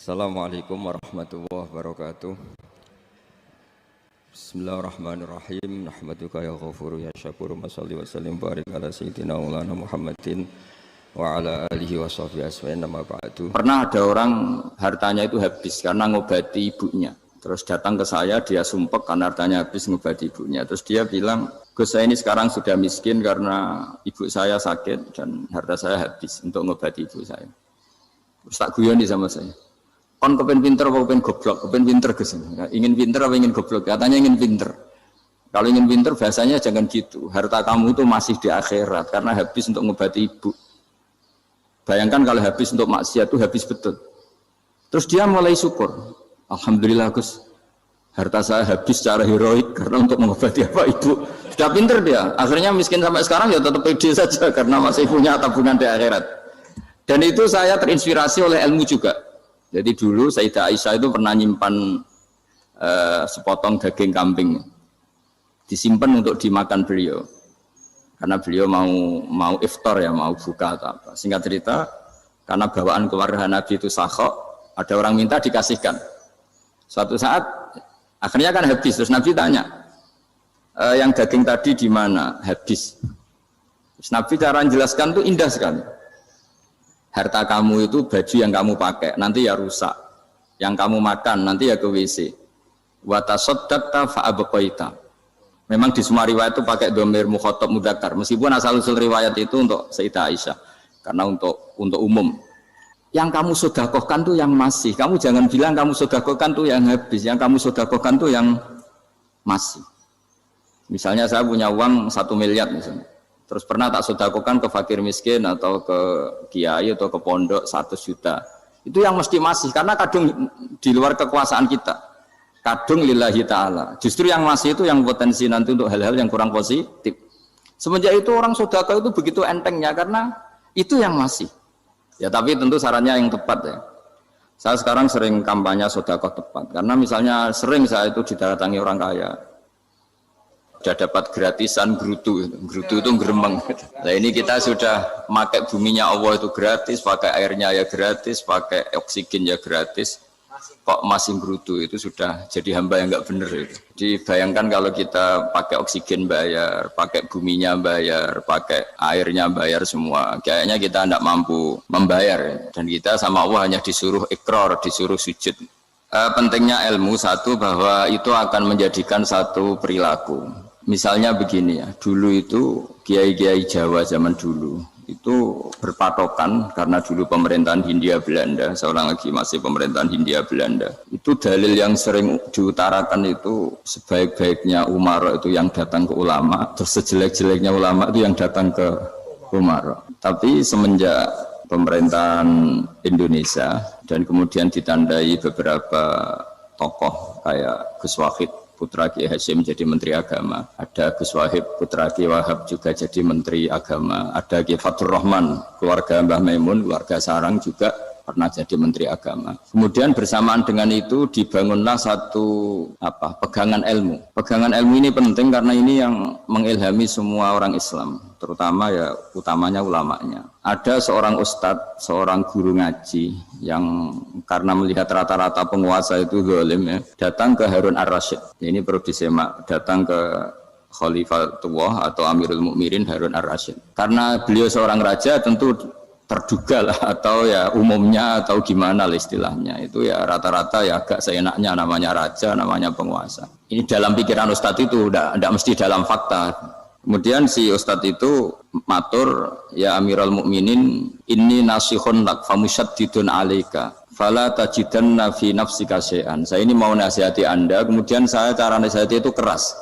Assalamualaikum warahmatullahi wabarakatuh. Bismillahirrahmanirrahim. Nahmaduka ya ghafuru ya syakuru. Mashalli wa sallim barik ala sayyidina maulana Muhammadin wa ala alihi wa sahbihi asma'in nama ba'du. Pernah ada orang hartanya itu habis karena ngobati ibunya. Terus datang ke saya, dia sumpek karena hartanya habis ngobati ibunya. Terus dia bilang, Gus, saya ini sekarang sudah miskin karena ibu saya sakit dan harta saya habis untuk ngobati ibu saya. Terus tak guyoni sama saya. Kon kepen pinter apa kepen goblok? Kepen pinter Gus. Ingin pinter apa ingin goblok? Katanya ingin pinter. Kalau ingin pinter bahasanya jangan gitu. Harta kamu itu masih di akhirat karena habis untuk ngobati ibu. Bayangkan kalau habis untuk maksiat itu habis betul. Terus dia mulai syukur. Alhamdulillah Gus. Harta saya habis secara heroik karena untuk mengobati apa ibu. Sudah pinter dia. Akhirnya miskin sampai sekarang ya tetap pede saja karena masih punya tabungan di akhirat. Dan itu saya terinspirasi oleh ilmu juga. Jadi dulu Sayyidah Aisyah itu pernah nyimpan sepotong daging kambing, disimpan untuk dimakan beliau, karena beliau mau iftar ya, mau buka atau apa. Singkat cerita, karena bawaan keluarga Nabi itu sakhok, ada orang minta dikasihkan. Suatu saat akhirnya kan habis, terus Nabi tanya, yang daging tadi di mana? Habis. Terus Nabi cara menjelaskan itu indah sekali. Harta kamu itu baju yang kamu pakai, nanti ya rusak. Yang kamu makan, nanti ya ke WC. Wa tasaddaqta fa abqaita. Memang di semua riwayat itu pakai dhamir mukhatab mudzakkar. Meskipun asal-usul riwayat itu untuk Sayyidah Aisyah. Karena untuk umum. Yang kamu sedekahkan tuh yang masih. Kamu jangan bilang kamu sedekahkan tuh yang habis. Yang kamu sedekahkan tuh yang masih. Misalnya saya punya uang 1 miliar misalnya. Terus pernah tak sedekahkan ke fakir miskin atau ke kiai atau ke pondok 100 juta. Itu yang mesti masih, karena kadung di luar kekuasaan kita. Kadung lillahi ta'ala. Justru yang masih itu yang potensi nanti untuk hal-hal yang kurang positif. Semenjak itu orang sedekah itu begitu entengnya, karena itu yang masih. Ya tapi tentu sarannya yang tepat ya. Saya sekarang sering kampanye sedekah tepat. Karena misalnya sering saya itu didatangi orang kaya. Sudah dapat gratisan gerutu itu geremeng. Nah ini kita sudah pakai buminya Allah itu gratis, pakai airnya ya gratis, pakai oksigen ya gratis. Kok masih gerutu, itu sudah jadi hamba yang nggak benar itu. Dibayangkan kalau kita pakai oksigen bayar, pakai buminya bayar, pakai airnya bayar semua. Kayaknya kita tidak mampu membayar. Dan kita sama Allah hanya disuruh ikrar, disuruh sujud. Pentingnya ilmu satu bahwa itu akan menjadikan satu perilaku. Misalnya begini ya, dulu itu kiai-kiai Jawa zaman dulu itu berpatokan karena dulu pemerintahan Hindia Belanda, seorang lagi masih pemerintahan Hindia Belanda. Itu dalil yang sering diutarakan itu sebaik-baiknya umara itu yang datang ke ulama, terus sejelek-jeleknya ulama itu yang datang ke umara. Tapi semenjak pemerintahan Indonesia dan kemudian ditandai beberapa tokoh kayak Gus Wahid putra Kiai Hasyim jadi Menteri Agama, ada Gus Wahib putra Kiai Wahab juga jadi Menteri Agama, ada Kiai Fathur Rahman keluarga Mbah Maimun, keluarga Sarang juga pernah jadi Menteri Agama. Kemudian bersamaan dengan itu dibangunlah satu pegangan ilmu. Pegangan ilmu ini penting karena ini yang mengilhami semua orang Islam, terutama ya utamanya ulamanya. Ada seorang ustadz, seorang guru ngaji yang karena melihat rata-rata penguasa itu zalim ya, datang ke Harun Ar-Rasyid. Ini perlu disemak, datang ke Khalifatullah atau Amirul Mukminin Harun Ar-Rasyid. Karena beliau seorang raja tentu terduga lah, atau ya umumnya atau gimana lah istilahnya. Itu ya rata-rata ya agak seenaknya, namanya raja, namanya penguasa. Ini dalam pikiran ustadz itu, tidak mesti dalam fakta. Kemudian si ustadz itu matur, ya Amirul Mukminin, inni nasihun lak famusyaddidun alaika fala tajidanna fi nafsika syai'an. Saya ini mau nasihati Anda, kemudian saya cara nasihati itu keras.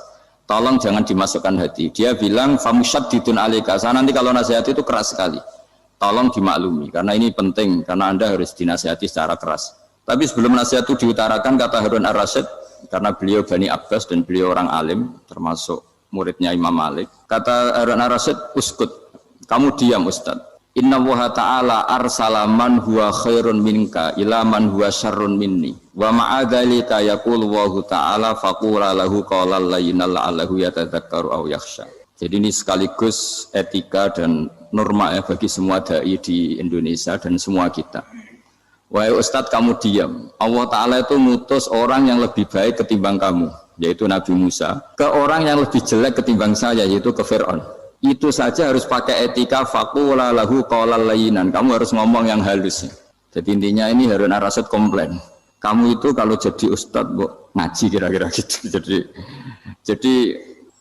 Tolong jangan dimasukkan hati. Dia bilang famusyaddidun alaika. Saya nanti kalau nasihati itu keras sekali. Tolong dimaklumi karena ini penting, karena Anda harus dinasihati secara keras. Tapi sebelum nasihat itu diutarakan, kata Harun Ar-Rasyid, karena beliau Bani Abbas dan beliau orang alim termasuk muridnya Imam Malik, kata Harun Ar-Rasyid, uskut, kamu diam Ustaz. Inna Allaha ta'ala arsala man huwa khairun minka ila man huwa syarrun minni wa ma'adhalika yaqulu Allahu ta'ala faqula lahu qawlan layyinal la'allahu yatadzakkaru aw yakhsha. Jadi ini sekaligus etika dan norma ya bagi semua dai di Indonesia dan semua kita. Wahai Ustadz kamu diam. Allah Ta'ala itu ngutus orang yang lebih baik ketimbang kamu, yaitu Nabi Musa, ke orang yang lebih jelek ketimbang saya, yaitu ke Fir'aun. Itu saja harus pakai etika faqula lahu qawlan layyinan. Kamu harus ngomong yang halus. Jadi intinya ini Harun ar-Rasyid komplain. Kamu itu kalau jadi Ustadz ngaji kira-kira gitu. Jadi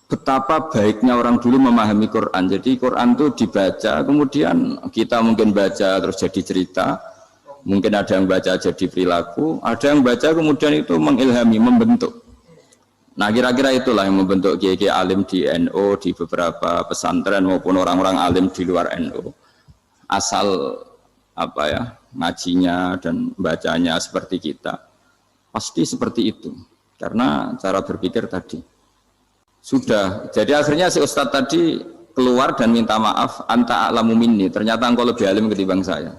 betapa baiknya orang dulu memahami Quran. Jadi Quran itu dibaca, kemudian kita mungkin baca terus jadi cerita, mungkin ada yang baca jadi perilaku, ada yang baca kemudian itu mengilhami, membentuk. Nah kira-kira itulah yang membentuk kiai-kiai alim di NU, di beberapa pesantren maupun orang-orang alim di luar NU. Asal ngajinya dan bacanya seperti kita, pasti seperti itu. Karena cara berpikir tadi. Sudah, jadi akhirnya si Ustadz tadi keluar dan minta maaf, anta a'lamu minni, ternyata engkau lebih alim ketimbang saya.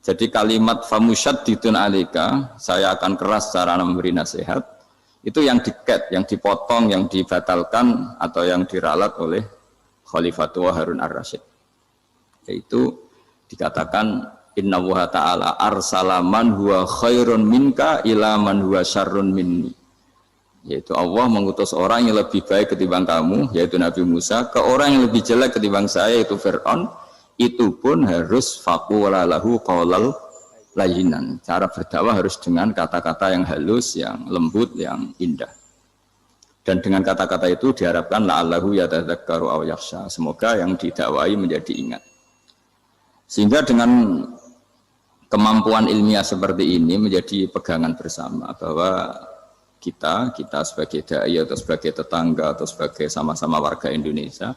Jadi kalimat famusyaddidun alika, saya akan keras cara memberi nasihat, itu yang diket, yang dipotong, yang dibatalkan atau yang diralat oleh Khalifatul Harun ar-Rasyid. Yaitu dikatakan inna wa ta'ala arsala man huwa khairun minka ila man huwa syarrun minni. Yaitu Allah mengutus orang yang lebih baik ketimbang kamu, yaitu Nabi Musa, ke orang yang lebih jelek ketimbang saya, yaitu Fir'aun. Itu pun harus faqula lahu qawlan layyinan. Cara berdakwah harus dengan kata-kata yang halus, yang lembut, yang indah. Dan dengan kata-kata itu diharapkan la'allahu yatadzakkaru aw yakhsha. Semoga yang didakwai menjadi ingat. Sehingga dengan kemampuan ilmiah seperti ini menjadi pegangan bersama bahwa kita sebagai dai atau sebagai tetangga atau sebagai sama-sama warga Indonesia,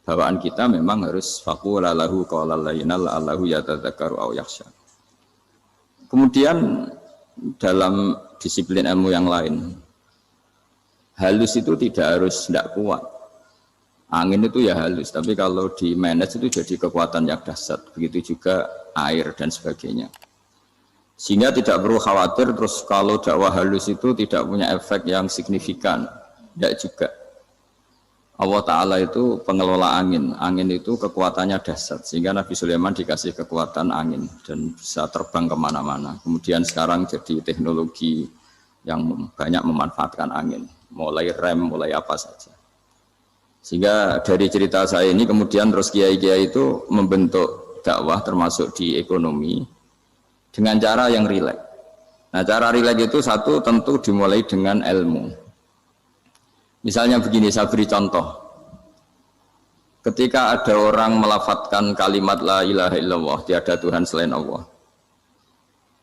bawaan kita memang harus faqula lahu qawlan layyinan la'allahu yatadzakkaru aw yakhsha. Kemudian dalam disiplin ilmu yang lain, halus itu tidak kuat. Angin itu ya halus, tapi kalau di manage itu jadi kekuatan yang dahsyat. Begitu juga air dan sebagainya. Sehingga tidak perlu khawatir terus kalau dakwah halus itu tidak punya efek yang signifikan. Tidak juga. Allah Ta'ala itu pengelola angin. Angin itu kekuatannya dahsyat. Sehingga Nabi Sulaiman dikasih kekuatan angin dan bisa terbang kemana-mana. Kemudian sekarang jadi teknologi yang banyak memanfaatkan angin. Mulai rem, mulai apa saja. Sehingga dari cerita saya ini kemudian terus kiai-kiai itu membentuk dakwah termasuk di ekonomi dengan cara yang rileks. Nah cara rileks itu satu tentu dimulai dengan ilmu. Misalnya begini, saya beri contoh. Ketika ada orang melafadzkan kalimat la ilaha illallah, tiada Tuhan selain Allah.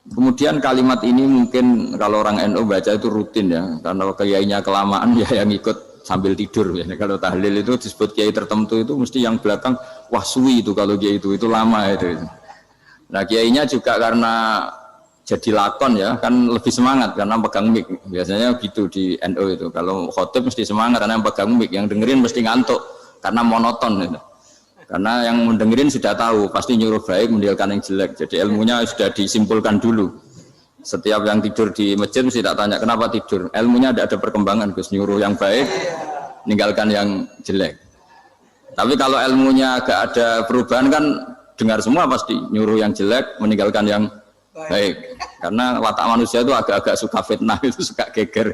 Kemudian kalimat ini mungkin kalau orang NU baca itu rutin ya, karena kiainya kelamaan ya yang ikut sambil tidur. Ya. Kalau tahlil itu disebut kiai tertentu itu mesti yang belakang, wah suwi itu kalau kiai itu lama itu. Nah kiainya juga karena jadi lakon ya kan lebih semangat karena pegang mic. Biasanya gitu di NU itu. Kalau khotib mesti semangat karena yang pegang mic, yang dengerin mesti ngantuk karena monoton gitu. Karena yang mendengerin sudah tahu pasti nyuruh baik meninggalkan yang jelek. Jadi ilmunya sudah disimpulkan dulu. Setiap yang tidur di masjid mesti tak tanya kenapa tidur. Ilmunya tidak ada perkembangan, Gus, nyuruh yang baik meninggalkan yang jelek. Tapi kalau ilmunya agak ada perubahan kan dengar semua pasti nyuruh yang jelek meninggalkan yang baik. Karena watak manusia itu agak-agak suka fitnah, itu suka geger.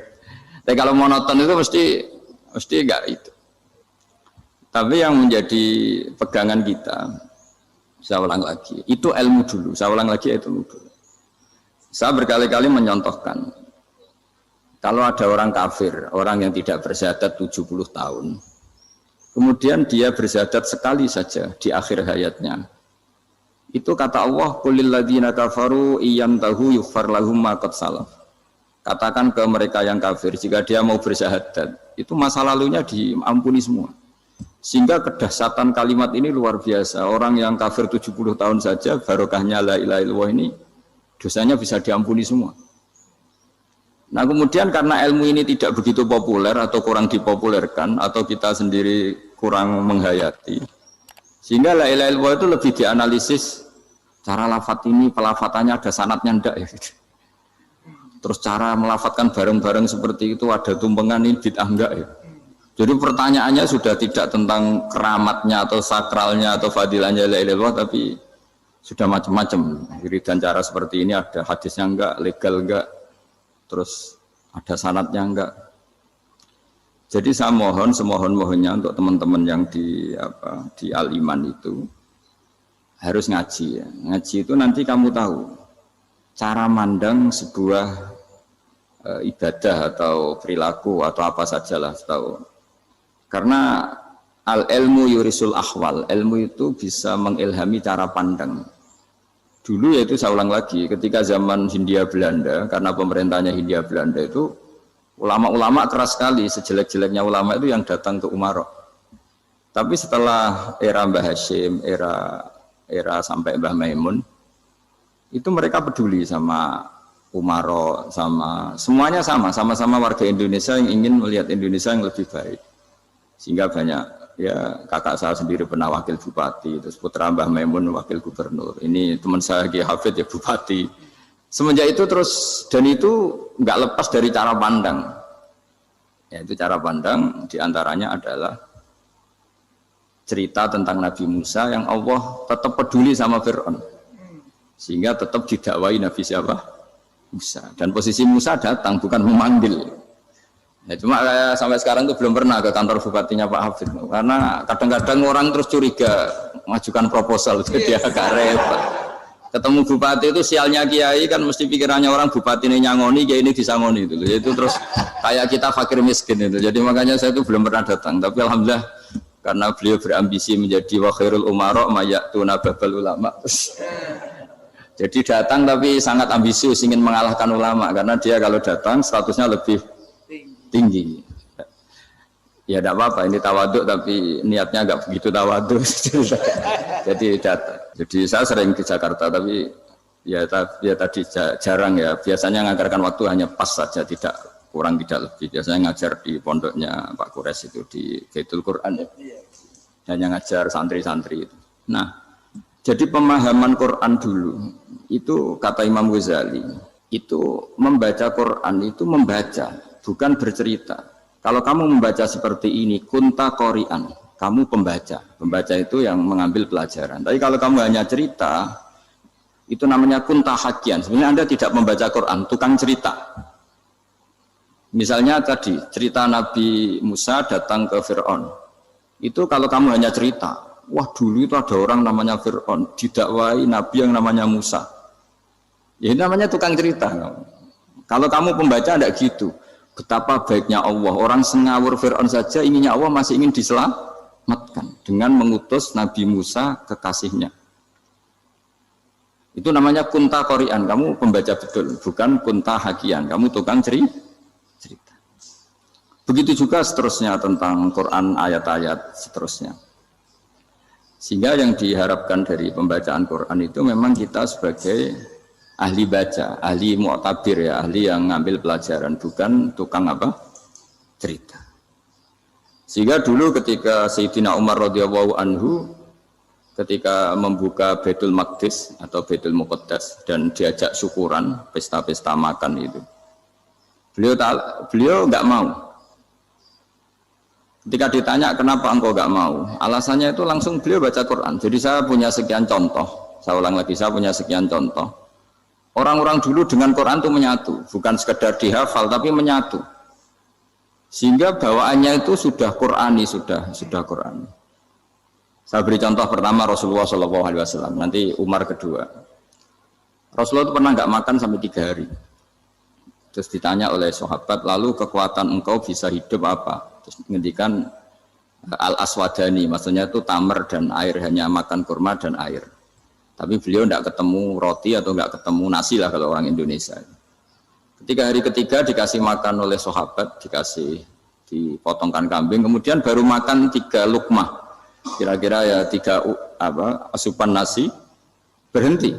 Tapi kalau monoton itu mesti enggak itu. Tapi yang menjadi pegangan kita, saya ulang lagi, itu ilmu dulu. Saya ulang lagi itu ilmu dulu. Saya berkali-kali menyontohkan, kalau ada orang kafir, orang yang tidak bersyahadat 70 tahun, kemudian dia bersyahadat sekali saja di akhir hayatnya. Itu kata Allah, qulil ladzina kafaru iyyantahu yughfar lahum ma qad salaf. Katakan ke mereka yang kafir, jika dia mau bersyahadat, itu masa lalunya diampuni semua. Sehingga kedahsyatan kalimat ini luar biasa. Orang yang kafir 70 tahun saja, barokahnya la ilaha illallah ini, dosanya bisa diampuni semua. Nah kemudian karena ilmu ini tidak begitu populer atau kurang dipopulerkan, atau kita sendiri kurang menghayati, sehingga la ilaha illallah itu lebih dianalisis cara lafadz ini, pelafatannya ada sanadnya enggak ya gitu. Terus cara melafatkan bareng-bareng seperti itu ada tumpengan ini bid'ah enggak ya. Jadi pertanyaannya sudah tidak tentang keramatnya atau sakralnya atau fadilahnya la ilaha illallah, tapi sudah macam-macam. Wiridan cara seperti ini ada hadisnya enggak, legal enggak, terus ada sanadnya enggak. Jadi saya mohon semohon-mohonnya untuk teman-teman yang di Al-Iman itu harus ngaji ya. Ngaji itu nanti kamu tahu cara mandang sebuah ibadah atau perilaku atau apa sajalah tahu. Karena al-ilmu yurisul ahwal, ilmu itu bisa mengilhami cara pandang. Dulu yaitu saya ulang lagi, ketika zaman Hindia Belanda, karena pemerintahnya Hindia Belanda itu ulama-ulama keras sekali, sejelek-jeleknya ulama itu yang datang ke Umaro. Tapi setelah era Mbah Hashim, era sampai Mbah Maimun, itu mereka peduli sama Umaro, semuanya sama-sama warga Indonesia yang ingin melihat Indonesia yang lebih baik. Sehingga banyak, ya kakak saya sendiri pernah wakil bupati, terus putra Mbah Maimun wakil gubernur. Ini teman saya Ki Hafid ya bupati. Semenjak itu terus, dan itu nggak lepas dari cara pandang. Ya, itu cara pandang diantaranya adalah cerita tentang Nabi Musa yang Allah tetap peduli sama Fir'aun. Sehingga tetap didakwai Nabi siapa? Musa. Dan posisi Musa datang bukan memanggil. Ya, cuma sampai sekarang itu belum pernah ke kantor bupatinya Pak Hafid. Karena kadang-kadang orang terus curiga mengajukan proposal jadi agak repot. Ketemu bupati itu sialnya kiai kan mesti pikirannya orang bupati ini nyangoni, kiai ini disangoni itu. Itu terus kayak kita fakir miskin itu. Jadi makanya saya itu belum pernah datang. Tapi alhamdulillah karena beliau berambisi menjadi wa khairul umara mayatuna babal ulama. Jadi datang tapi sangat ambisius ingin mengalahkan ulama karena dia kalau datang statusnya lebih tinggi. Ya tidak apa-apa ini tawaduk tapi niatnya agak begitu tawaduk. Jadi datang. Jadi saya sering ke Jakarta tapi ya tadi jarang ya. Biasanya ngajarkan waktu hanya pas saja tidak kurang tidak lebih. Biasanya ngajar di pondoknya Pak Kures itu di Baitul Quran ya. Hanya ngajar santri-santri itu. Nah, jadi pemahaman Quran dulu itu kata Imam Ghazali itu membaca Quran itu membaca bukan bercerita. Kalau kamu membaca seperti ini kunta qori'an, kamu pembaca. Pembaca itu yang mengambil pelajaran. Tapi kalau kamu hanya cerita itu namanya kunta hakian. Sebenarnya Anda tidak membaca Quran, tukang cerita. Misalnya tadi cerita Nabi Musa datang ke Fir'aun. Itu kalau kamu hanya cerita, wah dulu itu ada orang namanya Fir'aun didakwai Nabi yang namanya Musa. Ya ini namanya tukang cerita. Kalau kamu pembaca tidak gitu. Betapa baiknya Allah. Orang sengawur Fir'aun saja inginnya Allah masih ingin diselamatkan dengan mengutus Nabi Musa kekasihnya. Itu namanya kunta qori'an. Kamu pembaca betul, bukan kunta hakian. Kamu tukang cerita. Begitu juga seterusnya tentang Quran ayat-ayat seterusnya. Sehingga yang diharapkan dari pembacaan Quran itu memang kita sebagai ahli baca, ahli mu'tabir ya, ahli yang ngambil pelajaran, bukan tukang apa? Cerita. Sehingga dulu ketika Sayyidina Umar radhiyallahu anhu ketika membuka Baitul Maqdis atau Baitul Muqaddas dan diajak syukuran, pesta-pesta makan itu. Beliau enggak mau. Ketika ditanya kenapa engkau enggak mau? Alasannya itu langsung beliau baca Quran. Jadi saya punya sekian contoh. Saya ulang lagi, saya punya sekian contoh. Orang-orang dulu dengan Quran itu menyatu, bukan sekedar dihafal tapi menyatu. Sehingga bawaannya itu sudah Qurani, sudah Qurani. Saya beri contoh pertama Rasulullah SAW, nanti Umar kedua. Rasulullah itu pernah nggak makan sampai 3 hari. Terus ditanya oleh sahabat, lalu kekuatan engkau bisa hidup apa? Terus menghentikan al-aswadani, maksudnya itu tamar dan air, hanya makan kurma dan air. Tapi beliau tidak ketemu roti atau tidak ketemu nasi lah kalau orang Indonesia. Ketika hari ketiga dikasih makan oleh sahabat, dipotongkan kambing, kemudian baru makan 3 lukmah, kira-kira ya 3 asupan nasi, berhenti.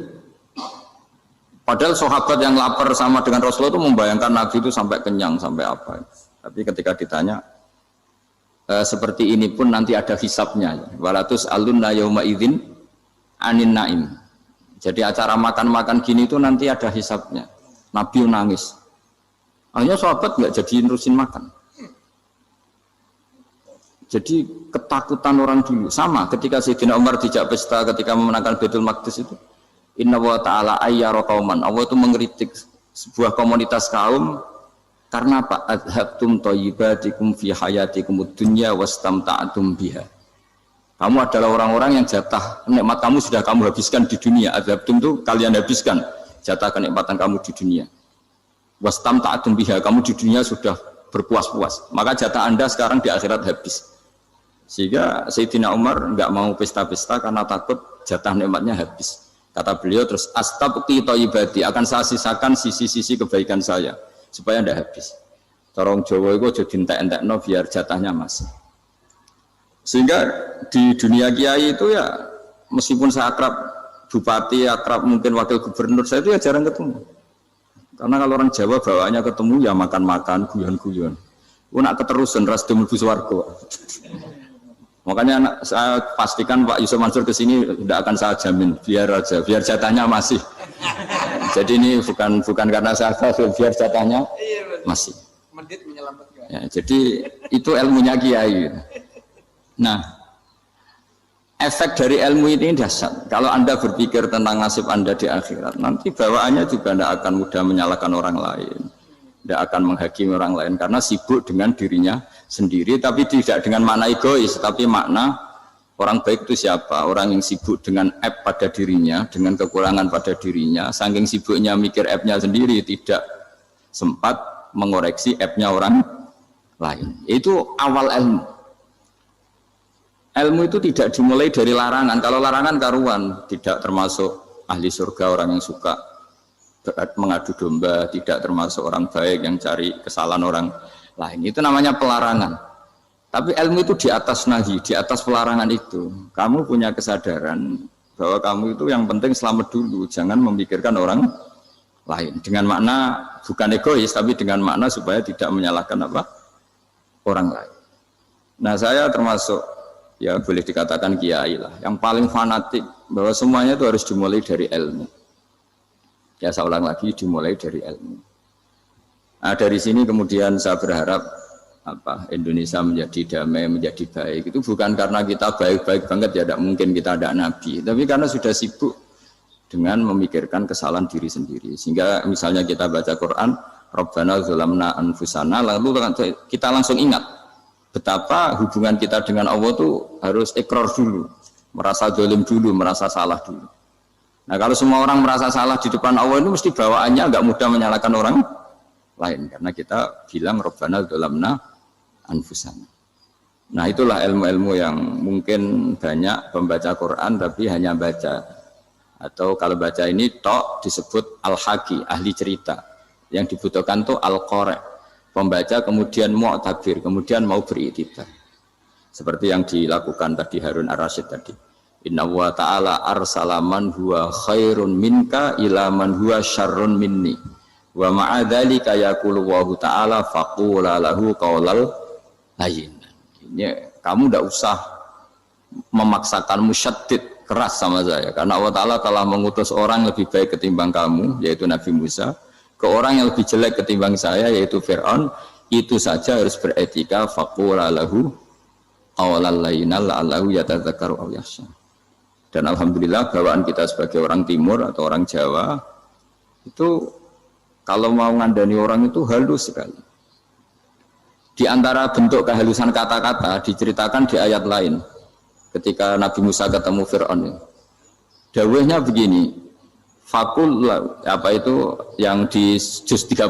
Padahal sahabat yang lapar sama dengan Rasulullah itu membayangkan Nabi itu sampai kenyang, sampai apa. Tapi ketika ditanya, seperti ini pun nanti ada hisabnya. Walatus alunna yauma idzin anin naim. Jadi acara makan-makan gini itu nanti ada hisabnya. Nabi nangis. Akhirnya sahabat nggak jadi nerusin makan. Jadi ketakutan orang dulu sama ketika Sayyidina Umar dijak pesta ketika memenangkan Baitul Maqdis itu. Inna wa ta'ala ayyara qauman. Allah itu mengkritik sebuah komunitas kaum karena apa? Adhabtum thayyibatikum fi hayatikumud dunya wastamta'tum biha. Kamu adalah orang-orang yang jatah nikmat kamu sudah kamu habiskan di dunia. Adhabtum itu kalian habiskan jatah kenikmatan kamu di dunia. Wastamta'tum biha, kamu di dunia sudah berpuas-puas. Maka jatah Anda sekarang di akhirat habis. Sehingga Sayyidina Umar enggak mau pesta-pesta karena takut jatah nikmatnya habis. Kata beliau terus astabqi thayyibati, akan saya sisakan sisi-sisi kebaikan saya supaya tidak habis. Torong Jawa itu aja dientek-entekno biar jatahnya masih. Sehingga di dunia kiai itu ya meskipun saya akrab bupati, akrab mungkin wakil gubernur, saya itu ya jarang ketemu. Karena kalau orang Jawa bawaannya ketemu ya makan-makan, guyon-guyon. Nak keterusan ras mlebu swarga. Makanya saya pastikan Pak Yusuf Mansur ke sini tidak akan saya jamin, biar aja, biar jatahnya masih. Jadi ini bukan karena saya biar jatahnya masih. Ya, jadi itu ilmunya kiai. Nah, efek dari ilmu ini dahsyat. Kalau Anda berpikir tentang nasib Anda di akhirat, nanti bawaannya juga tidak akan mudah menyalahkan orang lain, tidak akan menghakimi orang lain karena sibuk dengan dirinya sendiri, tapi tidak dengan makna egois, tapi makna orang baik itu siapa? Orang yang sibuk dengan aib pada dirinya, dengan kekurangan pada dirinya, saking sibuknya mikir aibnya sendiri, tidak sempat mengoreksi aibnya orang lain. Itu awal ilmu. Ilmu itu tidak dimulai dari larangan. Kalau larangan karuan, tidak termasuk ahli surga, orang yang suka mengadu domba, tidak termasuk orang baik yang cari kesalahan orang lain. Itu namanya pelarangan. Tapi ilmu itu di atas nahi, di atas pelarangan itu. Kamu punya kesadaran bahwa kamu itu yang penting selamat dulu, jangan memikirkan orang lain. Dengan makna bukan egois, tapi dengan makna supaya tidak menyalahkan apa? Orang lain. Nah, saya termasuk ya boleh dikatakan kiai lah, yang paling fanatik bahwa semuanya itu harus dimulai dari ilmu. Ya saya ulang lagi, dimulai dari ilmu. Nah, dari sini kemudian saya berharap Indonesia menjadi damai, menjadi baik. Itu bukan karena kita baik-baik banget, ya tidak mungkin kita ada nabi, tapi karena sudah sibuk dengan memikirkan kesalahan diri sendiri. Sehingga misalnya kita baca Quran, Rabbana dzalamna anfusana, lalu kita langsung ingat betapa hubungan kita dengan Allah itu harus ikrar dulu, merasa zalim dulu, merasa salah dulu. Nah, kalau semua orang merasa salah di depan Allah itu mesti bawaannya agak mudah menyalahkan orang lain, karena kita bilang Rabbana dzalamna anfusana. Nah, itulah ilmu-ilmu yang mungkin banyak pembaca Quran tapi hanya baca, atau kalau baca ini tok disebut al-haqi, ahli cerita. Yang dibutuhkan tuh al-qari, pembaca kemudian mu'tabir, kemudian mau beriktibar. Seperti yang dilakukan tadi Harun Ar-Rasyid tadi. Inna wa ta'ala arsala man huwa khairun minka ila man huwa syarrun minni. Wa ma'adzalika yaqulu wa ta'ala faqula lahu qaulal layyin. Ini kamu tidak usah memaksakan musyaddid keras sama saya, karena Allah Ta'ala telah mengutus orang lebih baik ketimbang kamu, yaitu Nabi Musa, ke orang yang lebih jelek ketimbang saya, yaitu Fir'aun. Itu saja harus beretika. Faqula lahu qawlan layyinan la'allahu yatadzakkaru aw yakhsha. Dan alhamdulillah bawaan kita sebagai orang timur atau orang Jawa itu kalau mau ngandani orang itu halus sekali. Di antara bentuk kehalusan kata-kata diceritakan di ayat lain ketika Nabi Musa ketemu Fir'aun. Dawuhnya begini, fakul apa itu yang di juz 30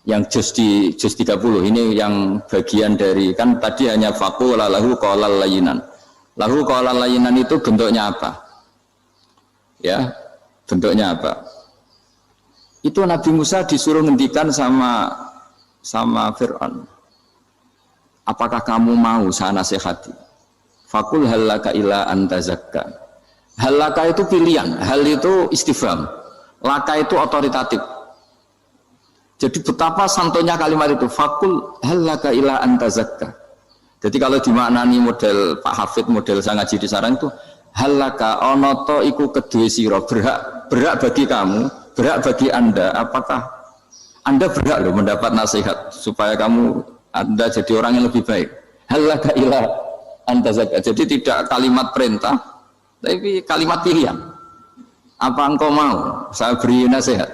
yang juz di juz 30 ini yang bagian dari, kan tadi hanya fakul lahu qaulal layyinan. Lahu qaulal layyinan itu bentuknya apa? Ya, bentuknya apa? Itu Nabi Musa disuruh ngendikan sama Fir'aun. Apakah kamu mau saya nasihati? Fakul halaka ila antazakka. Hal laka itu pilihan, hal itu istifham, laka itu otoritatif. Jadi betapa santonya kalimat itu, fakul hal laka ila antazakka. Jadi kalau dimaknani model Pak Hafid, model saya ngaji di sarang itu, hal laka onoto iku kedue siro, berhak bagi kamu, berhak bagi anda, apakah anda berhak loh mendapat nasihat supaya anda jadi orang yang lebih baik. Hal laka ila antazakka. Jadi tidak kalimat perintah, tapi kalimat pilihan. Apa engkau mau saya beri nasihat?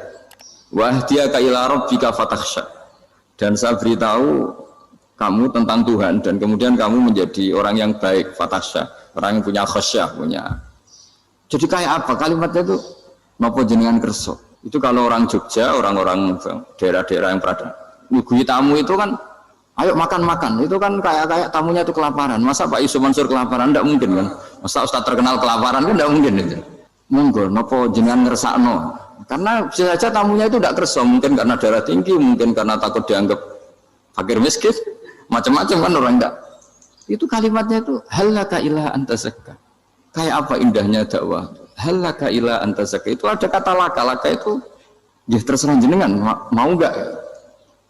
Wahdiyaka ila rabbika fatakhsha. Dan saya beritahu kamu tentang Tuhan dan kemudian kamu menjadi orang yang baik, fatakhsha, orang yang punya khasyah, punya. Jadi kayak apa kalimatnya itu? Napa jenengan kersa? Itu kalau orang Jogja, orang-orang daerah-daerah yang berada nyugui tamu itu kan ayo makan-makan, itu kan kayak tamunya itu kelaparan. Masa Pak Yusuf Mansur kelaparan? Tidak mungkin kan. Masa Ustaz terkenal kelaparan kan tidak mungkin itu. Monggo napa jenengan ngersakno. Karena bisa saja tamunya itu tidak kersa, mungkin karena darah tinggi, mungkin karena takut dianggap fakir miskin, macam-macam kan orang enggak. Itu kalimatnya itu halaka ila anta zakka. Kayak apa indahnya dakwah. Halaka ila anta zakka. Itu ada kata laka itu ya terserah jenengan mau enggak.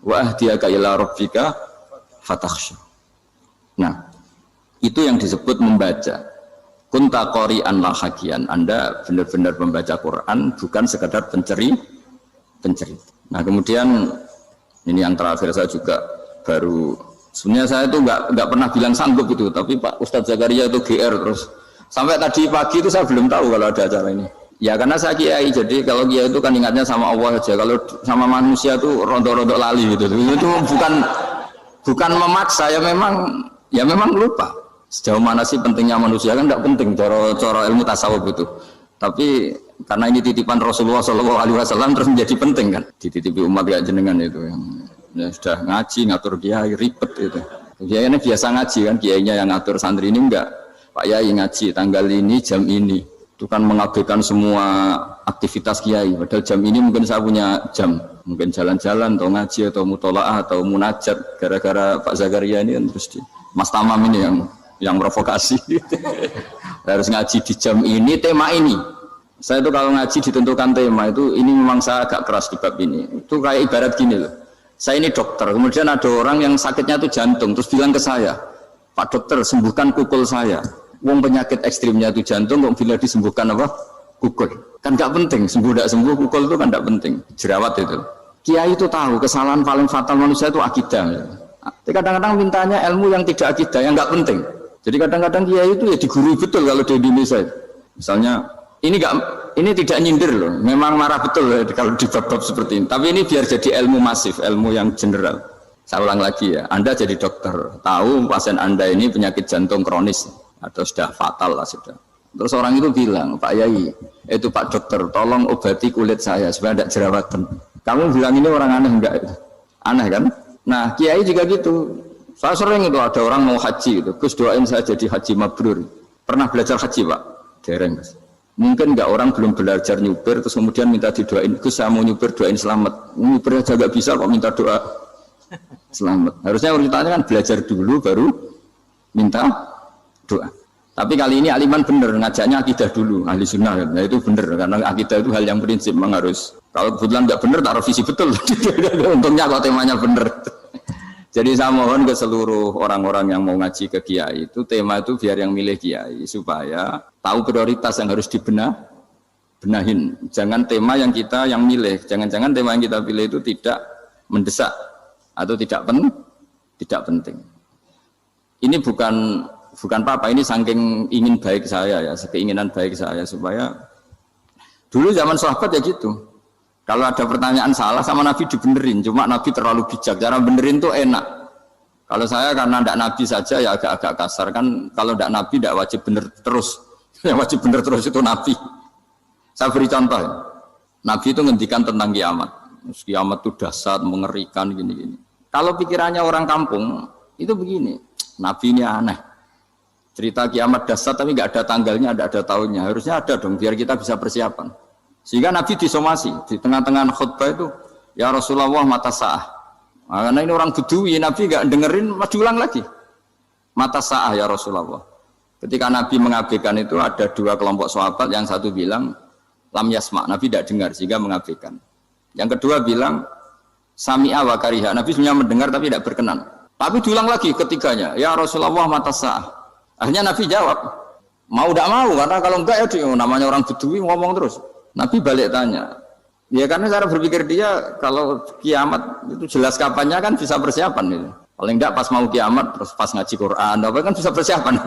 Wa ahdiyaka ila rabbika fatakhsha. Nah, itu yang disebut membaca. Kunta qori'an la hakian. Anda benar-benar membaca Quran, bukan sekedar penceri. Nah, kemudian ini yang terakhir saya juga baru sebenarnya saya itu nggak pernah bilang sanggup itu, tapi Pak Ustadz Zakaria itu GR terus. Sampai tadi pagi itu saya belum tahu kalau ada acara ini. Ya karena saya kiai, jadi kalau kiai itu kan ingatnya sama Allah aja. Kalau sama manusia itu rontok-rontok lali gitu. Itu bukan memaksa, ya memang lupa. Sejauh mana sih pentingnya manusia kan tidak penting cara ilmu tasawuf itu. Tapi karena ini titipan Rasulullah SAW terus menjadi penting kan. Dititipi umat kayak jenengan itu yang ya sudah ngaji ngatur kiai ribet itu. Kiai ini biasa ngaji kan, kiainya yang ngatur, santri ini enggak. Pak Yai ngaji tanggal ini jam ini. Itu kan mengabaikan semua aktivitas kiai. Padahal jam ini mungkin saya punya jam, mungkin jalan-jalan atau ngaji atau mutolaah atau munajat. Gara-gara Pak Zakaria ini kan terus Mas Tamam ini yang provokasi. Harus ngaji di jam ini, tema ini. Saya itu kalau ngaji ditentukan tema itu, ini memang saya agak keras di bab ini. Itu kayak ibarat gini loh. Saya ini dokter, kemudian ada orang yang sakitnya itu jantung, terus bilang ke saya, Pak dokter sembuhkan kukul saya. Wong penyakit ekstrimnya itu jantung, kok bila disembuhkan apa? Kukul. Kan gak penting, sembuh tidak sembuh, kukul itu kan gak penting. Jerawat itu. Kiai itu tahu kesalahan paling fatal manusia itu akidah. Kadang-kadang mintanya ilmu yang tidak akidah, yang gak penting. Jadi kadang-kadang kiai itu ya digurui betul kalau di Indonesia. Misalnya ini tidak nyindir loh, memang marah betul ya, kalau di bab-bab seperti ini. Tapi ini biar jadi ilmu masif, ilmu yang general. Saya ulang lagi ya, Anda jadi dokter, tahu pasien Anda ini penyakit jantung kronis atau sudah fatal lah sudah. Terus orang itu bilang, Pak Yai, itu Pak dokter, tolong obati kulit saya supaya tidak jerawatan. Kamu bilang ini orang aneh enggak? Aneh kan? Nah, kiai juga gitu. Saya sering itu ada orang mau haji gitu, Gus doain saya jadi haji mabrur. Pernah belajar haji Pak? Dereng Mas. Mungkin enggak orang belum belajar nyupir terus kemudian minta didoain, Gus saya mau nyupir doain selamat. Nyupir aja enggak bisa kok minta doa selamat. Harusnya urutannya kan belajar dulu baru minta doa. Tapi kali ini aliman bener ngajaknya akidah dulu, ahli sunnah kan. Nah, itu bener karena akidah itu hal yang prinsip memang harus. Kalau kebetulan enggak bener taruh visi betul. Untungnya kalau temanya bener. Jadi saya mohon ke seluruh orang-orang yang mau ngaji ke kiai itu tema itu biar yang milih kiai supaya tahu prioritas yang harus benahin. Jangan tema yang kita yang milih, jangan-jangan tema yang kita pilih itu tidak mendesak atau tidak penting. Ini bukan apa-apa, ini saking ingin baik saya ya, keinginan baik saya supaya dulu zaman sahabat ya gitu. Kalau ada pertanyaan salah sama Nabi dibenerin, cuma Nabi terlalu bijak, cara benerin tuh enak. Kalau saya karena tidak Nabi saja ya agak-agak kasar kan, kalau tidak Nabi tidak wajib bener terus, yang wajib bener terus itu Nabi. Saya beri contoh, Nabi itu ngendikan tentang kiamat, kiamat itu dahsyat, mengerikan gini-gini. Kalau pikirannya orang kampung itu begini, Nabi ini aneh, cerita kiamat dahsyat tapi nggak ada tanggalnya, ada tahunnya, harusnya ada dong biar kita bisa persiapan. Sehingga Nabi disomasi di tengah-tengah khutbah itu, ya Rasulullah mata sa'ah. Nah, karena ini orang Bedui, Nabi nggak dengerin, masih ulang lagi. Mata sa'ah ya Rasulullah. Ketika Nabi mengabaikan itu ada dua kelompok sahabat, yang satu bilang lam yasma, Nabi tidak dengar sehingga mengabaikan. Yang kedua bilang sami'a wa kariha, Nabi sebenarnya mendengar tapi tidak berkenan. Tapi diulang lagi ketiganya, ya Rasulullah mata sa'ah. Akhirnya Nabi jawab, mau tidak mau, karena kalau enggak ya namanya orang Bedui ngomong terus. Nabi balik tanya, ya karena cara berpikir dia kalau kiamat itu jelas kapannya kan bisa persiapan gitu. Paling enggak pas mau kiamat terus pas ngaji Quran, apa kan bisa persiapan.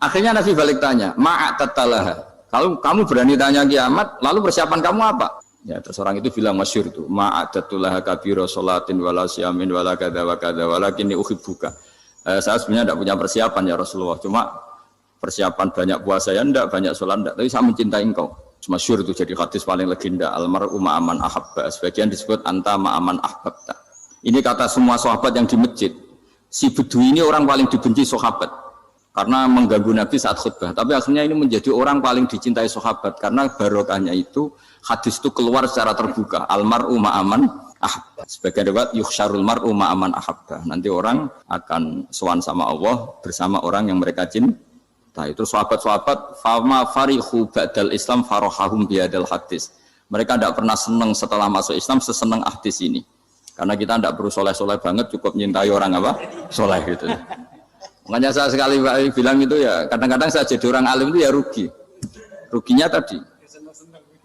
Akhirnya Nabi balik tanya, ma'at tatalaha, Kalau kamu berani tanya kiamat, lalu persiapan kamu apa? Ya, terus orang itu bilang masyhur itu, ma'adatullah kabira sholatin wala siyamin wala kadza wa kadza walakinni uhibbuka. Saya sebenarnya tidak punya persiapan ya Rasulullah, cuma persiapan banyak puasa ya enggak, banyak sholat enggak, tapi saya mencintai engkau. Masyhur itu jadi hadis paling legenda, almar'u ma'aman ahabba. Sebagian disebut anta ma'aman ahbabta. Ini kata semua sahabat yang di masjid. Si Bedui ini orang paling dibenci sahabat karena mengganggu Nabi saat khutbah. Tapi akhirnya ini menjadi orang paling dicintai sahabat karena barokahnya itu hadis itu keluar secara terbuka. Almar'u ma'aman ahabba. Sebagian riwayat yuhsyarul mar'u ma'aman ahabba. Nanti orang akan sowan sama Allah bersama orang yang mereka cintai. Itu sahabat-sahabat fama farihu ba'dal Islam farahahum biadal hadis. Mereka tidak pernah senang setelah masuk Islam sesenang hadis ini. Karena kita tidak perlu soleh-soleh banget, cukup nyintai orang apa? Soleh gitu. Makanya saya sekali bilang itu ya, kadang-kadang saya jadi orang alim itu ya rugi. Ruginya tadi.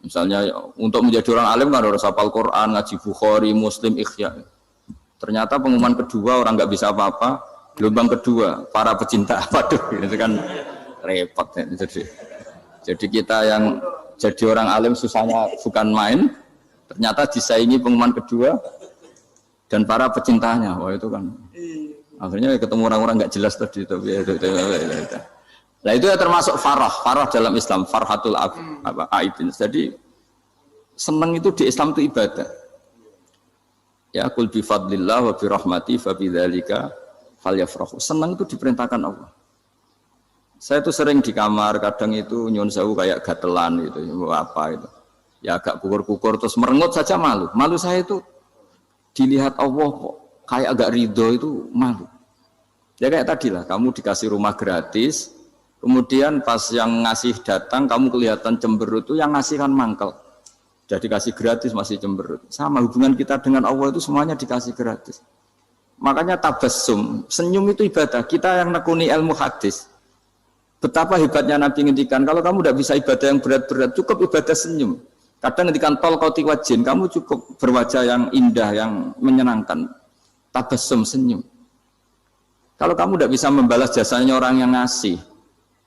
Misalnya untuk menjadi orang alim kan harus hafal Quran, ngaji Bukhari, Muslim, Ikhya. Ternyata pengumuman kedua orang nggak bisa apa-apa. Gelombang kedua, para pecinta. Waduh, itu kan repot. Ya. Jadi kita yang jadi orang alim susahnya bukan main. Ternyata disaingi pengumuman kedua. Dan para pecintanya, wah itu kan akhirnya ketemu orang-orang nggak jelas tadi. Nah itu ya termasuk farah dalam Islam, farhatul aibin. Jadi senang itu di Islam itu ibadah. Ya kul bi fadlillah wa bi rahmati fa bidzalika falyafrahu. Senang itu diperintahkan Allah. Saya itu sering di kamar, kadang itu nyun sewu kayak gatelan gitu, apa itu. Ya agak kukur-kukur terus merengut saja malu. Malu saya itu dilihat Allah kok kayak agak ridho itu malu. Ya kayak tadi lah, kamu dikasih rumah gratis, kemudian pas yang ngasih datang kamu kelihatan cemberut, itu yang ngasih kan mangkel. Jadi dikasih gratis masih cemberut. Sama hubungan kita dengan Allah itu semuanya dikasih gratis. Makanya tabassum, senyum itu ibadah. Kita yang nekuni ilmu hadis. Betapa hebatnya Nabi ngendikan, kalau kamu tidak bisa ibadah yang berat-berat, cukup ibadah senyum. Kadang ngendikan tol kauti wajin, kamu cukup berwajah yang indah, yang menyenangkan. Tabassum, senyum. Kalau kamu tidak bisa membalas jasanya orang yang ngasih,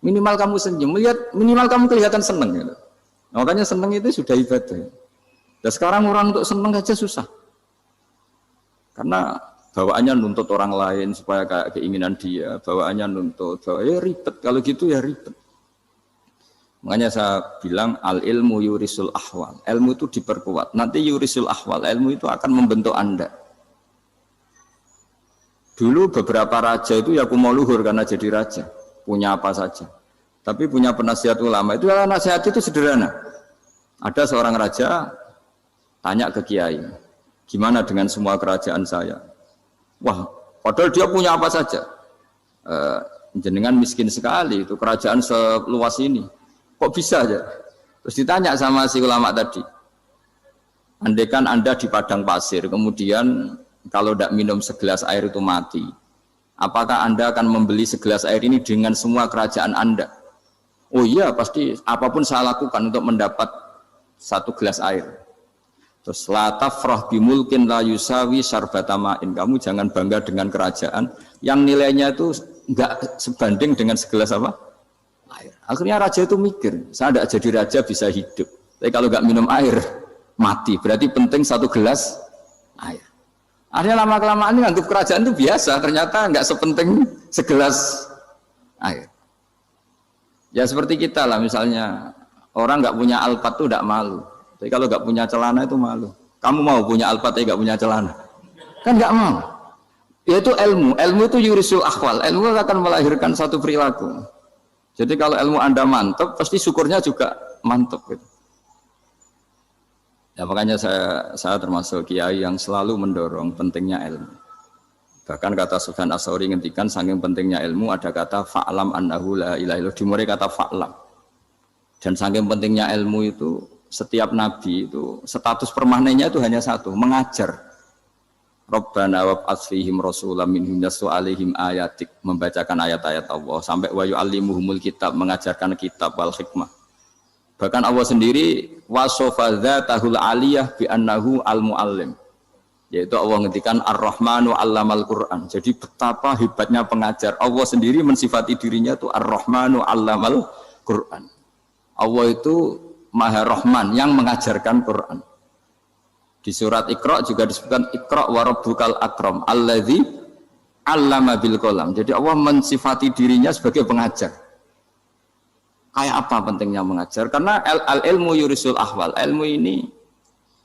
minimal kamu senyum, minimal kamu kelihatan senang. Gitu. Makanya senang itu sudah ibadah. Dan sekarang orang untuk senang saja susah. Karena bawaannya nuntut orang lain supaya kayak keinginan dia, bawaannya nuntut, ya ribet. Kalau gitu ya ribet. Makanya saya bilang al ilmu yurisul ahwal. Ilmu itu diperkuat. Nanti yurisul ahwal, ilmu itu akan membentuk Anda. Dulu beberapa raja itu ya mau luhur karena jadi raja, punya apa saja. Tapi punya penasihat ulama itu nasihat itu sederhana. Ada seorang raja tanya ke kiai, gimana dengan semua kerajaan saya? Wah, padahal dia punya apa saja. Jenengan miskin sekali, itu kerajaan seluas ini. Kok bisa aja? Terus ditanya sama si ulama tadi, andaikan Anda di padang pasir, kemudian kalau tidak minum segelas air itu mati, apakah Anda akan membeli segelas air ini dengan semua kerajaan Anda? Oh iya, pasti apapun saya lakukan untuk mendapat satu gelas air. Terus la tafrah bimulkin la yusawi syarbatamain. Kamu jangan bangga dengan kerajaan yang nilainya itu enggak sebanding dengan segelas apa? Air. Akhirnya raja itu mikir, saya tidak jadi raja bisa hidup. Tapi kalau enggak minum air mati. Berarti penting satu gelas air. Akhirnya lama-kelamaan ini anggap kerajaan itu biasa. Ternyata enggak sepenting segelas air. Ya seperti kita lah, misalnya orang enggak punya alpat itu enggak malu. Tapi kalau enggak punya celana itu malu. Kamu mau punya alpat tapi enggak punya celana? Kan enggak mau. Yaitu ilmu. Ilmu itu yurisul akhwal. Ilmu akan melahirkan satu perilaku. Jadi kalau ilmu Anda mantap, pasti syukurnya juga mantap. Gitu. Ya makanya saya termasuk kiai yang selalu mendorong pentingnya ilmu. Bahkan kata Sufyan Ats-Tsauri ngendikan saking pentingnya ilmu ada kata fa'lam annahu la ilaha illallah, dimulai kata fa'lam. Dan saking pentingnya ilmu itu setiap nabi itu status permanennya itu hanya satu, mengajar. Rabbana wab'ats fihim rasulam minhum yatlu 'alaihim ayatik, membacakan ayat-ayat Allah sampai wa yu'allimuhumul kitab, mengajarkan kitab wal hikmah. Bahkan Allah sendiri wasofa dzatahul 'aliyah bi annahu al-muallim. Yaitu Allah ngendikan Ar-Rahmanu 'allamal Qur'an. Jadi betapa hebatnya pengajar. Allah sendiri mensifati dirinya itu Ar-Rahmanu 'allamal Qur'an. Allah itu Maha Rahman yang mengajarkan Quran. Di surat Iqra juga disebutkan Iqra wa rabbukal akram alladzi 'allama bil qalam. Jadi Allah mensifati dirinya sebagai pengajar. Kayak apa pentingnya mengajar? Karena al-ilmu yurisul ahwal. Ilmu ini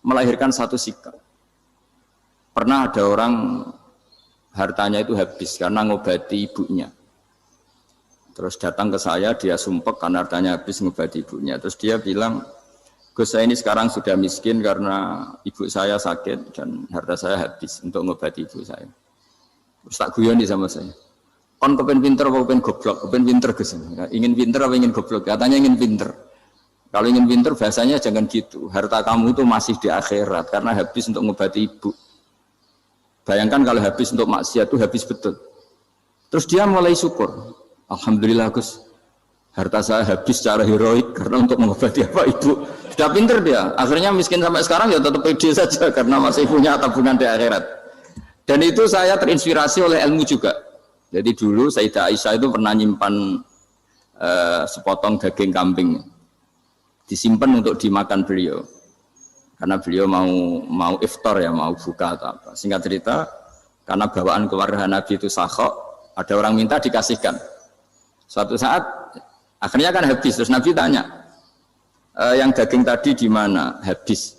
melahirkan satu sikap. Pernah ada orang hartanya itu habis karena ngobati ibunya. Terus datang ke saya, dia sumpek karena hartanya habis ngobati ibunya. Terus dia bilang, Gus, saya ini sekarang sudah miskin karena ibu saya sakit dan harta saya habis untuk ngobati ibu saya. Terus tak guyoni sama saya. Kon kepen pinter apa kepen goblok? Kepen pinter Gus. Ingin pinter apa ingin goblok? Katanya ingin pinter. Kalau ingin pinter bahasanya jangan gitu. Harta kamu itu masih di akhirat karena habis untuk ngobati ibu. Bayangkan kalau habis untuk maksiat itu habis betul. Terus dia mulai syukur. Alhamdulillah Gus, harta saya habis secara heroik karena untuk mengobati apa ibu. Sudah pinter dia. Akhirnya miskin sampai sekarang ya tetap pede saja karena masih punya tabungan di akhirat. Dan itu saya terinspirasi oleh ilmu juga. Jadi dulu Sayyidah Aisyah itu pernah nyimpan sepotong daging kambing, disimpan untuk dimakan beliau. Karena beliau mau iftar ya, mau buka atau apa. Singkat cerita, karena bawaan keluarga Nabi itu sakhok, ada orang minta dikasihkan. Suatu saat akhirnya kan habis, terus Nabi tanya, yang daging tadi di mana? Habis.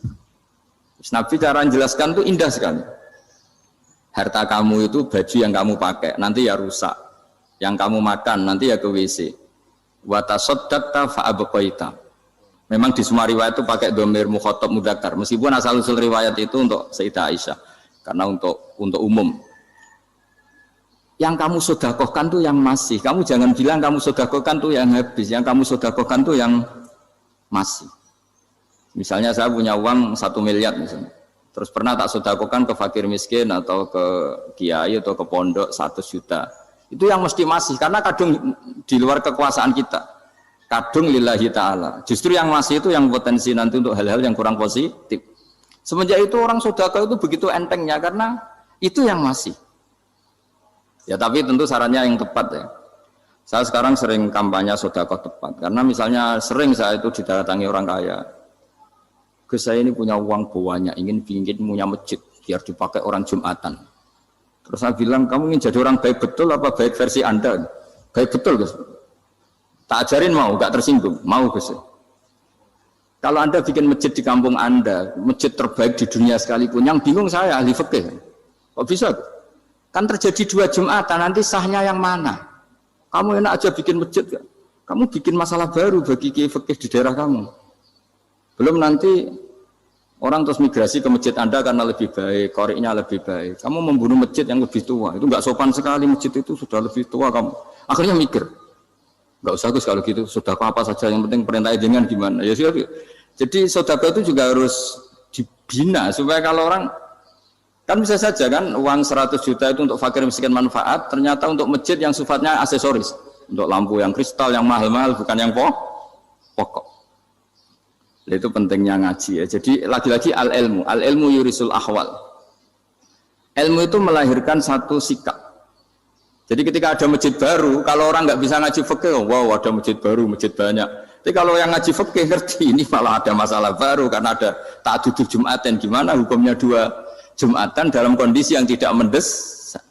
Terus Nabi cara menjelaskan itu indah sekali. Harta kamu itu baju yang kamu pakai, nanti ya rusak. Yang kamu makan, nanti ya ke WC. Wa tasaddaqta fa abqaita. Memang di semua riwayat itu pakai dhamir mukhatab mudzakkar. Meskipun asal-usul riwayat itu untuk Sayyidah Aisyah, karena untuk umum. Yang kamu sedekahkan tuh yang masih. Kamu jangan bilang kamu sedekahkan tuh yang habis. Yang kamu sedekahkan tuh yang masih. Misalnya saya punya uang 1 miliar misalnya. Terus pernah tak sedekahkan ke fakir miskin atau ke kiai atau ke pondok 100 juta. Itu yang mesti masih. Karena kadung di luar kekuasaan kita. Kadung lillahi ta'ala. Justru yang masih itu yang potensi nanti untuk hal-hal yang kurang positif. Semenjak itu orang sedekah itu begitu entengnya. Karena itu yang masih. Ya tapi tentu sarannya yang tepat ya. Saya sekarang sering kampanye sedekah tepat. Karena misalnya sering saya itu didatangi orang kaya. Gus, saya ini punya uang banyak, ingin punya masjid biar dipakai orang Jumatan. Terus saya bilang, kamu ingin jadi orang baik betul apa baik versi Anda? Baik betul Gus. Tak ajarin mau, gak tersinggung. Mau Gus. Kalau Anda bikin masjid di kampung Anda, masjid terbaik di dunia sekalipun, yang bingung saya ahli fikih. Kok bisa? Kan terjadi 2 Jumatan, nanti sahnya yang mana? Kamu enak aja bikin masjid, kan? Kamu bikin masalah baru bagi kiai fikih di daerah kamu. Belum nanti orang terus migrasi ke masjid Anda karena lebih baik, koriknya lebih baik. Kamu membunuh masjid yang lebih tua, itu nggak sopan sekali, masjid itu sudah lebih tua kamu. Akhirnya mikir, nggak usah Gus kalau gitu, sedekah apa saja, yang penting perintah dengan gimana. Ya sudah. Jadi sedekah itu juga harus dibina supaya kalau orang kan bisa saja kan uang 100 juta itu untuk fakir miskin manfaat, ternyata untuk masjid yang sifatnya aksesoris, untuk lampu yang kristal yang mahal-mahal bukan yang pokok. Itu pentingnya ngaji ya. Jadi lagi-lagi al-ilmu yurisul ahwal. Ilmu itu melahirkan satu sikap. Jadi ketika ada masjid baru, kalau orang nggak bisa ngaji fikih, wow ada masjid baru, masjid banyak. Tapi kalau yang ngaji fikih ngerti ini malah ada masalah baru karena ada ta'dudul Jum'atan. Gimana hukumnya 2 Jum'atan dalam kondisi yang tidak mendesak.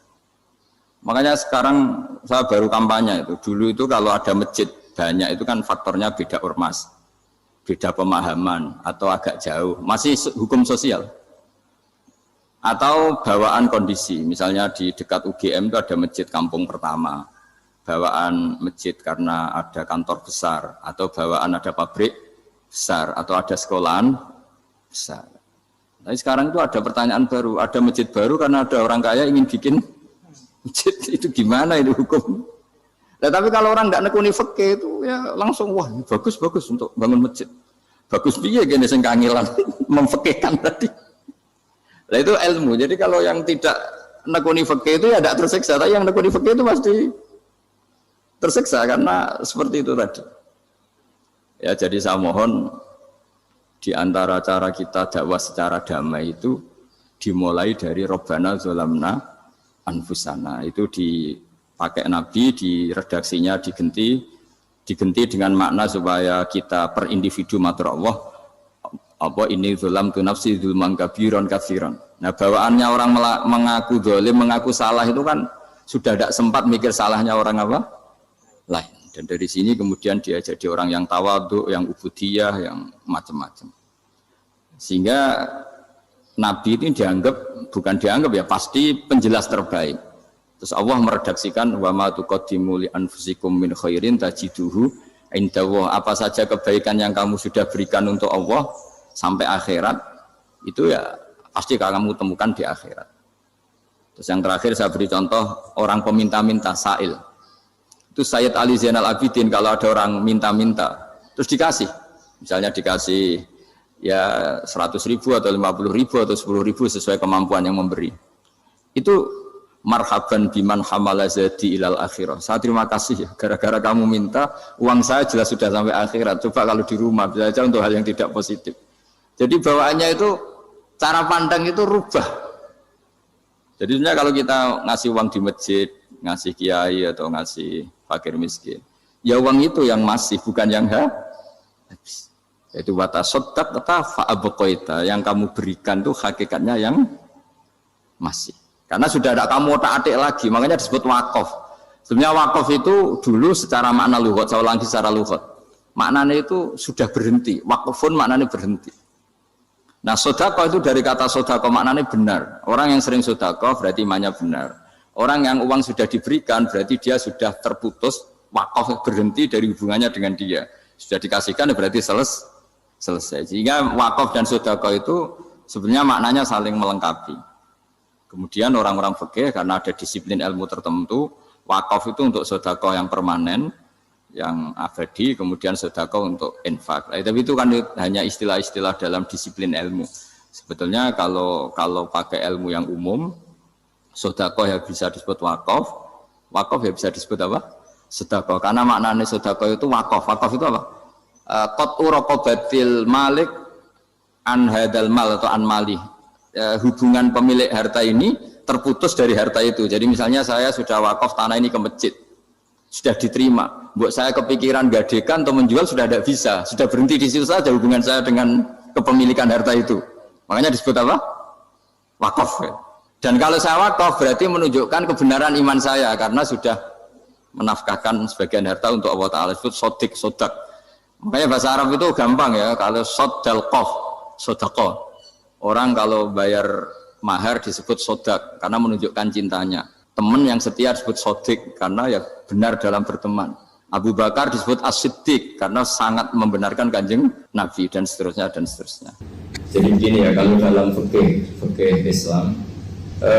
Makanya sekarang saya baru kampanye itu. Dulu itu kalau ada masjid banyak itu kan faktornya beda ormas. Beda pemahaman atau agak jauh, masih hukum sosial atau bawaan kondisi. Misalnya di dekat UGM itu ada masjid kampung pertama, bawaan masjid karena ada kantor besar, atau bawaan ada pabrik besar, atau ada sekolahan besar. Tapi sekarang itu ada pertanyaan baru, ada masjid baru karena ada orang kaya ingin bikin masjid. Itu gimana itu hukum? Nah, tapi kalau orang tidak nekuni fikih itu ya langsung wah bagus untuk bangun masjid. Bagus piye gene sing kangelan memfikihkan tadi. Nah itu ilmu. Jadi kalau yang tidak nekuni fikih itu ya tidak tersiksa, tapi yang nekuni fikih itu pasti tersiksa karena seperti itu tadi. Ya jadi saya mohon di antara cara kita dakwah secara damai itu dimulai dari Rabbana Zolamna Anfusana. Itu di pakai Nabi di redaksinya digenti Diganti dengan makna supaya kita per individu matur Allah, apa ini zulam tu nafsi zulman kabiron katsiran. Nah, bawaannya orang mengaku zalim, mengaku salah itu kan sudah tidak sempat mikir salahnya orang apa lain. Dan dari sini kemudian dia jadi orang yang tawadhu, yang ubudiyah, yang macam-macam. Sehingga Nabi ini bukan dianggap ya, pasti penjelas terbaik. Terus Allah meredaksikan wa ma tuqaddimu li anfusikum min khairin tajiduhu indallah. Apa saja kebaikan yang kamu sudah berikan untuk Allah sampai akhirat itu ya pasti kamu temukan di akhirat. Terus yang terakhir saya beri contoh orang peminta-minta sa'il. Itu Sayyid Ali Zainal Abidin kalau ada orang minta-minta terus dikasih. Misalnya dikasih ya 100.000 atau 50.000 atau 10.000 sesuai kemampuan yang memberi. Itu marhaban biman hamala zadi ilal akhirah. Saya terima kasih ya, gara-gara kamu minta uang saya jelas sudah sampai akhirat. Coba kalau di rumah bisa saja untuk hal yang tidak positif. Jadi bawaannya itu cara pandang itu rubah. Jadi sebenarnya kalau kita ngasih uang di masjid, ngasih kiai atau ngasih fakir miskin, ya uang itu yang masih, bukan yang habis. Itu watasodak kata fa'abqaita, yang kamu berikan itu hakikatnya yang masih. Karena sudah ada kamu otak-atik lagi, makanya disebut wakaf. Sebenarnya wakaf itu dulu secara makna lughat, saya ulangi secara lughat. Maknanya itu sudah berhenti, wakafun maknanya berhenti. Nah, sedekah itu dari kata sedekah maknanya benar. Orang yang sering sedekah berarti imannya benar. Orang yang uang sudah diberikan berarti dia sudah terputus, wakaf berhenti dari hubungannya dengan dia. Sudah dikasihkan berarti selesai. Sehingga wakaf dan sedekah itu sebenarnya maknanya saling melengkapi. Kemudian orang-orang fikih karena ada disiplin ilmu tertentu, wakaf itu untuk sedekah yang permanen, yang abadi, kemudian sedekah untuk infak. Tapi itu kan hanya istilah-istilah dalam disiplin ilmu. Sebetulnya kalau pakai ilmu yang umum, sedekah ya bisa disebut wakaf, wakaf ya bisa disebut apa? Sedekah. Karena maknanya sedekah itu wakaf. Wakaf itu apa? Qat'u raqabatil malik an hadal mal atau an malih. Hubungan pemilik harta ini terputus dari harta itu. Jadi misalnya saya sudah wakaf tanah ini ke masjid, sudah diterima. Buat saya kepikiran gadekan atau menjual sudah tidak bisa, sudah berhenti di situ saja hubungan saya dengan kepemilikan harta itu. Makanya disebut apa? Wakaf. Dan kalau saya wakaf berarti menunjukkan kebenaran iman saya karena sudah menafkahkan sebagian harta untuk Allah Taala. Disebut sodik, sodak. Makanya bahasa Arab itu gampang ya. Kalau sodalqoh, sodaqoh. Orang kalau bayar mahar disebut sodak karena menunjukkan cintanya. Teman yang setia disebut sodik karena ya benar dalam berteman. Abu Bakar disebut as-siddiq karena sangat membenarkan kanjeng Nabi dan seterusnya dan seterusnya. Jadi begini ya, kalau dalam fikih Islam,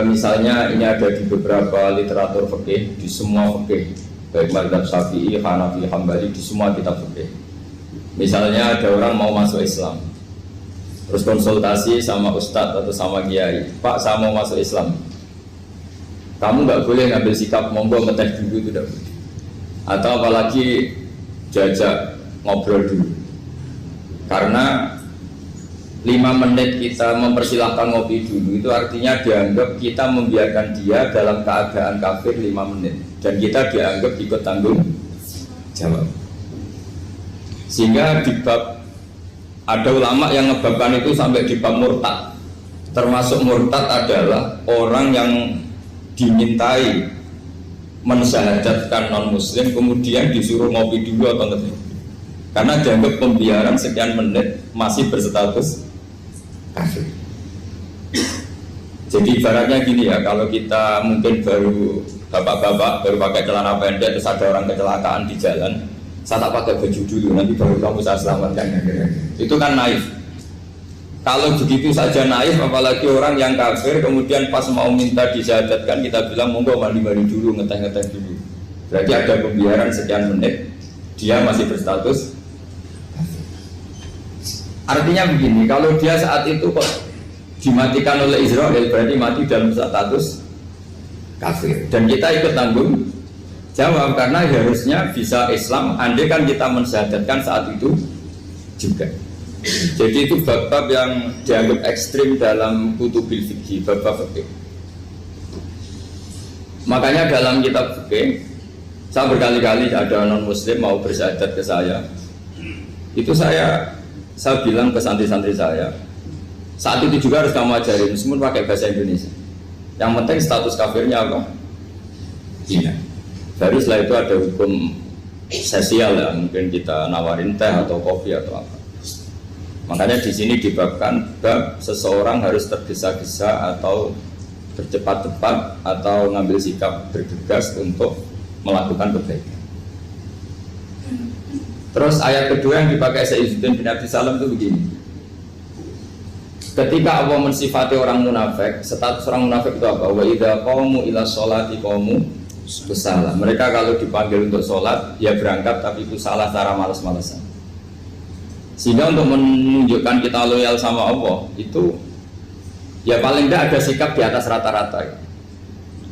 misalnya ini ada di beberapa literatur fikih, di semua fikih, baik mazhab Syafi'i, Hanafi, Hambali, di semua kitab fikih. Misalnya ada orang mau masuk Islam, terus konsultasi sama ustadz atau sama kiai, Pak saya mau masuk Islam, kamu nggak boleh ngambil sikap monggo ngeteh dulu, itu tidak boleh. Atau apalagi jajak ngobrol dulu, karena 5 menit kita mempersilahkan ngopi dulu itu artinya dianggap kita membiarkan dia dalam keadaan kafir 5 menit dan kita dianggap ikut tanggung jawab. Sehingga di bab ada ulama yang ngebabkan itu sampai di bab murtad. Termasuk murtad adalah orang yang dimintai mensyahadatkan non muslim kemudian disuruh ngopi dulu atau ngeteh. Karena dianggap pembiaran sekian menit masih berstatus kafir. Jadi ibaratnya gini ya, kalau kita mungkin baru bapak-bapak baru pakai celana pendek terus ada orang kecelakaan di jalan, saya tak pakai baju dulu, nanti baru kamu saya selamatkan. Itu kan naif. Kalau begitu saja naif, apalagi orang yang kafir kemudian pas mau minta disyahadatkan kita bilang monggo mandi-mandi dulu, ngeteh-ngeteh dulu. Berarti ada pembiaran sekian menit, dia masih berstatus. Artinya begini, kalau dia saat itu kok dimatikan oleh Israel berarti mati dalam status kafir. Dan kita ikut tanggung jawab karena harusnya bisa Islam andai kan kita mensyahadatkan saat itu juga. Jadi itu bab-bab yang dianggap ekstrim dalam kutubil fikih, bab-bab fikih. Makanya dalam kitab fikih Saya berkali-kali ada non muslim mau bersyahadat ke saya, itu saya bilang ke santri-santri saya, saat itu juga harus kamu ajarin meskipun pakai bahasa Indonesia. Yang penting status kafirnya apa? Iya. Baru setelah itu ada hukum sosial ya, mungkin kita nawarin teh atau kopi atau apa. Makanya di sini dibabkan bab seseorang harus tergesa-gesa atau bercepat-cepat atau ngambil sikap bergegas untuk melakukan kebaikan. Terus ayat kedua yang dipakai Sayyidina bin Abi Salam itu begini. Ketika Allah mensifati orang munafik, status orang munafik itu apa? Wa idza qamu ila sholati qamu kusala. Mereka kalau dipanggil untuk sholat, ya berangkat tapi kusala secara malas-malasan. Sehingga untuk menunjukkan kita loyal sama Allah itu ya paling tidak ada sikap di atas rata-rata ya.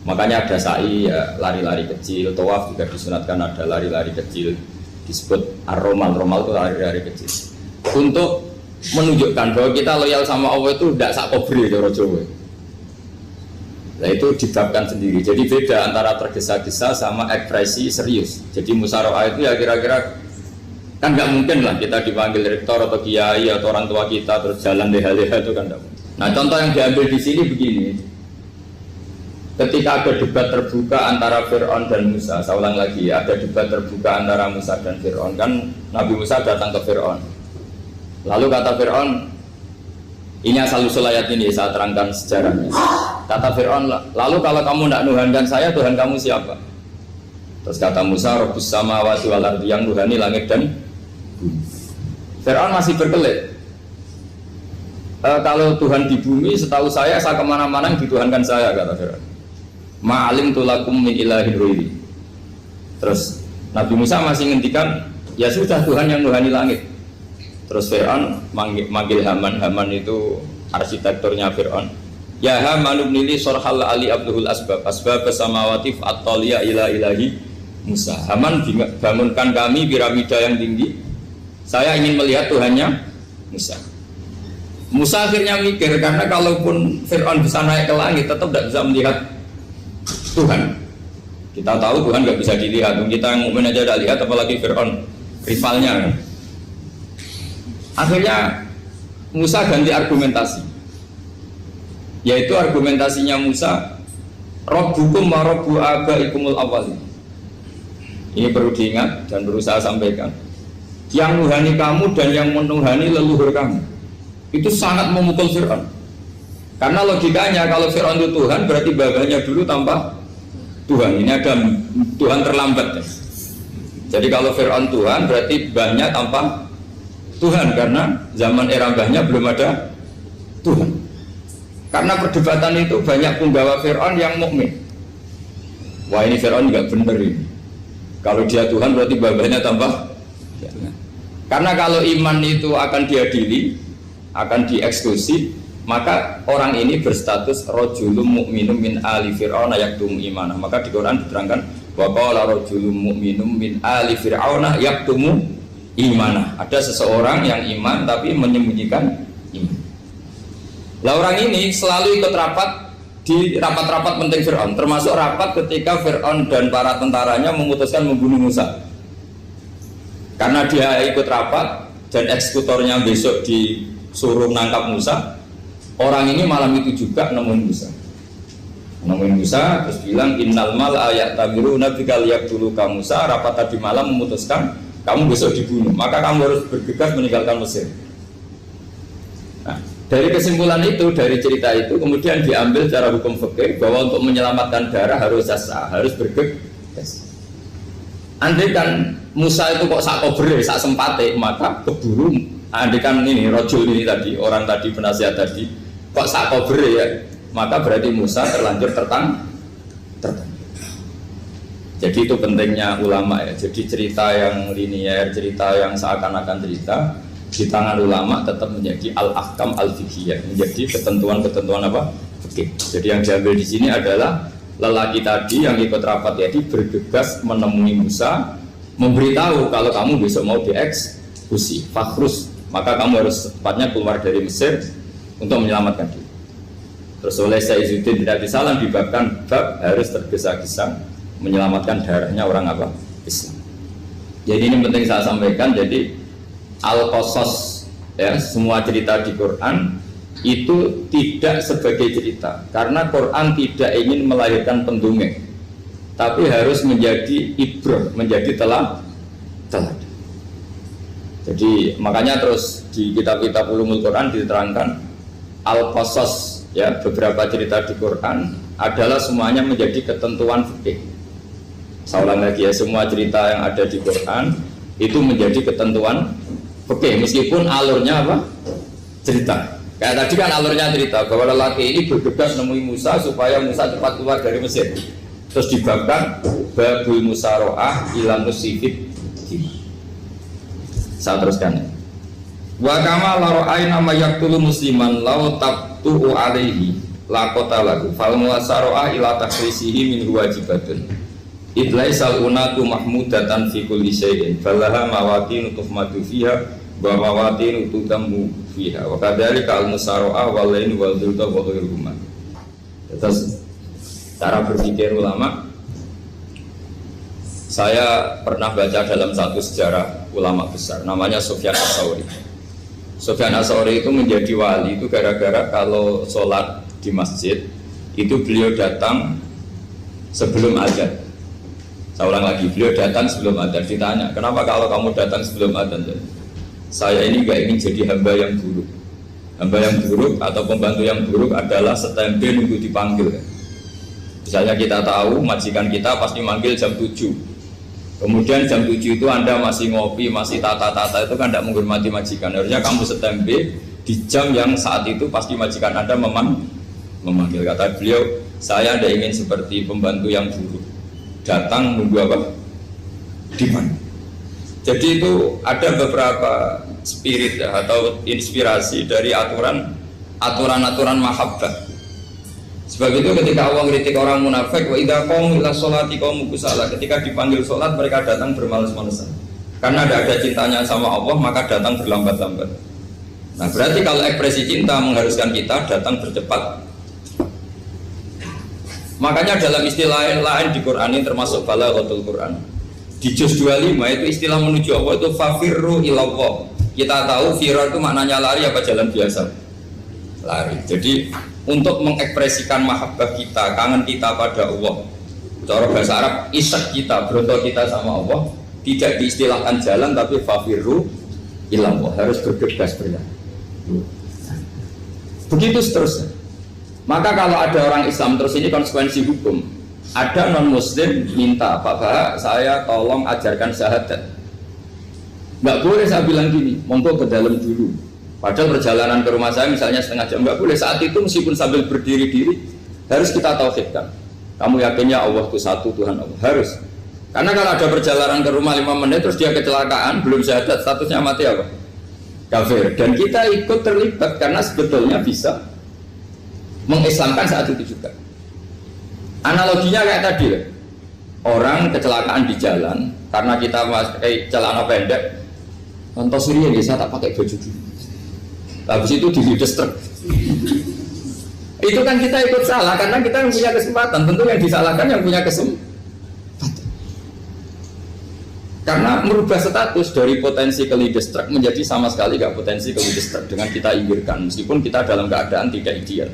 Makanya ada sa'i ya, lari-lari kecil, tawaf juga disunatkan ada lari-lari kecil, disebut ar-romal, romal itu lari-lari kecil untuk menunjukkan bahwa kita loyal sama Allah itu tidak sakobri cara Jawa. Nah itu dibabkan sendiri, jadi beda antara tergesa-gesa sama ekspresi serius. Jadi musyawarah itu ya kira-kira kan nggak mungkin lah kita dipanggil rektor atau kiai atau orang tua kita terus jalan leha-leha itu kan nggak mungkin. Nah contoh yang diambil di sini begini. Ketika ada debat terbuka antara Fir'aun dan Musa, saya ulang lagi, ada debat terbuka antara Musa dan Fir'aun, kan Nabi Musa datang ke Fir'aun. Lalu kata Fir'aun, ini asal-usul ayat ini, saya terangkan sejarahnya. Kata Fir'aun, lalu kalau kamu tidak nuhankan saya, Tuhan kamu siapa? Terus kata Musa, Rabbus samawati wal ardi, yang nuhani langit dan bumi. Fir'aun masih berkelit. Kalau Tuhan di bumi, setahu saya kemana-mana yang dituhankan saya, kata Fir'aun. Ma'alim tulakum min ilahin ruiri. Terus Nabi Musa masih ngendikan, ya sudah Tuhan yang nuhani langit. Terus Fir'aun manggil Haman. Haman itu arsitekturnya Fir'aun. Ya Haman ibnili sorhal ali abduhul asbab samawati fa'attaliya ila ilahi Musa. Haman bangunkan kami piramida yang tinggi. Saya ingin melihat Tuhannya Musa. Musa akhirnya mikir, karena kalaupun Fir'aun bisa naik ke langit tetap tidak bisa melihat Tuhan. Kita tahu Tuhan nggak bisa dilihat, kita yang mukmin aja tidak lihat, apalagi Fir'aun rivalnya. Akhirnya Musa ganti argumentasi, yaitu argumentasinya Musa, Rabbukum wa Rabbu abaikumul awwalin. Ini perlu diingat dan perlu saya sampaikan. Yang nuhani kamu dan yang menuhani leluhur kamu, itu sangat memukul Fir'aun. Karena logikanya kalau Fir'aun itu Tuhan, berarti babanya dulu tanpa Tuhan. Ini ada Tuhan terlambat ya. Jadi kalau Fir'aun Tuhan, berarti banyak tanpa Tuhan, karena zaman era mbahnya belum ada Tuhan. Karena perdebatan itu banyak penggawa Fir'aun yang mukmin. Wah ini Fir'aun nggak bener ini. Kalau dia Tuhan berarti babanya tanpa Tuhan. Karena kalau iman itu akan diadili, akan dieksekusi, maka orang ini berstatus rojulum mukminum min ali fir'auna yaktumu imanah. Maka di Quran diterangkan wa qala rojulum mukminum min ali fir'auna yaktumu imanah. Ada seseorang yang iman tapi menyembunyikan iman. Lah orang ini selalu ikut rapat di rapat-rapat penting Fir'aun, termasuk rapat ketika Fir'aun dan para tentaranya memutuskan membunuh Musa. Karena dia ikut rapat dan eksekutornya besok disuruh menangkap Musa. Orang ini malam itu juga nemuin Musa, terus bilang innal mal ayat tabiru nabikal yaqtulu ka Musa. Rapat tadi malam memutuskan kamu besok dibunuh, maka kamu harus bergegas meninggalkan Mesir. Nah, dari kesimpulan itu, dari cerita itu kemudian diambil secara hukum fikih bahwa untuk menyelamatkan darah harus jasa, harus bergegas. Andai kan Musa itu kok sak kobre, sak sempate, maka keburu. Andai kan ini rojul ini tadi, orang tadi penasihat tadi, kok sak kobre ya, maka berarti Musa terlanjur tertang. Jadi itu pentingnya ulama ya. Jadi cerita yang linier, cerita yang seakan-akan cerita di tangan ulama tetap menjadi al-ahkam al-fiqhiyah, menjadi ketentuan-ketentuan apa? Fikih. Jadi yang diambil di sini adalah lelaki tadi yang ikut rapat tadi bergegas menemui Musa, memberitahu kalau kamu besok mau dieksekusi, fakhrus, maka kamu harus secepatnya keluar dari Mesir untuk menyelamatkan diri. Terus oleh Sayyidina bin Abi Salam dibabkan bab harus tergesa-gesa menyelamatkan darahnya orang apa? Islam. Jadi ini penting saya sampaikan. Jadi al-qasas ya, semua cerita di Quran itu tidak sebagai cerita, karena Quran tidak ingin melahirkan pendongeng, tapi harus menjadi ibrah, menjadi teladan. Jadi makanya terus di kitab-kitab ulumul Quran diterangkan al-qasas ya, beberapa cerita di Quran adalah semuanya menjadi ketentuan fikih. Saya ulang lagi ya, semua cerita yang ada di Quran itu menjadi ketentuan fikih, meskipun alurnya apa? Cerita. Kayak tadi kan alurnya cerita bahwa lelaki ini bergegas nemui Musa supaya Musa cepat keluar dari Mesir. Terus dibabkan babul musaroah ilam musifid. Saya teruskan. Wa kama laro'aina ma yaqtulu musliman law tabtu'u alaihi laqata lahu fal musaroah ila takhrisihi min wajibatun. Idlaisal unatu mahmudatan fi kulli syai'in falaha mawatin tuhmadu fiha wa mawatin tutamu fiha wa kadzalika al musaroah wal lain wal dhulta wa ghairuhuma. Terus cara berpikir ulama, saya pernah baca dalam satu sejarah ulama besar namanya Sufyan Ats-Tsauri. Sufyan Ats-Tsauri itu menjadi wali itu gara-gara kalau sholat di masjid itu beliau datang sebelum azan. Saya ulang lagi, beliau datang sebelum azan. Ditanya, kenapa kalau kamu datang sebelum azan? Saya ini gak ingin jadi hamba yang buruk. Hamba yang buruk atau pembantu yang buruk adalah setempe nunggu dipanggil. Misalnya kita tahu majikan kita pasti manggil jam 7. Kemudian jam 7 itu Anda masih ngopi, masih tata-tata, itu kan tidak menghormati majikan. Harusnya kamu setempe di jam yang saat itu pasti majikan Anda memanggil. Kata beliau, saya tidak ingin seperti pembantu yang buruk. Datang nunggu apa? Dipanggil. Jadi itu ada beberapa spirit ya, atau inspirasi dari aturan-aturan mahabbah. Sebab itu ketika Allah kritik orang munafik, wa idza qamu ila sholati qamu kusala, ketika dipanggil sholat mereka datang bermalas-malasan. Karena tidak ada cintanya sama Allah, maka datang berlambat-lambat. Nah, berarti kalau ekspresi cinta mengharuskan kita datang bercepat. Makanya dalam istilah lain di Quran ini termasuk balaghatul Quran. Di juz 25 itu istilah menuju Allah itu fafirru ilallah. Kita tahu firar itu maknanya lari apa jalan biasa? Lari. Jadi untuk mengekspresikan mahabbah kita, kangen kita pada Allah, cara bahasa Arab isak kita, berontok kita sama Allah, tidak diistilahkan jalan tapi fafirru ilallah, harus bergegas berjalan. Begitu seterusnya. Maka kalau ada orang Islam, terus ini konsekuensi hukum. Ada non muslim minta, Pak Bah, saya tolong ajarkan syahadat. Nggak boleh saya bilang gini, monggo ke dalam dulu. Padahal perjalanan ke rumah saya misalnya setengah jam, nggak boleh. Saat itu meskipun sambil berdiri-diri harus kita tauhidkan. Kamu yakinnya Allah itu satu, Tuhan Allah, harus. Karena kalau ada perjalanan ke rumah 5 menit terus dia kecelakaan, belum syahadat, statusnya mati apa? Kafir. Dan kita ikut terlibat karena sebetulnya bisa mengislamkan saat itu juga. Analoginya kayak tadi ya. Orang kecelakaan di jalan karena kita pakai celana pendek, contoh Surya saya tak pakai baju dulu. Habis itu diludes truk. Itu kan kita ikut salah karena kita yang punya kesempatan. Tentu yang disalahkan yang punya kesempatan. Karena merubah status dari potensi kelides truk menjadi sama sekali gak potensi kelides truk dengan kita inggirkan, meskipun kita dalam keadaan tidak ideal.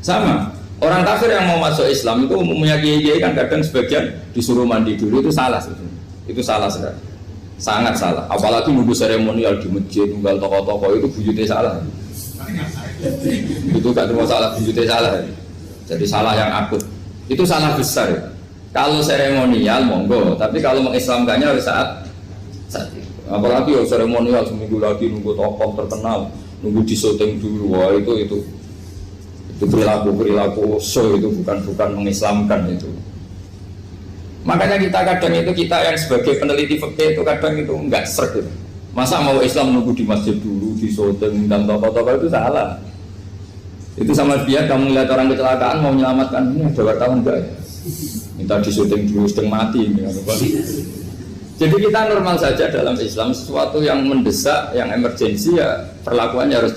Sama. Orang kafir yang mau masuk Islam itu umumnya kiai-kiai kan kadang sebagian disuruh mandi dulu, itu salah sebetulnya. Itu salah sekali. Sangat salah. Apalagi nunggu seremonial di masjid, nunggal tokoh-tokoh itu bujutnya salah. Itu gak cuma salah, bujutnya salah. Jadi salah yang akut. Itu salah besar ya. Kalau seremonial monggo, tapi kalau mengislamkannya harus saat itu. Apalagi ya seremonial seminggu lagi nunggu tokoh terkenal, nunggu disyuting dulu, wah itu perilaku so, itu bukan mengislamkan itu. Makanya kita yang sebagai peneliti fikih itu kadang itu enggak sreg gitu. Masa mau Islam nunggu di masjid dulu, di syuting dan tokoh-tokoh itu salah. Itu sama dia kamu melihat orang kecelakaan mau menyelamatkan, ini ada wartawan enggak ya? Minta di syuting dulu sedang mati Jadi kita normal saja dalam Islam, sesuatu yang mendesak, yang emergensi ya perlakuannya harus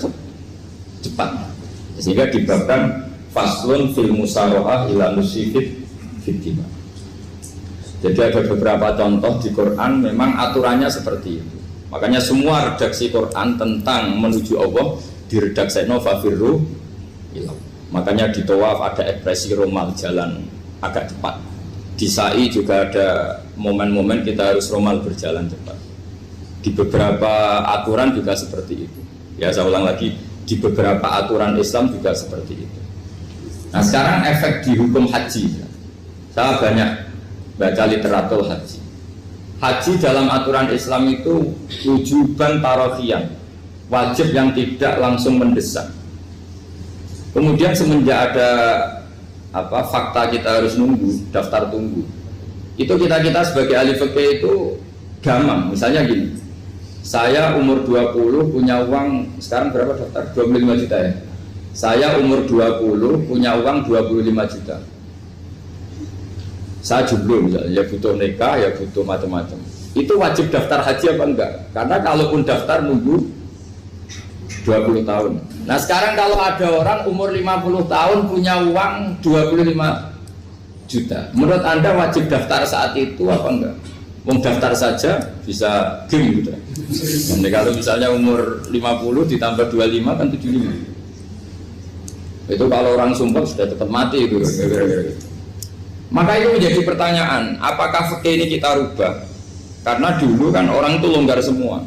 cepat. Sehingga dibabkan faslun fil musarohah ila musifid fitima. Jadi ada beberapa contoh di Quran memang aturannya seperti itu. Makanya semua redaksi Quran tentang menuju Allah diredaksi fafirru ilah. Makanya di tawaf ada ekspresi romal, jalan agak cepat. Di sa'i juga ada momen-momen kita harus romal, berjalan cepat. Di beberapa aturan juga seperti itu. Ya saya ulang lagi, di beberapa aturan Islam juga seperti itu. Nah sekarang efek di hukum haji. Saya banyak baca literatur haji. Haji dalam aturan Islam itu wujuban tarofian, wajib yang tidak langsung mendesak. Kemudian semenjak ada fakta kita harus nunggu, daftar tunggu, itu kita sebagai ahli fikih itu gampang. Misalnya gini, saya umur 20 punya uang, sekarang berapa daftar? 25 juta ya. Saya umur 20 punya uang 25 juta. Saya jomblo misalnya, ya butuh nikah, ya butuh macam-macam. Itu wajib daftar haji apa enggak? Karena kalaupun daftar nunggu 20 tahun. Nah sekarang kalau ada orang umur 50 tahun punya uang 25 juta, menurut Anda wajib daftar saat itu apa enggak? Mau daftar saja bisa game gitu. Jadi kalau misalnya umur 50 ditambah 25 kan 75. Itu kalau orang sumpah sudah tetap mati itu. Maka itu menjadi pertanyaan, apakah fikih ini kita rubah? Karena dulu kan orang itu longgar semua.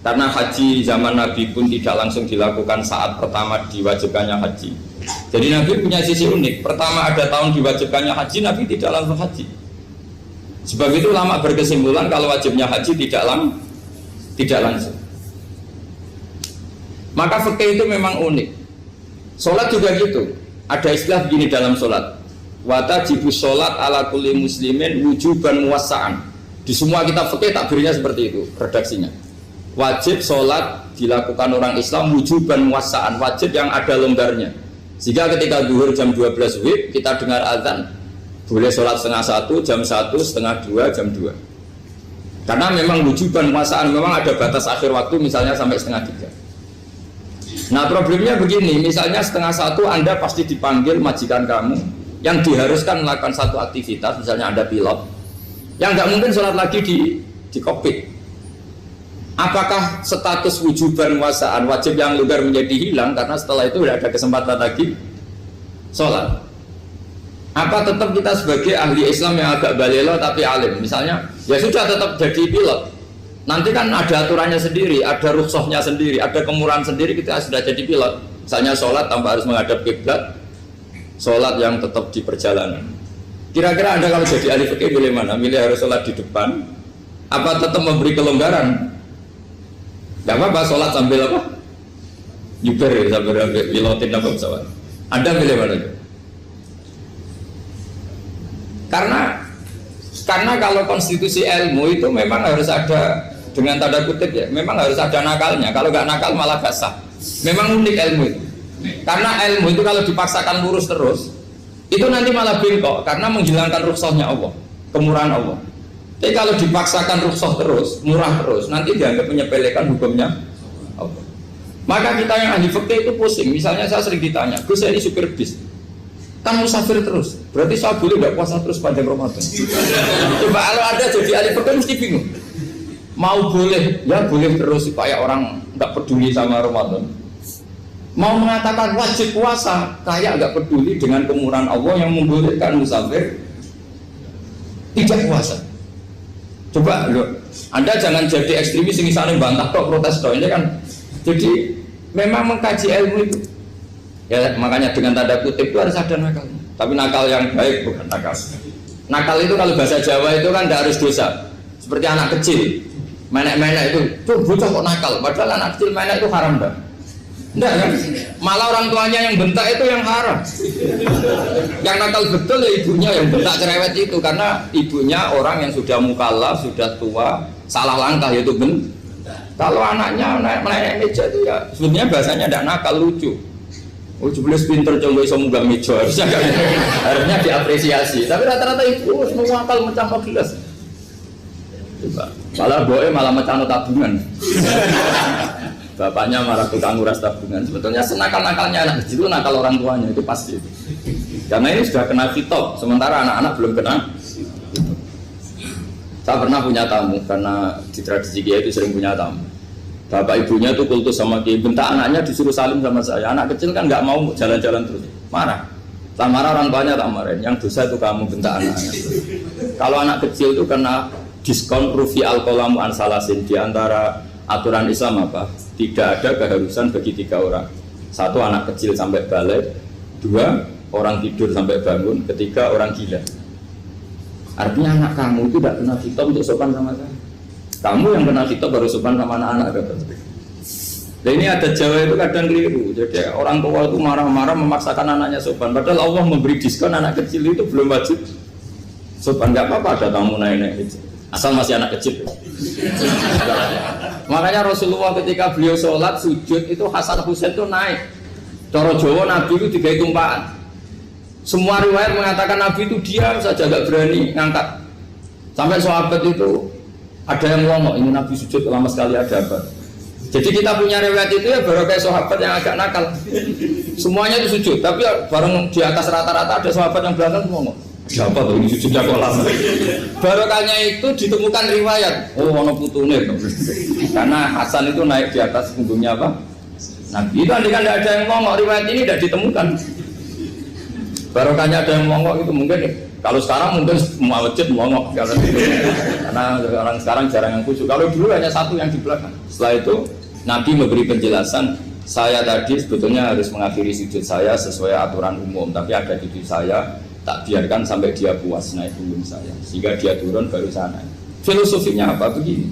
Karena haji zaman Nabi pun tidak langsung dilakukan saat pertama diwajibkannya haji. Jadi Nabi punya sisi unik. Pertama ada tahun diwajibkannya haji, Nabi tidak langsung haji. Sebab itu ulama berkesimpulan kalau wajibnya haji tidak langsung. Maka fikih itu memang unik. Sholat juga gitu. Ada istilah begini dalam sholat. Watajibu sholat ala kulli muslimin wujuban muwassa'an. Di semua kitab fikih takbirnya seperti itu redaksinya. Wajib sholat dilakukan orang Islam wujuban muwassa'an, wajib yang ada longgarnya. Sehingga ketika zuhur jam 12 WIB kita dengar azan, boleh sholat setengah 1, jam 1, setengah 2, jam 2. Karena memang wujuban muwassa'an, memang ada batas akhir waktu misalnya sampai setengah 3. Nah problemnya begini, misalnya setengah 1 Anda pasti dipanggil majikan kamu yang diharuskan melakukan satu aktivitas, misalnya Anda pilot, yang nggak mungkin sholat lagi di kokpit. Apakah status wujuban wasaan wajib yang longgar menjadi hilang karena setelah itu tidak ada kesempatan lagi sholat? Apa tetap kita sebagai ahli Islam yang agak balelo tapi alim, misalnya ya sudah tetap jadi pilot, nanti kan ada aturannya sendiri, ada rukhsahnya sendiri, ada kemurahan sendiri, kita sudah jadi pilot. Misalnya sholat tanpa harus menghadap kiblat, sholat yang tetap di perjalanan. Kira-kira Anda kalau jadi ahli fikih milih mana? Milih harus sholat di depan, apa tetap memberi kelonggaran? Gak apa-apa sholat sambil apa? Nyuper ya, sambil pilotin apa pesawat. Anda milih mana? Karena kalau konstitusi ilmu itu memang harus ada, dengan tanda kutip ya, memang harus ada nakalnya. Kalau nggak nakal malah gak sah. Memang unik ilmu itu. Karena ilmu itu kalau dipaksakan lurus terus, itu nanti malah bengkok karena menghilangkan rukhsahnya Allah, kemurahan Allah. Tapi kalau dipaksakan rukhsah terus, murah terus, nanti dianggap menyepelekan hukumnya Allah. Maka kita yang ahli fikih itu pusing. Misalnya saya sering ditanya, Gus saya ini supir bis, kan musafir terus, berarti saya boleh nggak puasa terus panjang Ramadan? Coba kalau ada jadi ahli fikih mesti bingung. Mau boleh, ya boleh terus supaya orang nggak peduli sama Ramadan. Mau mengatakan wajib puasa, kayak nggak peduli dengan kemurahan Allah yang membolehkan musafir tidak puasa. Coba loh, Anda jangan jadi ekstremis yang misalnya bantah kok protes kok ini kan. Jadi memang mengkaji ilmu itu. Ya makanya dengan tanda kutip itu harus ada nakal. Tapi nakal yang baik bukan nakal. Nakal itu kalau bahasa Jawa itu kan tidak harus dosa. Seperti anak kecil, menek-menek itu, tuh bocah kok nakal. Padahal anak kecil menek itu haram dah. Enggak kan? Malah orang tuanya yang bentak itu yang haram. Yang nakal betul ya ibunya yang bentak cerewet itu, karena ibunya orang yang sudah mukallaf, sudah tua, salah langkah yaitu bentak. Kalau anaknya naik meja itu ya sebenarnya bahasanya tidak nakal, lucu. Oh jebles pinter coba bisa munggah meja, harusnya diapresiasi. Tapi rata-rata itu semua akal mencampur gelas. Coba, malah boe malah mecano tabungan. Bapaknya marah tukang nguras tabungan. Sebetulnya senakal-nakalnya anak kecil itu nakal orang tuanya, itu pasti. Karena ini sudah kena fitop, sementara anak-anak belum kena. Saya pernah punya tamu karena di tradisi Kiai itu sering punya tamu. Bapak ibunya itu kultus sama Kiai, bentak anaknya disuruh salim sama saya. Anak kecil kan nggak mau jalan-jalan terus, marah. Tak marah orang tuanya tak marahin. Yang dosa itu kamu bentak anaknya. Kalau anak kecil itu kena diskon rufi al-qalamu an salasin. Di antara aturan Islam apa? Tidak ada keharusan bagi 3 orang. 1 anak kecil sampai balik, 2 orang tidur sampai bangun, 3 orang gila. Artinya anak kamu itu tidak kena kitab untuk sopan sama saya. Kamu yang kena kitab baru sopan sama anak-anak. Nah ini ada Jawa itu kadang keliru. Jadi orang tua itu marah-marah memaksakan anaknya sopan. Padahal Allah memberi diskon anak kecil itu belum wajib sopan. Gak apa-apa ada tamu naik-naik asal masih anak kecil. Makanya Rasulullah ketika beliau sholat sujud itu Hasan Husain itu naik. Cara Jawa Nabi itu 3 tumpahan. Semua riwayat mengatakan Nabi itu diam saja gak berani ngangkat. Sampai sahabat itu ada yang ngomong ini Nabi sujud lama sekali ada apa? Jadi kita punya riwayat itu ya baru kayak sahabat yang agak nakal. Semuanya itu sujud, tapi bareng di atas rata-rata ada sahabat yang belakang ngomong. Siapa tuh ini sujudnya kok lama? Barokahnya itu ditemukan riwayat. Oh, ono putune. Karena Hasan itu naik di atas punggungnya apa? Nabi itu andai kan tidak ada yang ngomong riwayat ini tidak ditemukan. Barokahnya ada yang ngomong itu mungkin. Kalau sekarang mungkin semua masjid ngomong karena orang sekarang jarang yang khusyuk. Kalau dulu hanya 1 yang di belakang. Setelah itu Nabi memberi penjelasan, saya tadi sebetulnya harus mengakhiri sujud saya sesuai aturan umum, tapi ada cucu saya tak biarkan sampai dia puas naik punggung saya, sehingga dia turun baru saya naik. Filosofinya apa? Begini,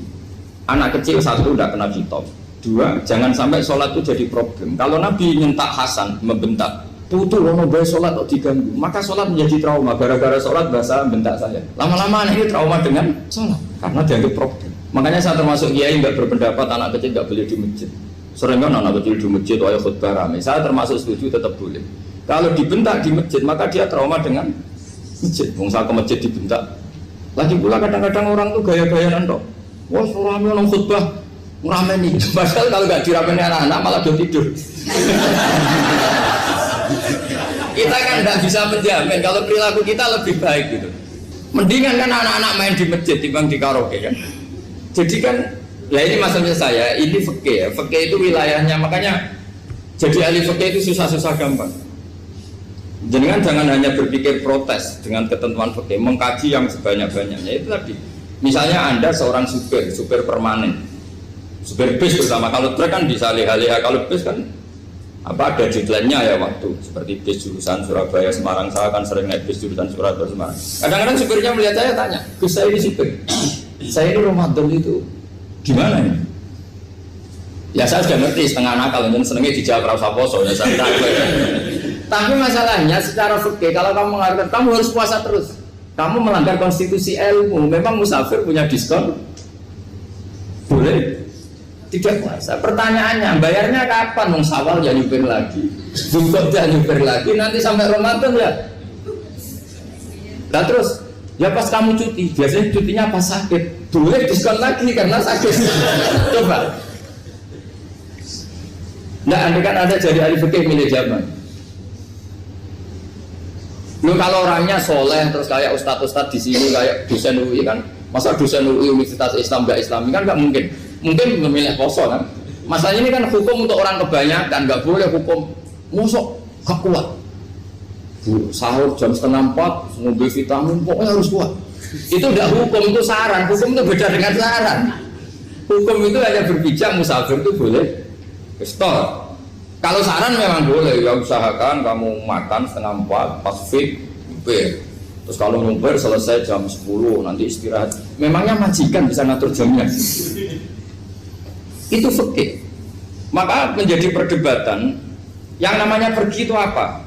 anak kecil 1 tidak kena kitab, 2 jangan sampai sholat itu jadi problem. Kalau Nabi nyentak Hasan, membentak, putu lono bae sholat kok diganggu, maka sholat menjadi trauma. Gara-gara sholat bahasa bentak saya. Lama-lama anak ini trauma dengan sholat karena dianggap problem. Makanya saya termasuk kiai nggak berpendapat anak kecil nggak boleh di masjid. Sering kan anak kecil di masjid atau khutbah ramai. Saya termasuk setuju tetap boleh. Kalau dibentak di masjid maka dia trauma dengan masjid. Bangsa ke masjid dibentak. Lagi pula kadang-kadang orang tuh gaya-gayaan toh. Wah ramai orang khutbah ramai nih. Padahal kalau nggak diramein anak-anak malah dia tidur. Kita kan nggak bisa menjamin kalau perilaku kita lebih baik gitu. Mendingan kan anak-anak main di masjid dibanding di karaoke kan. Jadi kan, ya ini maksudnya saya, ini fikih ya, fikih itu wilayahnya, makanya jadi ahli fikih itu susah-susah gampang. Jangan hanya berpikir protes dengan ketentuan fikih, mengkaji yang sebanyak-banyaknya itu tadi. Misalnya Anda seorang supir permanen, supir bis terutama, kalau truk kan bisa leha-leha, kalau bis kan apa ada deadline-nya ya waktu, seperti bis jurusan Surabaya Semarang, saya kan sering naik bis jurusan Surabaya Semarang. Kadang-kadang supirnya melihat saya tanya, Gus saya ini supir. Saya ini Ramadan itu gimana ya? Ya saya sudah ngerti setengah nakal, dan senengnya dijawab rasa poso ya saya tahu. Tapi masalahnya secara fikih kalau kamu mengatakan kamu harus puasa terus, kamu melanggar konstitusi ilmu. Memang musafir punya diskon? Boleh tidak puasa. Pertanyaannya bayarnya kapan? Mau Syawal ya nyupir lagi, Zulhijjah nyupir lagi, nanti sampai Ramadan ya. Nah terus ya pas kamu cuti, biasanya cutinya pas sakit, boleh diskon lagi karena sakit. Coba. Nah, andai kan ada jadi ahli fikih milik zaman. Lu kalau orangnya soleh terus kayak ustadz-ustadz di sini kayak dosen UI kan, masa dosen UI Universitas Islam nggak Islami kan nggak mungkin. Mungkin memilih poso kan. Masalahnya ini kan hukum untuk orang kebanyakan, nggak boleh hukum musuh gak kuat. Sahur jam 3:30 ngombe vitamin pokoknya harus kuat. Itu tidak hukum, itu saran. Hukum itu beda dengan saran. Hukum itu hanya berbicara musafir itu boleh stop. Kalau saran memang boleh, ya usahakan kamu makan 3:30 pas fit nyupir. Terus kalau nyupir selesai jam 10 nanti istirahat. Memangnya majikan bisa ngatur jamnya? Itu fikih. Maka menjadi perdebatan yang namanya pergi itu apa?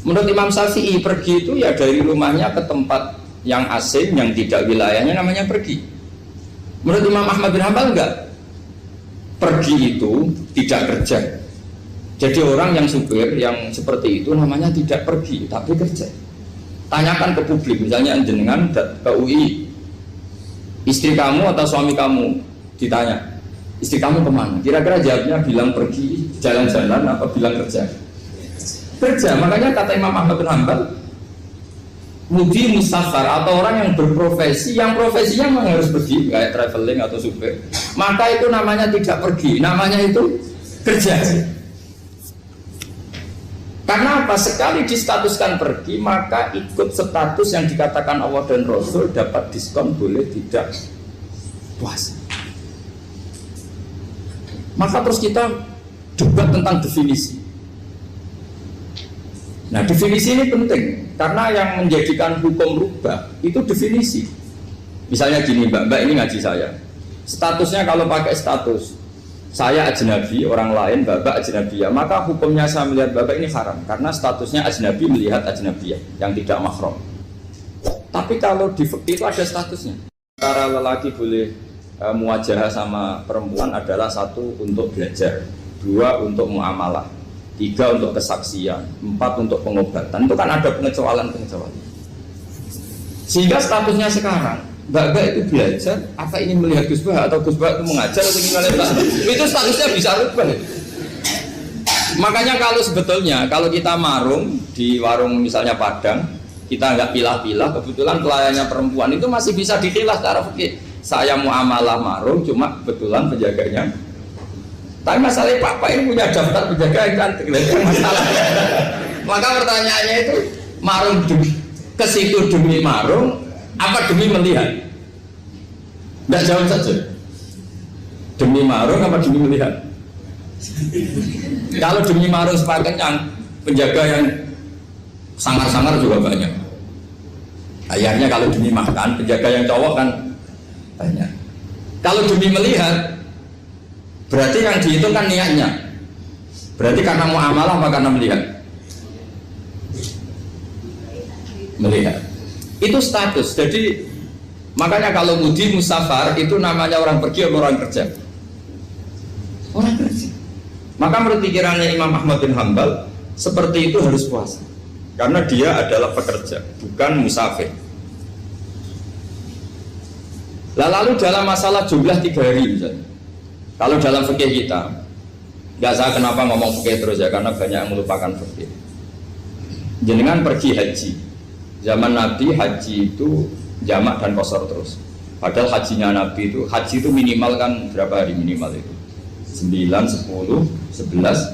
Menurut Imam Syafi'i pergi itu ya dari rumahnya ke tempat yang asing yang tidak wilayahnya namanya pergi. Menurut Imam Ahmad bin Hanbal enggak. Pergi itu tidak kerja. Jadi orang yang supir yang seperti itu namanya tidak pergi tapi kerja. Tanyakan ke publik, misalnya jenengan ke UI, istri kamu atau suami kamu ditanya, istri kamu kemana? Kira-kira jawabnya bilang pergi jalan-jalan apa bilang kerja? Kerja. Makanya kata Imam Ahmad bin Hanbal, mudi musafar atau orang yang berprofesi, yang profesinya memang harus pergi kayak traveling atau supir, maka itu namanya tidak pergi, namanya itu kerja. Karena apa? Sekali distatuskan pergi, maka ikut status yang dikatakan Allah dan Rasul, dapat diskon, boleh tidak puasa. Maka terus kita debat tentang definisi. Nah, definisi ini penting karena yang menjadikan hukum rubah itu definisi. Misalnya gini, mbak ini ngaji saya, statusnya kalau pakai status saya ajnabi, orang lain bapak ajnabiyah, maka hukumnya saya melihat bapak ini haram karena statusnya ajnabi melihat ajnabiyah yang tidak mahram. Tapi kalau di fikih itu ada statusnya. Antara lelaki boleh muwajahah sama perempuan adalah satu untuk belajar, dua untuk muamalah, tiga untuk kesaksian, empat untuk pengobatan. Itu kan ada pengecualian. Sehingga statusnya sekarang Mbak itu belajar, apa ini melihat Gus Bah atau Gus Bah itu mengajar atau gimana, itu statusnya bisa rubah. Makanya kalau sebetulnya kalau kita marung di warung misalnya Padang, kita nggak pilah-pilah, kebetulan pelayannya perempuan itu masih bisa dipilah secara fikih. Saya muamalah marung, cuma kebetulan penjaganya. Tapi masalahnya Pak ini punya daftar penjaga yang cantik, masalah. Maka pertanyaannya itu marung ke situ demi marung apa demi melihat? Tidak jawab saja. Demi marung apa demi melihat? Kalau demi marung sepakat yang penjaga yang sangar-sangar juga banyak. Akhirnya kalau demi makan, penjaga yang cowok kan banyak. Kalau demi melihat, berarti yang dihitung kan niatnya. Berarti karena muamalah apa karena melihat? Melihat. Itu status. Jadi makanya kalau mudi musafar itu namanya orang pergi atau orang kerja? Orang kerja. Maka menurut pikirannya Imam Ahmad bin Hanbal seperti itu harus puasa karena dia adalah pekerja, bukan musafir. Lalu dalam masalah jumlah 3 hari misalnya, kalau dalam fikih kita, nggak saya kenapa ngomong fikih terus ya, karena banyak yang melupakan fikih. Jenengan pergi haji, zaman Nabi haji itu jamak dan qashar terus. Padahal hajinya Nabi itu, haji itu minimal kan berapa hari minimal itu? 9, 10, 11,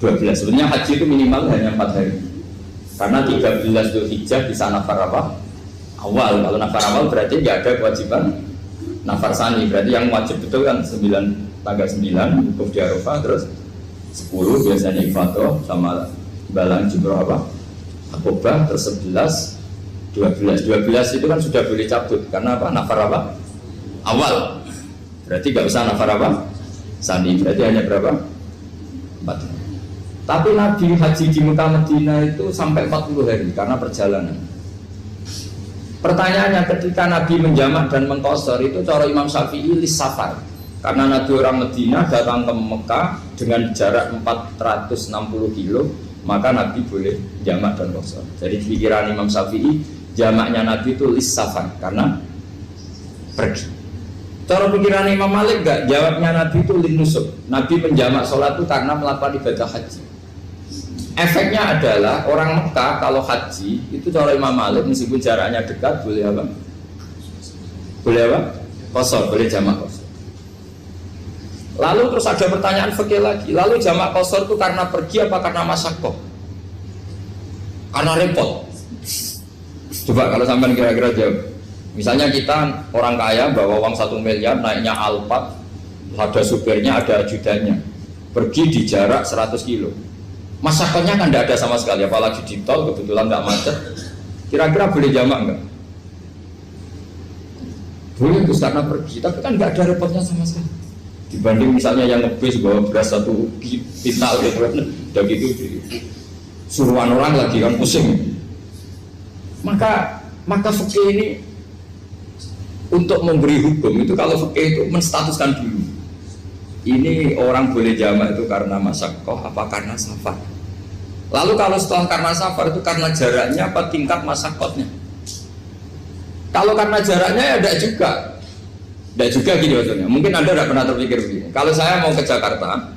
12. Sebenarnya haji itu minimal hanya 4 hari. Karena 13 Dzulhijjah bisa nafar apa? Awal. Kalau nafar awal berarti nggak ada kewajiban nafar sani. Berarti yang wajib betul kan 9, tanggal 9 wukuf di Arafah, terus 10 biasanya ifadah sama balang jumroh apa? Akobah, terus 11, 12 itu kan sudah boleh cabut karena apa? Nafar apa? Awal. Berarti nggak usah nafar apa? Sani. Berarti hanya berapa? 4. Tapi Nabi haji di Mekah Madinah itu sampai 40 hari karena perjalanan. Pertanyaannya, ketika Nabi menjamak dan mengqashar itu cara Imam Syafi'i lis safar. Karena Nabi orang Madinah datang ke Mekah dengan jarak 460 kilo, maka Nabi boleh jamak dan qashar. Jadi pikiran Imam Syafi'i, jamaknya Nabi itu lis safar karena pergi. Cara pikiran Imam Malik enggak, jawabnya Nabi itu lin nusuk. Nabi menjamak sholat itu karena melakukan ibadah haji. Efeknya adalah orang Mekah kalau haji itu cara Imam Malik meskipun jaraknya dekat boleh apa? Boleh apa? Qashar, boleh jamak qashar. Lalu terus ada pertanyaan fikih lagi. Lalu jamak qashar itu karena pergi apa karena masyaqqah? Karena repot. Coba kalau sampean kira-kira jawab. Misalnya kita orang kaya bawa uang 1 miliar, naiknya Alphard, ada supirnya, ada ajudannya, pergi di jarak 100 kilo. Masyarakatnya kan tidak ada sama sekali, apalagi di tol kebetulan nggak macet. Kira-kira boleh jamak nggak? Boleh, terus karena pergi, tapi kan nggak ada repotnya sama sekali. Dibanding misalnya yang ngebis bawa beras 1 kintal gitu kan, udah gitu suruhan orang lagi kan pusing. Maka fikih ini untuk memberi hukum itu, kalau fikih itu menstatuskan dulu. Ini orang boleh jamak itu karena masyaqqah apa karena safar. Lalu kalau setelah karena safar itu karena jaraknya apa tingkat masyaqqahnya. Kalau karena jaraknya ya tidak juga. Tidak juga gini maksudnya. Mungkin Anda tidak pernah terpikir begini. Kalau saya mau ke Jakarta,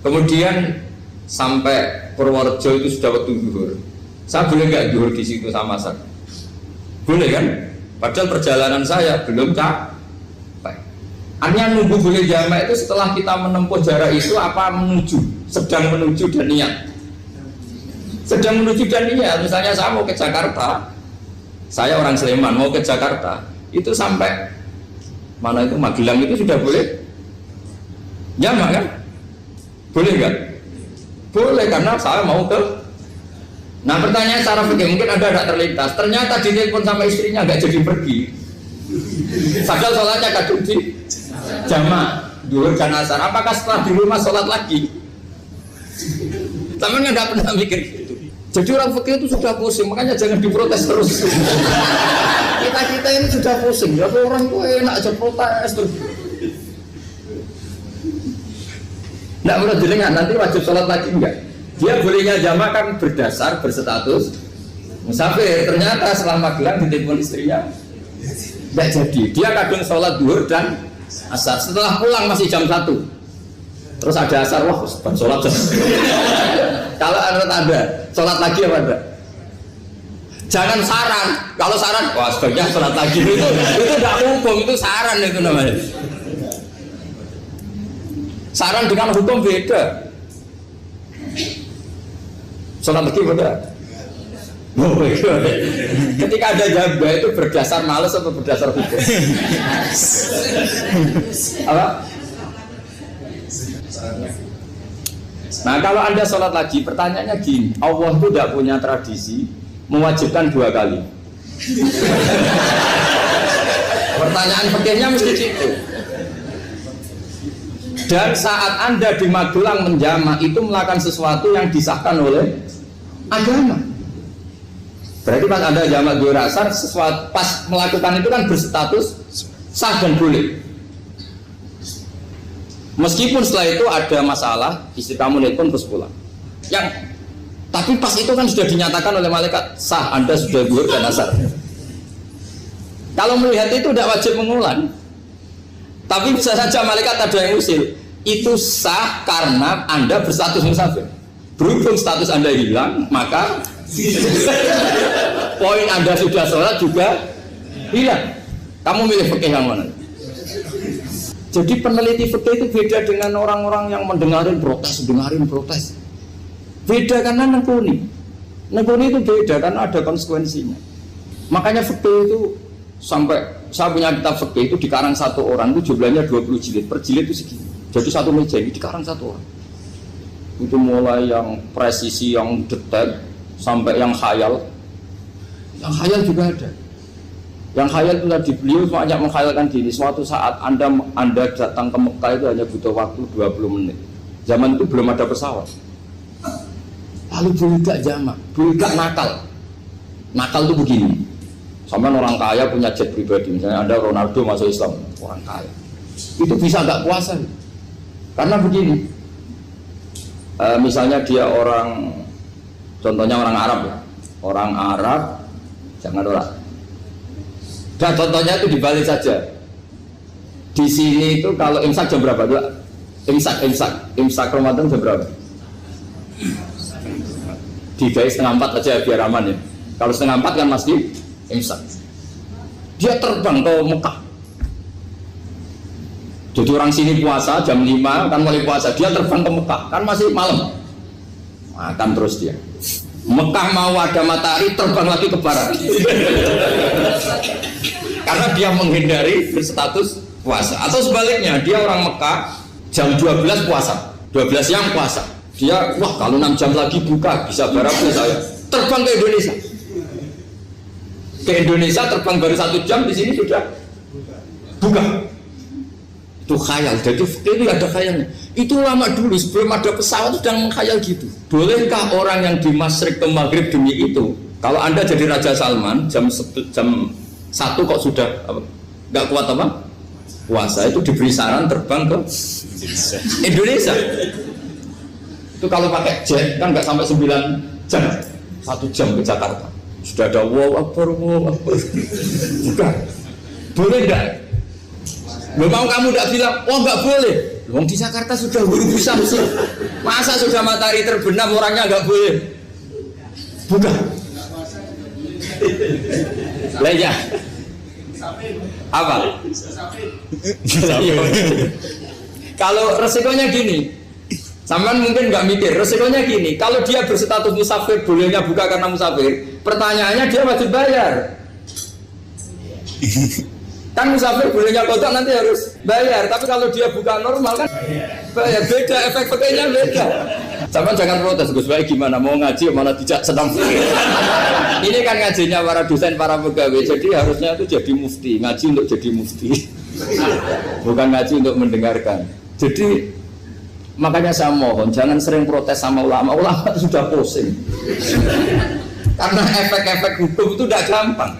kemudian sampai Purworejo itu sudah waktu zuhur, saya boleh nggak zuhur di situ sama saya? Boleh kan? Padahal perjalanan saya belum capek. Artinya nunggu boleh jamak itu setelah kita menempuh jarak itu apa menuju, sedang menuju dan niat. Sedang menuju dan niat. Misalnya saya mau ke Jakarta, saya orang Sleman mau ke Jakarta, itu sampai mana itu Magelang itu sudah boleh jamak kan? Boleh kan? Boleh karena saya mau ke. Nah pertanyaan secara fikih mungkin Anda tidak terlintas. Ternyata ditelepon sama istrinya nggak jadi pergi. Padahal sholatnya kadung di jamak duhur dan asar. Apakah setelah di rumah sholat lagi? Teman nggak pernah mikir gitu. Jadi orang fikih itu sudah pusing, makanya jangan diprotes terus. Kita ini sudah pusing. Ya orang itu enak aja protes terus. Nggak perlu didengar, nanti wajib sholat lagi enggak? Dia bolehnya jamak kan berdasar berstatus musafir. Ternyata setelah Magelang ditelepon istrinya nggak jadi. Dia kadang sholat duhur dan asar. Setelah pulang masih jam 1. Terus ada asar, wah sholat. Kalau Anda sholat lagi apa enggak? Jangan saran. Kalau saran, wah sebaiknya sholat lagi. Itu tidak hukum, itu saran itu namanya. Saran dengan hukum beda. Sholat lagi beda. Ketika ada jabah itu berdasar malas atau berdasar hukum? Apa? Nah kalau Anda sholat lagi, pertanyaannya gini, Allah itu tidak punya tradisi mewajibkan 2 kali. Pertanyaan fikihnya mesti gitu. Dan saat Anda di Magelang menjamak itu melakukan sesuatu yang disahkan oleh agama. Berarti pas Anda jamak duhur asar, sesuatu pas melakukan itu kan berstatus sah dan boleh. Meskipun setelah itu ada masalah, istri kamu nelpon terus pulang. Tapi pas itu kan sudah dinyatakan oleh malaikat sah, Anda sudah duhur dan asar. Kalau melihat itu tidak wajib mengulang. Tapi bisa saja malaikat ada yang usil. Itu sah karena Anda berstatus musafir. Berhubung status Anda hilang, maka poin Anda sudah sholat juga hilang. Kamu milih fikih yang mana? Jadi peneliti fikih itu beda dengan orang-orang yang dengarin protes. Beda karena nekuni itu beda karena ada konsekuensinya. Makanya fikih itu sampai saya punya kitab fikih itu dikarang satu orang itu jumlahnya 20 jilid, per jilid itu segini. Jadi satu meja ini dikarang satu orang. Itu mulai yang presisi, yang detail sampai yang khayal. Yang khayal juga ada. Yang khayal itu tadi beliau banyak menghayalkan diri. Suatu saat Anda datang ke Mekah itu hanya butuh waktu 20 menit. Zaman itu belum ada pesawat. Lalu boleh gak jamak, boleh gak nakal. Nakal itu begini. Sama orang kaya punya jet pribadi, misalnya Anda Ronaldo masuk Islam, orang kaya. Itu bisa gak puasa. Karena begini. Misalnya dia orang, contohnya orang Arab ya. Orang Arab, jangan orang. Dan contohnya itu dibalik saja. Di sini itu kalau imsak jam berapa? Imsak Ramadan jam berapa? Digai 3:30 aja biar aman ya. Kalau 3:30 kan masih imsak. Dia terbang ke Mekah. Jadi orang sini puasa jam 5 kan mulai puasa. Dia terbang ke Mekah kan masih malam. Makan terus dia. Mekah mau ada matahari terbang lagi ke barat. Karena dia menghindari berstatus puasa. Atau sebaliknya dia orang Mekah jam 12 puasa, 12 siang puasa. Dia wah kalau 6 jam lagi buka bisa barat saya. Terbang ke Indonesia. Ke Indonesia terbang baru 1 jam di sini sudah buka. Itu khayal. Jadi itu ada khayalnya. Itu lama dulu sebelum ada pesawat sedang mengkhayal gitu. Bolehkah orang yang di Masyrik ke Maghrib demi itu? Kalau Anda jadi Raja Salman jam 1 kok sudah nggak kuat apa? Puasa itu diberi saran terbang ke Indonesia. Itu kalau pakai jet kan nggak sampai 9 jam, 1 jam ke Jakarta. Sudah ada wow akbar. Bukan. Boleh nggak? Belum mau kamu nggak bilang, oh nggak boleh. Wong di Jakarta sudah bisa sih. Masa sudah matahari terbenam orangnya nggak boleh? Bukan. Lah ya. Apa? Kalau resikonya gini, sampean mungkin nggak mikir, resikonya gini, kalau dia berstatus musafir, bolehnya buka karena musafir, pertanyaannya dia wajib bayar. Kan musafir bolehnya kodok nanti harus bayar, tapi kalau dia buka normal kan bayar, beda, efek pakainya beda. Sampean jangan protes, Gus Baik gimana mau ngaji mana tidak sedang fikir. Ini kan ngajinya para dosen, para pegawai, jadi harusnya itu jadi mufti, ngaji untuk jadi mufti, bukan ngaji untuk mendengarkan. Jadi makanya saya mohon jangan sering protes sama ulama, ulama itu sudah pusing. Karena efek-efek hukum itu tidak gampang.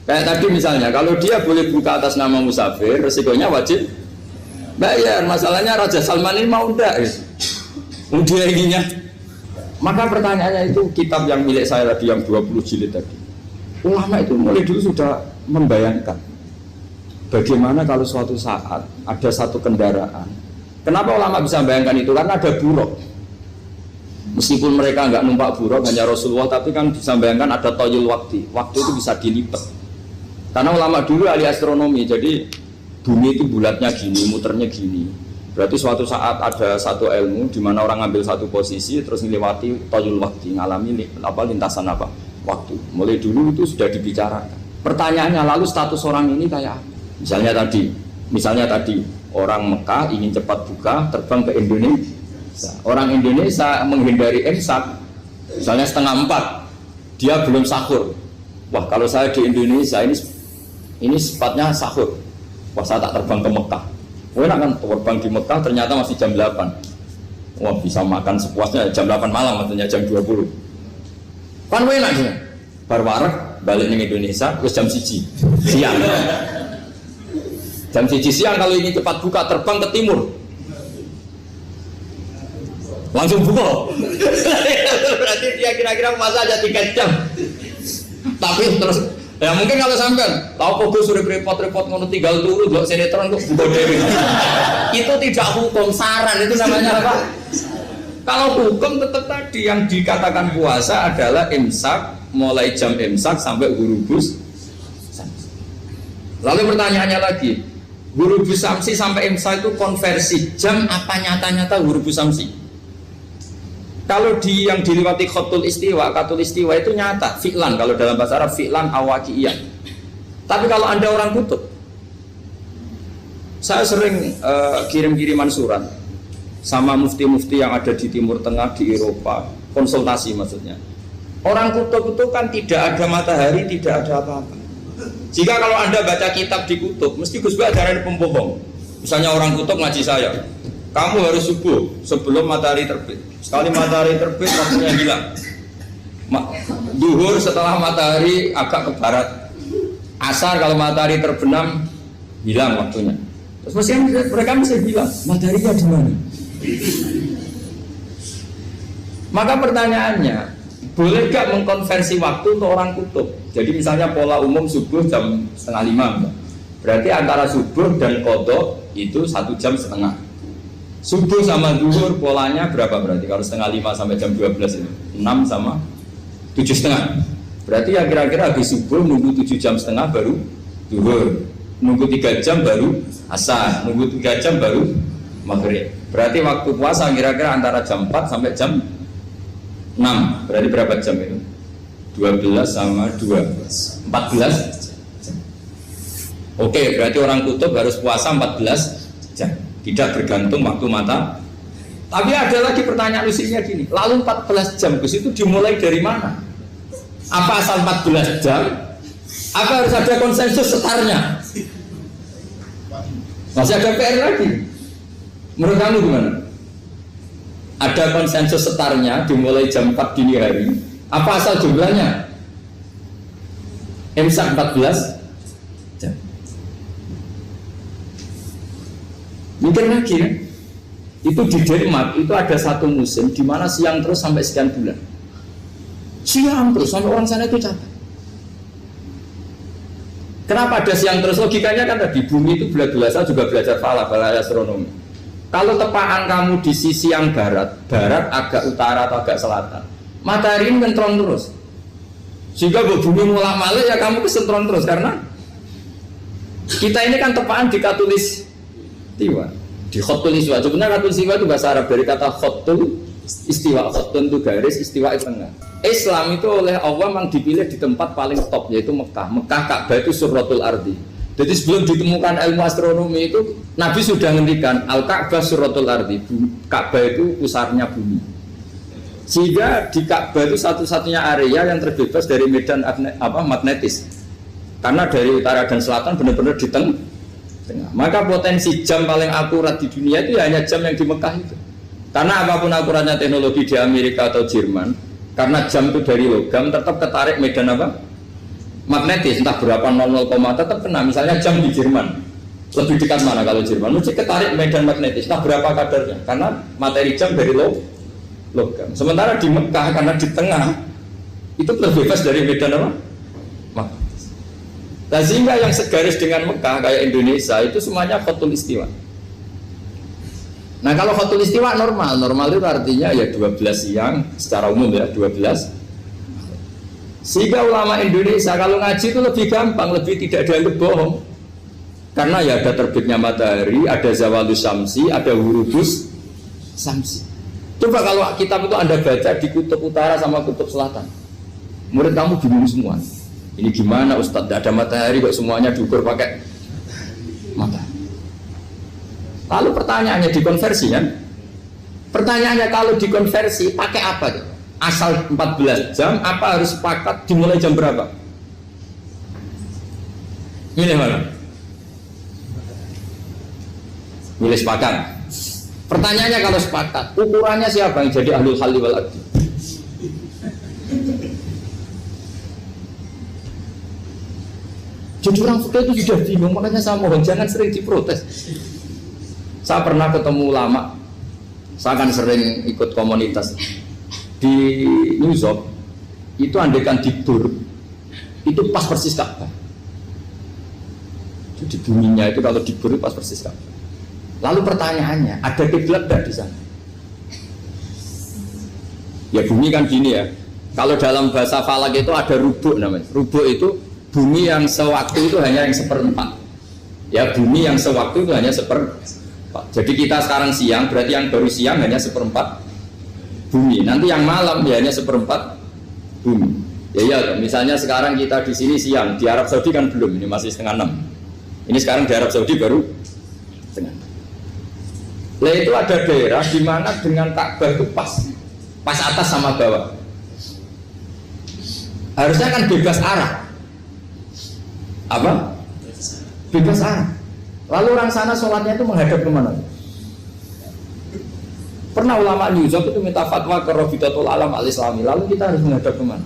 Kayak tadi misalnya, kalau dia boleh buka atas nama musafir, resikonya wajib bayar. Masalahnya Raja Salman ini mau enggak? Dia inginnya. Maka pertanyaannya itu kitab yang milik saya tadi yang 20 jilid tadi. Ulama itu mulai dulu sudah membayangkan bagaimana kalau suatu saat ada satu kendaraan. Kenapa ulama bisa membayangkan itu? Karena ada buruk. Meskipun mereka nggak numpak buruk hanya Rasulullah, tapi kan bisa membayangkan ada toyul waktu. Waktu itu bisa dilipat. Karena ulama dulu ahli astronomi, jadi bumi itu bulatnya gini, muternya gini. Berarti suatu saat ada satu ilmu di mana orang ambil satu posisi terus melewati toyul waktu, ngalami lintasan waktu. Mulai dulu itu sudah dibicarakan. Pertanyaannya lalu status orang ini kayak apa? Misalnya tadi orang Mekah ingin cepat buka terbang ke Indonesia. Orang Indonesia menghindari imsak, misalnya 3:30, dia belum sahur. Wah kalau saya di Indonesia ini sifatnya sahur. Wah saya tak terbang ke Mekah. Enak kan terbang di Mekah ternyata masih jam 8. Wah bisa makan sepuasnya jam 8 malam, maksudnya jam 20. Kan enak dia. Bar wareg balik ke Indonesia terus jam 1 siang. Jam 1 siang kalau ini cepat buka terbang ke timur. Langsung buka. Berarti dia kira-kira masa aja 3 jam. Tapi terus ya mungkin kalau sampean tahu kok suruh repot-repot ngono tinggal turu delok sinetron kok buka dhewe. Itu tidak hukum, saran itu namanya apa? Kalau hukum tetap tadi yang dikatakan puasa adalah imsak, mulai jam imsak sampai ghurubus. Lalu pertanyaannya lagi, ghurubus samsi sampai imsak itu konversi jam apa nyata-nyata ghurubus samsi? Kalau yang diliwati khatul istiwa itu nyata, fi'lan, kalau dalam bahasa Arab fi'lan awaqi'iyah. Tapi kalau Anda orang kutub, saya sering kirim-kiriman surat sama mufti-mufti yang ada di Timur Tengah, di Eropa, konsultasi maksudnya. Orang kutub itu kan tidak ada matahari, tidak ada apa-apa. Jika kalau Anda baca kitab di kutub, mesti Gus Bak ajaran pembohong. Misalnya orang kutub ngaji saya, kamu harus subuh sebelum matahari terbit. Sekali matahari terbit, waktunya hilang. Duhur setelah matahari agak ke barat. Asar kalau matahari terbenam, hilang waktunya. Terus mereka mesti bilang, mataharinya di mana? Maka pertanyaannya, boleh gak mengkonversi waktu untuk orang kutub? Jadi misalnya pola umum subuh jam 4:30. Berarti antara subuh dan qadha itu 1,5 jam. Subuh sama zuhur polanya berapa berarti? Kalau 4:30 sampai jam 12 itu 6 sama 7,5. Berarti ya kira-kira habis subuh nunggu 7,5 jam baru zuhur, nunggu 3 jam baru asar, nunggu 3 jam baru maghrib. Berarti waktu puasa kira-kira antara jam 4 sampai jam 6. Berarti berapa jam itu? 12 sama 2 14 jam. Oke, berarti orang kutub harus puasa 14 jam. Tidak bergantung waktu mata. Tapi ada lagi pertanyaan lucunya gini, lalu 14 jam Gus itu dimulai dari mana? Apa asal 14 jam? Apa harus ada konsensus setarnya? Masih ada PR lagi. Menurut kamu gimana? Ada konsensus setarnya dimulai jam 4 dini hari. Apa asal jumlahnya? Imsak 14 jam. Mungkin lagi kan? Itu di Denmark itu ada satu musim di mana siang terus sampai sekian bulan. Siang terus sampai orang sana itu capek. Kenapa ada siang terus? Logikanya kan tadi bumi itu bulat-bulat. Saya juga belajar falak astronomi. Kalau tepaan kamu di sisi yang barat agak utara atau agak selatan, matahari ini ngentrong terus. Sehingga bumi mulak malik ya kamu kesentron terus karena kita ini kan tepaan di katulis istiwa, di khotul istiwa. Sebenarnya katulis istiwa itu bahasa Arab dari kata khotul istiwa. Khotul itu garis, istiwa itu tengah. Islam itu oleh Allah memang dipilih di tempat paling top yaitu Mekah. Mekah Ka'bah itu suratul ardi. Jadi sebelum ditemukan ilmu astronomi itu Nabi sudah ngendikan Al-Ka'bah suratul ardi. Ka'bah itu pusarnya bumi. Sehingga di Ka'bah itu satu-satunya area yang terbebas dari medan magnetis. Karena dari utara dan selatan benar-benar di tengah. Maka potensi jam paling akurat di dunia itu hanya jam yang di Mekah itu. Karena apapun akuratnya teknologi di Amerika atau Jerman, karena jam itu dari logam tetap ketarik medan magnetis, entah berapa 00, tetap kena. Misalnya jam di Jerman lebih dekat mana kalau Jerman? Mesti ketarik medan magnetis, entah berapa kadarnya. Karena materi jam dari logam. Sementara di Mekah karena di tengah itu terbebas dari medan magnetis. Nah, sehingga yang segaris dengan Mekah kayak Indonesia itu semuanya khotul istiwa. Nah kalau khotul istiwa normal itu artinya ya 12 siang secara umum ya 12. Sehingga ulama Indonesia kalau ngaji itu lebih gampang, lebih tidak dianggap bohong. Karena ya ada terbitnya matahari, ada zawalus syamsi, ada hurubus syamsi. Coba kalau kitab itu Anda baca di kutub utara sama kutub selatan, murid kamu bingung semua. Ini gimana Ustadz, tidak ada matahari kok semuanya diukur pakai matahari. Lalu pertanyaannya dikonversi kan? Pertanyaannya kalau dikonversi pakai apa? Asal 14 jam, apa harus sepakat dimulai jam berapa? Milih mana? Milih sepakat. Pertanyaannya kalau sepakat, ukurannya siapa yang jadi ahlul halli wal aqdi? Jadi orang fikih itu sudah bingung, makanya saya mohon jangan sering diprotes. Saya pernah ketemu ulama, saya kan sering ikut komunitas di New York, itu andaikan dibur, itu pas persis Ka'bah. Jadi buminya itu kalau dibur pas persis Ka'bah. Lalu pertanyaannya, ada kiblat tidak di sana? Ya bumi kan gini ya. Kalau dalam bahasa falak itu ada rubuk namanya. Rubuk itu bumi yang sewaktu itu hanya yang seperempat. Ya bumi yang sewaktu itu hanya seperempat. Jadi kita sekarang siang, berarti yang baru siang hanya seperempat bumi. Nanti yang malam ya hanya seperempat bumi. Ya misalnya sekarang kita di sini siang, di Arab Saudi kan belum, ini masih 5:30. Ini sekarang di Arab Saudi baru setengah. Lah itu ada daerah di mana dengan Ka'bah itu pas atas sama bawah. Harusnya kan bebas arah. Apa? Bebas arah. Lalu orang sana sholatnya itu menghadap kemana? Pernah ulama New York itu minta fatwa ke Rabidatul Alam Al-Islami. Lalu kita harus menghadap kemana?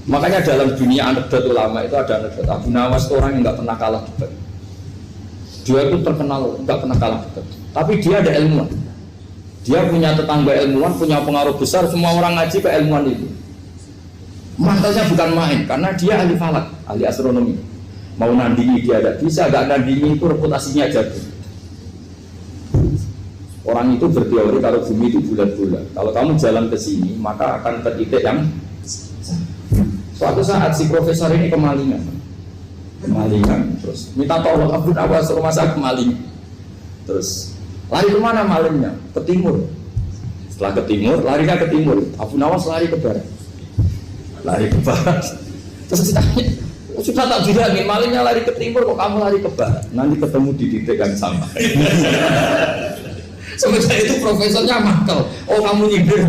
Makanya dalam dunia anekdot ulama itu ada anekdot Abu Nawas itu orang yang nggak pernah kalah debat. Dia itu terkenal nggak pernah kalah debat. Tapi dia ada ilmuwan. Dia punya tetangga ilmuwan, punya pengaruh besar. Semua orang ngaji ke ilmuwan itu. Mantelnya bukan main, karena dia ahli falak, ahli astronomi. Mau nandingi dia tidak bisa, gak nandingi itu reputasinya jatuh. Orang itu berteori kalau bumi itu bulat-bulat. Kalau kamu jalan ke sini, maka akan ke titik yang suatu saat si profesor ini kemalingan, terus minta tolong Abu Nawas rumah saya kemalingan. Terus lari kemana malingnya? Ke timur. Setelah ke timur, larinya ke timur. Abu Nawas lari ke barat. Lari ke barat. Terus ditanya, sudah tak bilangin malingnya lari ke timur, kok kamu lari ke barat? Nanti ketemu di titik yang sama. Sementara itu profesornya makel. Oh kamu nyindir.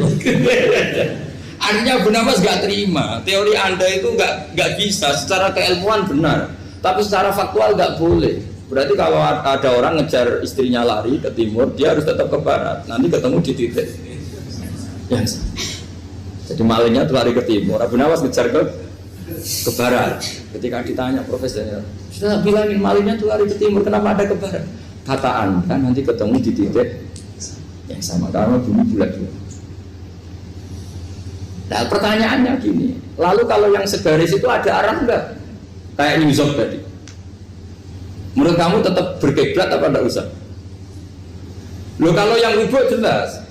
Artinya Abu Nawas gak terima. Teori Anda itu gak bisa. Secara keilmuan benar, tapi secara faktual gak boleh. Berarti kalau ada orang ngejar istrinya lari ke timur, dia harus tetap ke barat. Nanti ketemu di titik yang sama. Jadi malingnya tuh lari ke timur, Abu Nawas ngejar ke barat. Ketika ditanya profesornya, sudah bilangin malingnya tuh lari ke timur, kenapa ada ke barat? Kata Anda nanti ketemu di titik yang sama karena bumi bulat-bulat. Nah pertanyaannya gini, lalu kalau yang segaris itu ada arah enggak? Kayak New York tadi. Menurut kamu tetap berkiblat apa enggak usah? Loh kalau yang rubuk jelas.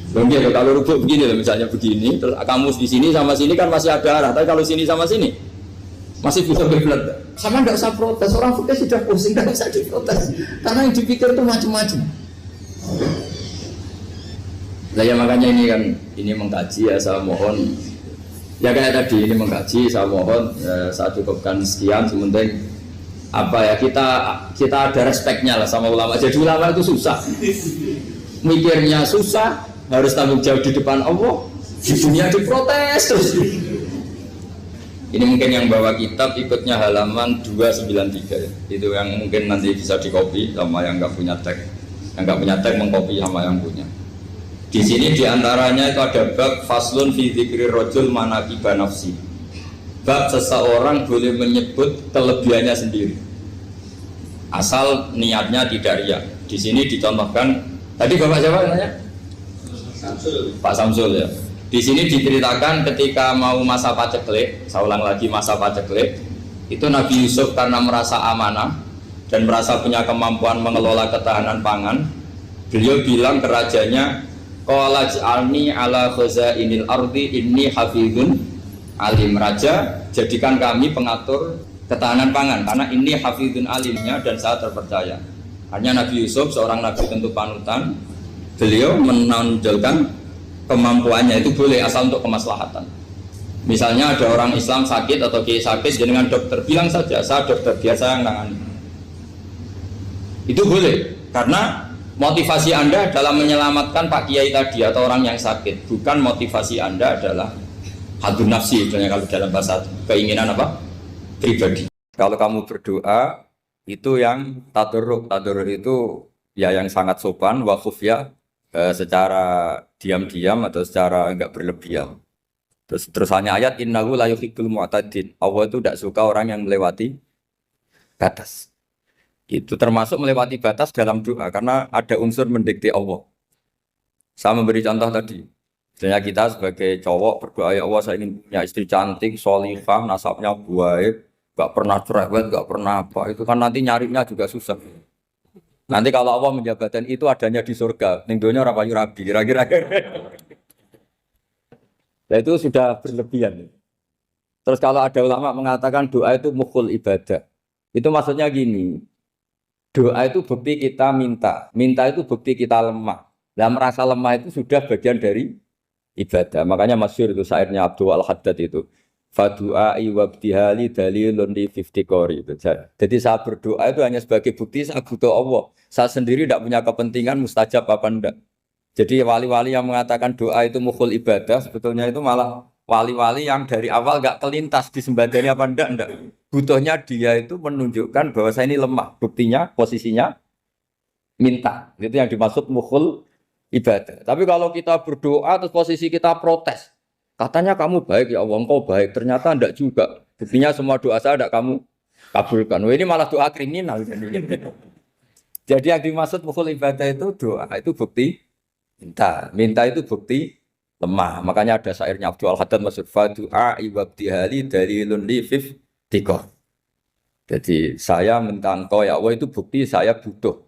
Mungkin kalau rukuk begini loh, misalnya begini, terus kamus di sini sama sini kan masih ada arah, tapi kalau sini sama sini masih bisa berbelat. Sama nggak usah protes, orang fikih sudah pusing, nggak usah diprotes, karena yang dipikir itu macam-macam. Nah ya makanya ini mengkaji ya, saya mohon ya kayak tadi ini mengkaji, saya mohon saya cukupkan sekian. Sementing apa ya, kita ada respeknya lah sama ulama. Jadi ulama itu susah, mikirnya susah, harus tanggung jawab di depan Allah, di dunia diprotes terus. Ini mungkin yang bawa kitab ikutnya halaman 293 ya. Itu yang mungkin nanti bisa dikopi sama yang nggak punya tag. Yang nggak punya tag mengkopi sama yang punya. Di sini diantaranya itu ada bab faslun fi dzikri rajul manaqiba nafsi. Bab seseorang boleh menyebut kelebihannya sendiri. Asal niatnya tidak riya. Di sini dicontohkan, tadi Bapak siapa namanya? Samsul. Pak Samsul ya. Di sini diceritakan ketika mau masa paceklik, saya ulang lagi masa paceklik, itu Nabi Yusuf karena merasa amanah dan merasa punya kemampuan mengelola ketahanan pangan, beliau bilang ke rajanya, qala ij'alni ala khazainil ardi inni hafizun alim. Raja, jadikan kami pengatur ketahanan pangan karena ini hafizun alimnya dan saya terpercaya. Hanya Nabi Yusuf seorang nabi tentu panutan, beliau menonjolkan kemampuannya itu boleh asal untuk kemaslahatan. Misalnya ada orang Islam sakit atau kiai sakit, dengan dokter bilang saja saya dokter biasa yang nangani. Itu boleh karena motivasi Anda dalam menyelamatkan Pak Kiai tadi atau orang yang sakit, bukan motivasi Anda adalah hadun nafsi, misalnya kalau dalam bahasa keinginan apa? Pribadi. Kalau kamu berdoa itu yang tadarruk itu ya yang sangat sopan, wakuf ya, secara diam-diam atau secara enggak berlebihan. Terus hanya ayat innahu la yuhibbul mu'tadin. Allah itu tidak suka orang yang melewati batas. Itu termasuk melewati batas dalam doa karena ada unsur mendikte Allah. Saya memberi contoh tadi. Misalnya kita sebagai cowok berdoa, ya Allah saya ingin punya istri cantik, sholihah, nasabnya baik, enggak pernah cerewet, enggak pernah apa. Itu kan nanti nyarinya juga susah. Nanti kalau Allah menjabatkan itu adanya di surga, ning donya ora payu rabi, kira-kira. Nah itu sudah berlebihan. Terus kalau ada ulama mengatakan doa itu mukhul ibadah, itu maksudnya gini, doa itu bukti kita minta itu bukti kita lemah. Dan merasa lemah itu sudah bagian dari ibadah. Makanya masyhur itu syairnya Abdul Al-Haddad itu. Fadu'ai wabtihali dalilun li fiftikori itu. Jadi saya berdoa itu hanya sebagai bukti saya butuh Allah. Saya sendiri tidak punya kepentingan mustajab apa enggak. Jadi wali-wali yang mengatakan doa itu mukhul ibadah, sebetulnya itu malah wali-wali yang dari awal enggak kelintas disembadani apa enggak. Butuhnya dia itu menunjukkan bahwa saya ini lemah. Buktinya posisinya minta. Itu yang dimaksud mukhul ibadah. Tapi kalau kita berdoa terus posisi kita protes. Katanya kamu baik ya Allah, engkau baik. Ternyata enggak juga. Buktinya semua doa saya enggak kamu kabulkan. Wah, ini malah doa kriminal. Jadi yang dimaksud mukhul ibadah itu doa itu bukti minta. Minta itu bukti lemah. Makanya ada syairnya Abdul Al-Haddad maksud fadu'a ibabtihali dalilun li fiftikor. Jadi saya minta engkau ya Allah itu bukti saya butuh.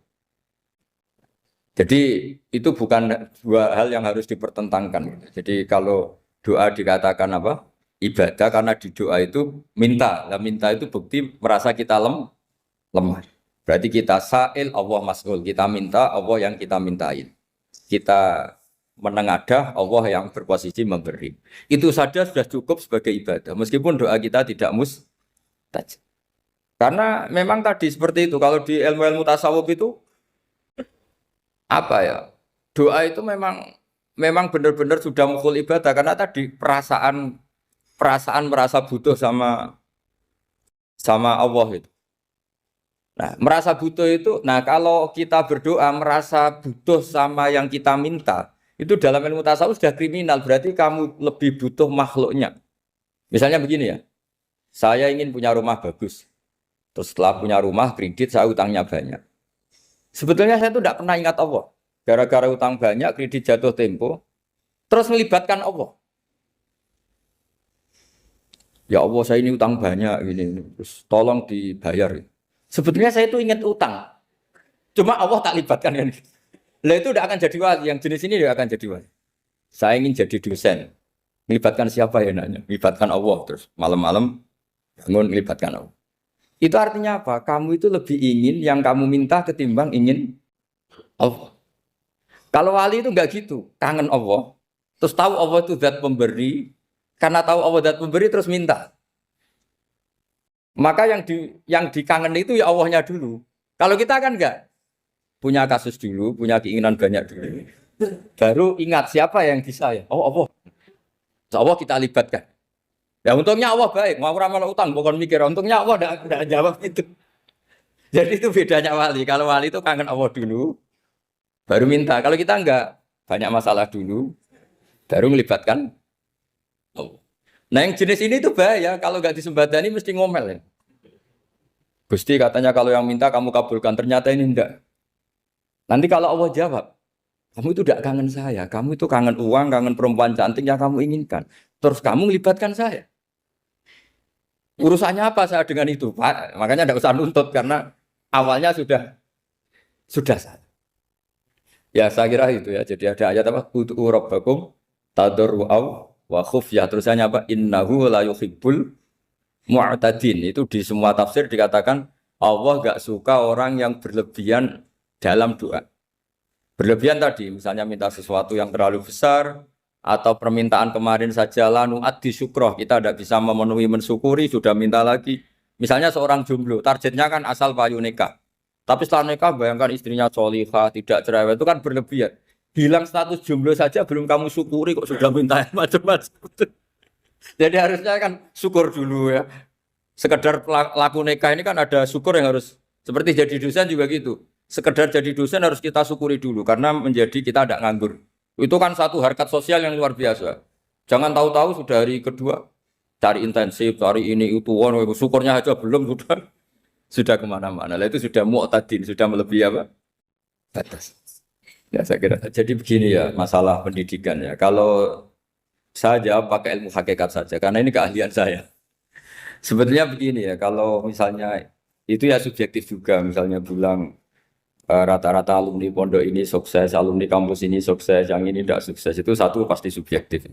Jadi itu bukan dua hal yang harus dipertentangkan. Jadi kalau doa dikatakan apa? Ibadah karena di doa itu minta. Nah, minta itu bukti merasa kita lemah. Berarti kita sa'il Allah mas'ul. Kita minta Allah yang kita mintain. Kita menengadah Allah yang berposisi memberi. Itu saja sudah cukup sebagai ibadah. Meskipun doa kita tidak mustajab. Karena memang tadi seperti itu. Kalau di ilmu-ilmu tasawuf itu apa ya? Doa itu memang benar-benar sudah mukhul ibadah karena tadi perasaan merasa butuh sama Allah itu. Nah, merasa butuh itu, nah kalau kita berdoa merasa butuh sama yang kita minta, itu dalam ilmu tasawuf sudah kriminal, berarti kamu lebih butuh makhluknya. Misalnya begini ya, saya ingin punya rumah bagus, terus setelah punya rumah kredit saya utangnya banyak. Sebetulnya saya itu tidak pernah ingat Allah, gara-gara utang banyak, kredit jatuh tempo, terus melibatkan Allah. Ya Allah saya ini utang banyak, ini terus tolong dibayar. Sebetulnya saya itu ingat utang, cuma Allah tak libatkan kan. Lah itu tidak akan jadi wali, yang jenis ini tidak akan jadi wali. saya ingin jadi dosen. Melibatkan siapa ya nanya? Melibatkan Allah terus malam-malam bangun melibatkan Allah. Itu artinya apa? Kamu itu lebih ingin yang kamu minta ketimbang ingin Allah. Kalau wali itu enggak gitu, kangen Allah. Terus tahu Allah itu zat pemberi, karena tahu Allah zat pemberi terus minta. Maka yang dikangen itu ya Allahnya dulu. Kalau kita kan enggak punya kasus dulu, punya keinginan banyak dulu. Baru ingat siapa yang di saya. Oh Allah. Allah kita libatkan. Ya untungnya Allah baik, mau ramal utang bukan mikir. Untungnya Allah enggak jawab itu. Jadi itu bedanya wali. Kalau wali itu kangen Allah dulu, baru minta. Kalau kita enggak, banyak masalah dulu, baru melibatkan Allah. Nah yang jenis ini tuh bahaya. Kalau enggak disembadani mesti ngomel ya. Gusti katanya kalau yang minta kamu kabulkan, ternyata ini enggak. Nanti kalau Allah jawab, kamu itu tidak kangen saya, kamu itu kangen uang, kangen perempuan cantik yang kamu inginkan. Terus kamu melibatkan saya. Urusannya apa saya dengan itu, Pak? Makanya tidak usah nuntut karena awalnya sudah saya. Ya saya kira itu ya. Jadi ada ayat apa? Ud'u rabbakum tadarru'aw wa khufyah. Terusannya apa? Innahu la yuhibbul mu'tadin. Itu di semua tafsir dikatakan Allah enggak suka orang yang berlebihan dalam doa. Berlebihan tadi, misalnya minta sesuatu yang terlalu besar, atau permintaan kemarin saja lanu addi syukroh, kita tidak bisa memenuhi mensyukuri, sudah minta lagi. Misalnya seorang jomblo, targetnya kan asal payu nikah. Tapi setelah nikah, bayangkan istrinya solihah, tidak cerewet, itu kan berlebihan. Hilang status jomblo saja, belum kamu syukuri, kok sudah minta macam-macam. Jadi harusnya kan syukur dulu ya. Sekedar laku nikah ini kan ada syukur yang harus, seperti jadi dosen juga gitu. Sekedar jadi dosen harus kita syukuri dulu karena menjadi kita tidak nganggur. Itu kan satu harkat sosial yang luar biasa. Jangan tahu-tahu sudah hari kedua cari intensif, cari ini itu, syukurnya aja belum sudah kemana-mana. Lah itu sudah mu'tadin, sudah melebihi apa? Batas. Ya saya kira. Jadi begini ya masalah pendidikan ya. Kalau saya jawab pakai ilmu hakikat saja karena ini keahlian saya. Sebetulnya begini ya, kalau misalnya itu ya subjektif juga, misalnya bilang rata-rata alumni pondok ini sukses, alumni kampus ini sukses, yang ini tidak sukses, itu satu pasti subjektif.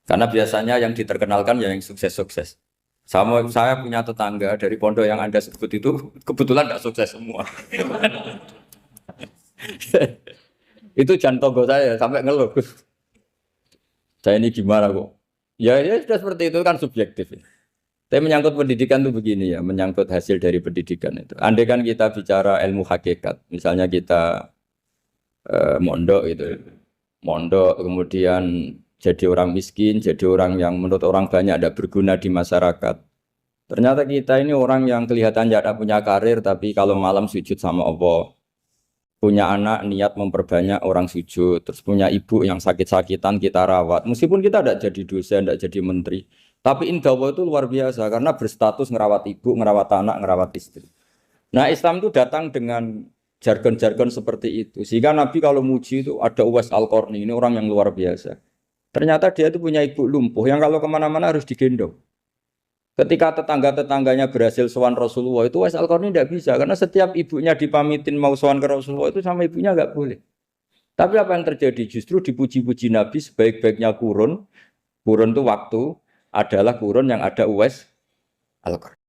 Karena biasanya yang diterkenalkan ya yang sukses-sukses. Saya punya tetangga dari pondok yang Anda sebut itu kebetulan tidak sukses semua. Itu jantung saya sampai ngeluh. Saya ini gimana kok? Ya sudah seperti itu kan subjektif. Tapi menyangkut pendidikan itu begini ya, menyangkut hasil dari pendidikan itu. Andai kan kita bicara ilmu hakikat, misalnya kita mondok itu, mondok kemudian jadi orang miskin, jadi orang yang menurut orang banyak tidak berguna di masyarakat. Ternyata kita ini orang yang kelihatan tidak punya karir, tapi kalau malam sujud sama Allah, punya anak niat memperbanyak orang sujud, terus punya ibu yang sakit-sakitan kita rawat. Meskipun kita tidak jadi dosen, tidak jadi menteri. Tapi indah Allah itu luar biasa karena berstatus ngerawat ibu, ngerawat anak, ngerawat istri. Nah Islam itu datang dengan jargon-jargon seperti itu. Sehingga Nabi kalau muji itu ada Uwais Al-Qarni, ini orang yang luar biasa. Ternyata dia itu punya ibu lumpuh yang kalau kemana-mana harus digendong. Ketika tetangga-tetangganya berhasil sowan Rasulullah itu Uwais Al-Qarni tidak bisa. Karena setiap ibunya dipamitin mau sowan ke Rasulullah itu sama ibunya nggak boleh. Tapi apa yang terjadi? Justru dipuji-puji Nabi sebaik-baiknya kurun. Kurun itu waktu. Adalah kurun yang ada Uwais Al-Qarni.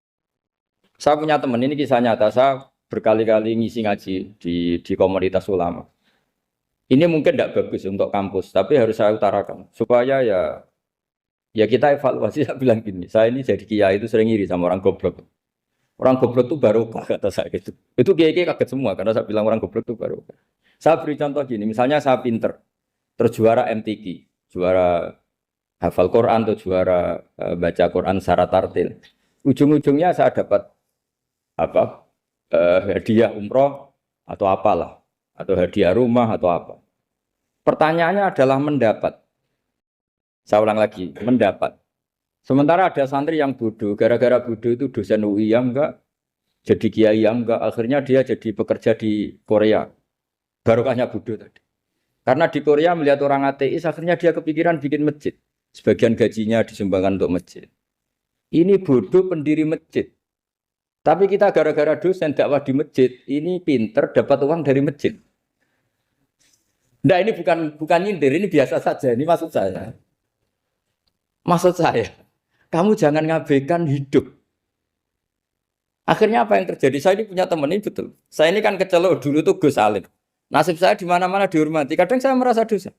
Saya punya teman, ini kisah nyata, saya berkali-kali ngisi ngaji di komunitas ulama. Ini mungkin tidak bagus untuk kampus, tapi harus saya utarakan supaya ya kita evaluasi. Saya bilang gini, saya ini jadi kiai itu sering iri sama orang goblok. Orang goblok itu barokah kata saya gitu. Itu kiai-kiai kaget semua karena saya bilang orang goblok itu barokah. Saya beri contoh gini, misalnya saya pinter, terus juara MTQ, juara hafal Quran atau juara baca Quran secara tartil. Ujung-ujungnya saya dapat apa? Hadiah umroh atau apalah, atau hadiah rumah atau apa. Pertanyaannya adalah mendapat. Saya ulang lagi, mendapat. Sementara ada santri yang bodoh, gara-gara bodoh itu dosen UI yang enggak, jadi kiai yang enggak, akhirnya dia jadi bekerja di Korea. Barokahnya bodoh tadi. Karena di Korea melihat orang ateis, akhirnya dia kepikiran bikin masjid. Sebagian gajinya disumbangkan untuk masjid. Ini bodoh pendiri masjid. Tapi kita gara-gara dosen dakwah di masjid, ini pinter dapat uang dari masjid. Nah ini bukan nyindir, ini biasa saja. Ini maksud saya. Maksud saya, kamu jangan ngabaikan hidup. Akhirnya apa yang terjadi? Saya ini punya teman ini betul. Saya ini kan kecelok dulu tuh Gus Alim. Nasib saya di mana-mana dihormati. Kadang saya merasa dosa.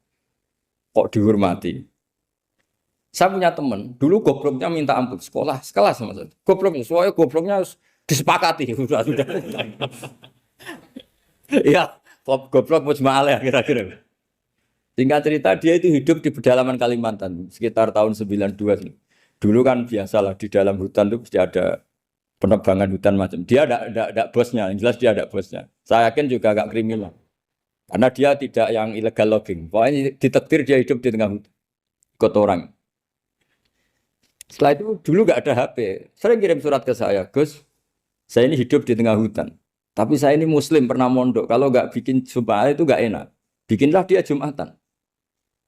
Kok dihormati? Saya punya teman, dulu gobloknya minta ampun sekolah, sekelas maksudnya. Gobloknya, soalnya gobloknya harus disepakati. Sudah. Iya, goblok mujma'al ya kira-kira. Singkat cerita dia itu hidup di pedalaman Kalimantan sekitar tahun 92. Dulu kan biasalah di dalam hutan itu pasti ada penebangan hutan macam. Dia ada bosnya, yang jelas dia ada bosnya. Saya yakin juga agak kriminal. Karena dia tidak yang illegal logging. Pokoknya ditakdir dia hidup di tengah hutan. Ikut orang. Setelah itu dulu nggak ada HP. Sering kirim surat ke saya, Gus, saya ini hidup di tengah hutan. Tapi saya ini muslim pernah mondok. Kalau nggak bikin sumpah itu nggak enak. Bikinlah dia Jumatan.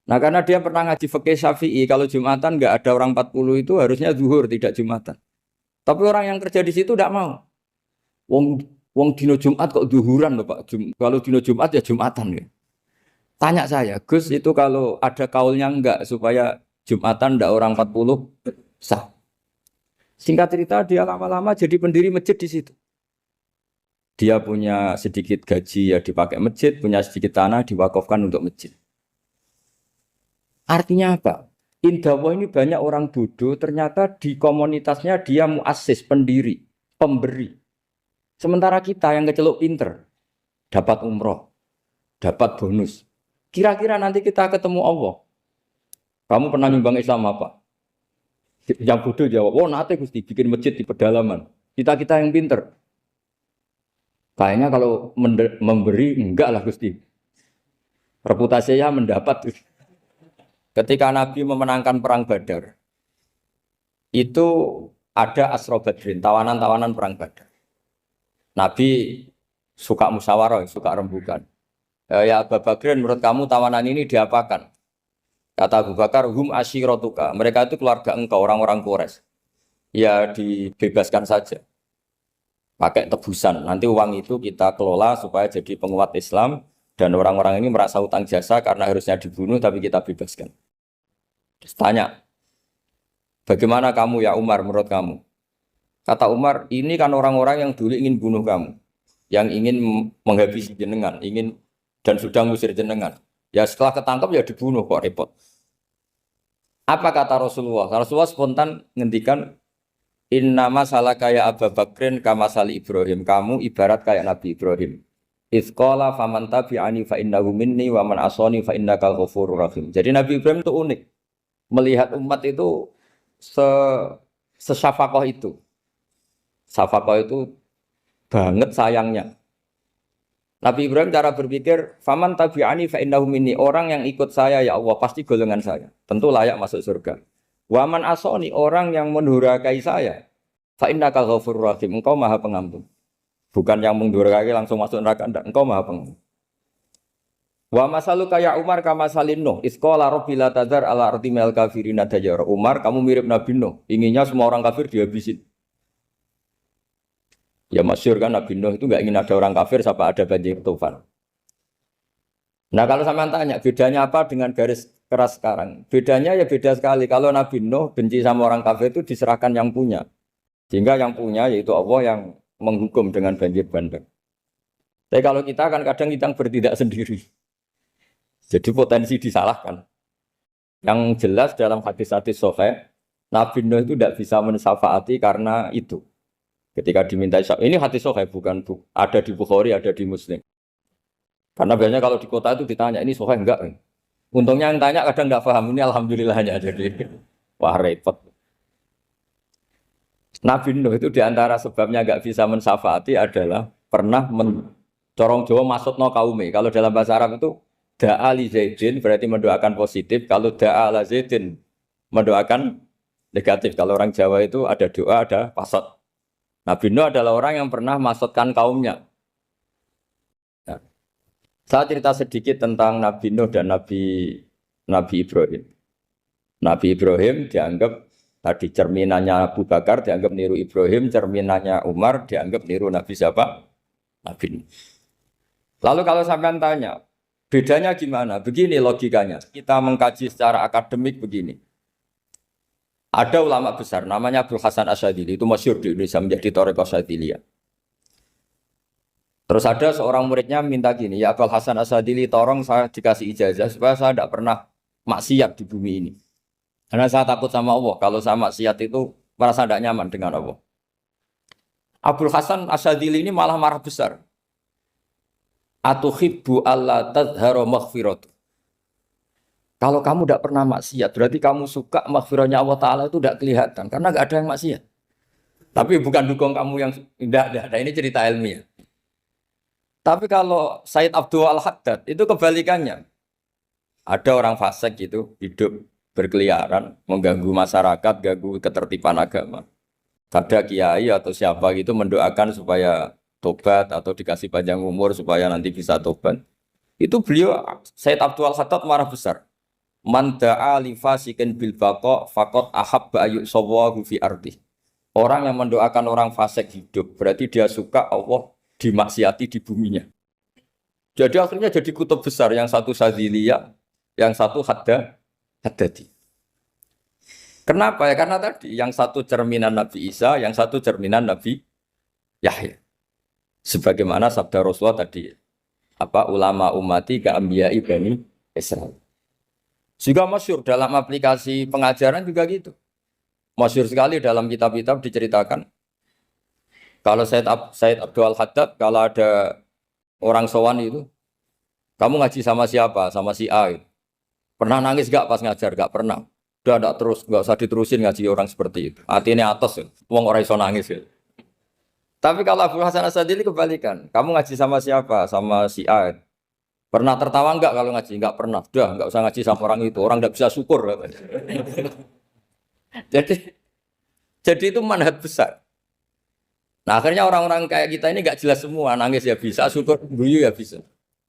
Nah karena dia pernah ngaji fikih Syafi'i, kalau Jumatan nggak ada orang 40 itu harusnya zuhur tidak Jumatan. Tapi orang yang kerja di situ tidak mau. Wong dino Jumat kok zuhuran loh Pak. Kalau dino Jumat ya Jumatan ya. Tanya saya, Gus itu kalau ada kaulnya enggak supaya Jumatan ndak orang 40 sah. Singkat cerita dia lama-lama jadi pendiri masjid di situ. Dia punya sedikit gaji ya dipakai masjid, punya sedikit tanah diwakafkan untuk masjid. Artinya apa? Indawa ini banyak orang bodoh, ternyata di komunitasnya dia muassis, pendiri, pemberi. Sementara kita yang kecelok pinter, dapat umroh, dapat bonus. Kira-kira nanti kita ketemu Allah. Kamu pernah nyumbang Islam apa? Yang bodoh jawab, oh nanti Gusti bikin masjid di pedalaman. Kita yang pinter. Kayaknya kalau memberi, enggak lah Gusti. Reputasinya mendapat. Ketika Nabi memenangkan perang Badar, itu ada Asra Badrin, tawanan-tawanan perang Badar. Nabi suka musyawarah, suka rembukan. Ya Abu Bakrin, menurut kamu tawanan ini diapakan? Kata Abu Bakar, hum asyiratuka. Mereka itu keluarga engkau, orang-orang Quraisy. Ya dibebaskan saja. Pakai tebusan. Nanti uang itu kita kelola supaya jadi penguat Islam. Dan orang-orang ini merasa utang jasa karena harusnya dibunuh tapi kita bebaskan. Terus tanya, bagaimana kamu ya Umar menurut kamu? Kata Umar, ini kan orang-orang yang dulu ingin bunuh kamu. Yang ingin menghabisi jenengan, ingin dan sudah ngusir jenengan. Ya setelah ketangkap ya dibunuh kok repot. Apa kata Rasulullah? Rasulullah spontan ngendikan, innama salaka ya Abu Bakrin kama sali Ibrahim. Kamu ibarat kayak Nabi Ibrahim. Izqala faman tabi'ani fa innahu minni wa man asani fa innakal ghafurur rahim. Jadi Nabi Ibrahim itu unik. Melihat umat itu sesyafakoh itu. Syafakoh itu banget sayangnya. Nabi Ibrahim cara berpikir, faman tabi'ani fa innahu minni. Orang yang ikut saya ya Allah pasti golongan saya. Tentu layak masuk surga. Wa man asani, orang yang mendurhakai saya, fa innakal ghafurur rahim. Engkau Maha Pengampun. Bukan yang mendurhakai langsung masuk neraka, enggak. Engkau Maha Pengampun. Wa masalu kaya Umar kama salin Nuh. Isqala rabbi la tadzar ala ardi minal kafirina dajjara. Umar, kamu mirip Nabi Nuh. Inginnya semua orang kafir dihabisin. Ya masyhur kan Nabi Nuh itu enggak ingin ada orang kafir sampai ada banjir tufan. Nah kalau sampean tanya bedanya apa dengan garis keras sekarang? Bedanya ya beda sekali. Kalau Nabi Nuh benci sama orang kafir itu diserahkan yang punya. Sehingga yang punya yaitu Allah yang menghukum dengan banjir bandang. Tapi kalau kita kan kadang kita bertindak sendiri. Jadi potensi disalahkan. Yang jelas dalam hadis-hadis sahih, Nabi Nuh itu tidak bisa mensyafaati karena itu. Ketika diminta syafaat, ini hadis sahih bukan ada di Bukhari, ada di Muslim. Karena biasanya kalau di kota itu ditanya, ini sahih enggak? Untungnya yang tanya kadang enggak paham, ini alhamdulillahnya. Jadi wah repot. Nabi Nuh itu diantara sebabnya enggak bisa mensyafaati adalah pernah corong Jawa maksudno kaume. Kalau dalam bahasa Arab itu da'a li Zaidin berarti mendoakan positif. Kalau da'a la Zaidin mendoakan negatif. Kalau orang Jawa itu ada doa, ada pasot. Nabi Nuh adalah orang yang pernah maksudkan kaumnya. Nah, saya cerita sedikit tentang Nabi Nuh dan Nabi Ibrahim. Nabi Ibrahim dianggap tadi cerminannya Abu Bakar, dianggap niru Ibrahim, cerminannya Umar, dianggap niru Nabi siapa? Nabi Nuh. Lalu kalau sampean tanya, Bedanya gimana? Begini logikanya. Kita mengkaji secara akademik begini. Ada ulama besar namanya Abdul Hasan Asyadzili, itu masyhur di Indonesia menjadi Thariqah Syadziliyah. Terus ada seorang muridnya minta gini, ya Abdul Hasan Asyadzili, tolong saya dikasih ijazah supaya saya tidak pernah maksiat di bumi ini. Karena saya takut sama Allah, kalau saya maksiat itu merasa tidak nyaman dengan Allah. Abdul Hasan Asyadzili ini malah marah besar. Atuhibbu alla tadhharu maghfiratu. Kalau kamu tidak pernah maksiat, berarti kamu suka maghfirahnya Allah Ta'ala itu tidak kelihatan. Karena tidak ada yang maksiat. Tapi bukan dukung kamu yang tidak. Ini cerita ilmiah. Tapi kalau Said Abdul Al-Haddad, itu kebalikannya. Ada orang fasik gitu, hidup berkeliaran, mengganggu masyarakat, ganggu ketertiban agama. Ada kiai atau siapa gitu mendoakan supaya tobat atau dikasih panjang umur supaya nanti bisa tobat. Itu beliau, Said Abdul Al-Haddad marah besar. Man da'a li fasikin bil baqa faqad ahabba ayu sawahu fi ardi. Orang yang mendoakan orang fasik hidup berarti dia suka Allah dimaksiati di buminya. Jadi akhirnya jadi kutub besar, yang satu Syadziliyah, yang satu Haddadi. Kenapa ya? Karena tadi yang satu cerminan Nabi Isa, yang satu cerminan Nabi Yahya. Sebagaimana sabda Rasulullah tadi, ulama ummati ka anbiya'i bani Israil. Juga masyhur dalam aplikasi pengajaran juga gitu. Masyhur sekali dalam kitab-kitab diceritakan. Kalau Said Abdul Haddad, kalau ada orang sowan itu, kamu ngaji sama siapa? Sama si A. Gitu. Pernah nangis gak pas ngajar? Gak pernah. Udah gak terus, gak usah diterusin ngaji orang seperti itu. Hatinya atas, wong orang iso nangis. Gitu. Tapi kalau Abdul Hasan Asyadzili kebalikan. Kamu ngaji sama siapa? Sama si A. Gitu. Pernah tertawa enggak kalau ngaji? Enggak pernah. Udah, enggak usah ngaji sama orang itu. Orang enggak bisa syukur. jadi itu manhaj besar. Nah, akhirnya orang-orang kayak kita ini enggak jelas semua. Nangis ya bisa, syukur, guyu ya bisa.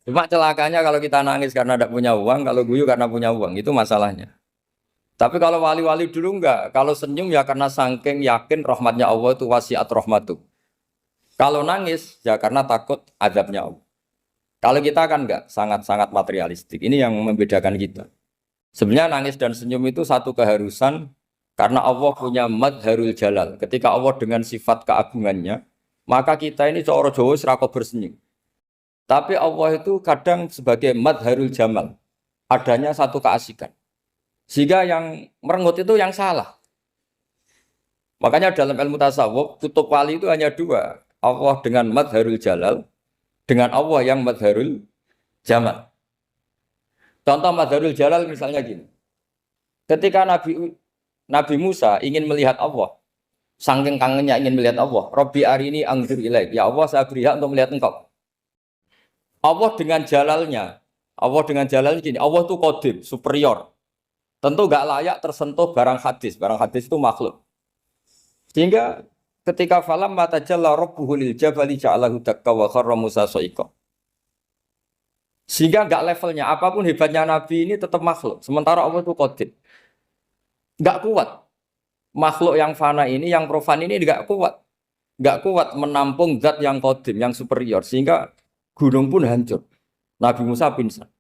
Cuma celakanya kalau kita nangis karena enggak punya uang, kalau guyu karena punya uang, itu masalahnya. Tapi kalau wali-wali dulu enggak. Kalau senyum ya karena saking yakin rahmatnya Allah itu wasiat rahmatu. Kalau nangis ya karena takut azabnya Allah. Kalau kita kan enggak, sangat-sangat materialistik. Ini yang membedakan kita. Sebenarnya nangis dan senyum itu satu keharusan karena Allah punya madharul jalal. Ketika Allah dengan sifat keagungannya, maka kita ini seorang Jawa serako bersenyum. Tapi Allah itu kadang sebagai madharul jamal. Adanya satu keasikan. Sehingga yang merengut itu yang salah. Makanya dalam ilmu tasawuf, kutub wali itu hanya dua. Allah dengan madharul jalal, dengan Allah yang madharul jamal. Contoh madharul jalal misalnya gini. Ketika Nabi Musa ingin melihat Allah, saking kangennya ingin melihat Allah, Rabbi arini anzur ilaik. Ya Allah, saya beri hak untuk melihat engkau. Allah dengan jalalnya gini, Allah itu qadim, superior. Tentu gak layak tersentuh barang hadis. Barang hadis itu makhluk. Sehingga ketika falam matajalla rabbuhu lil jabali ja'alahu dakka wa kharra Musa sa'iqa. Sehingga enggak levelnya, apapun hebatnya Nabi ini tetap makhluk. Sementara Allah itu qadim. Enggak kuat. Makhluk yang fana ini, yang profan ini enggak kuat. Enggak kuat menampung zat yang qadim, yang superior. Sehingga gunung pun hancur. Nabi Musa pingsan.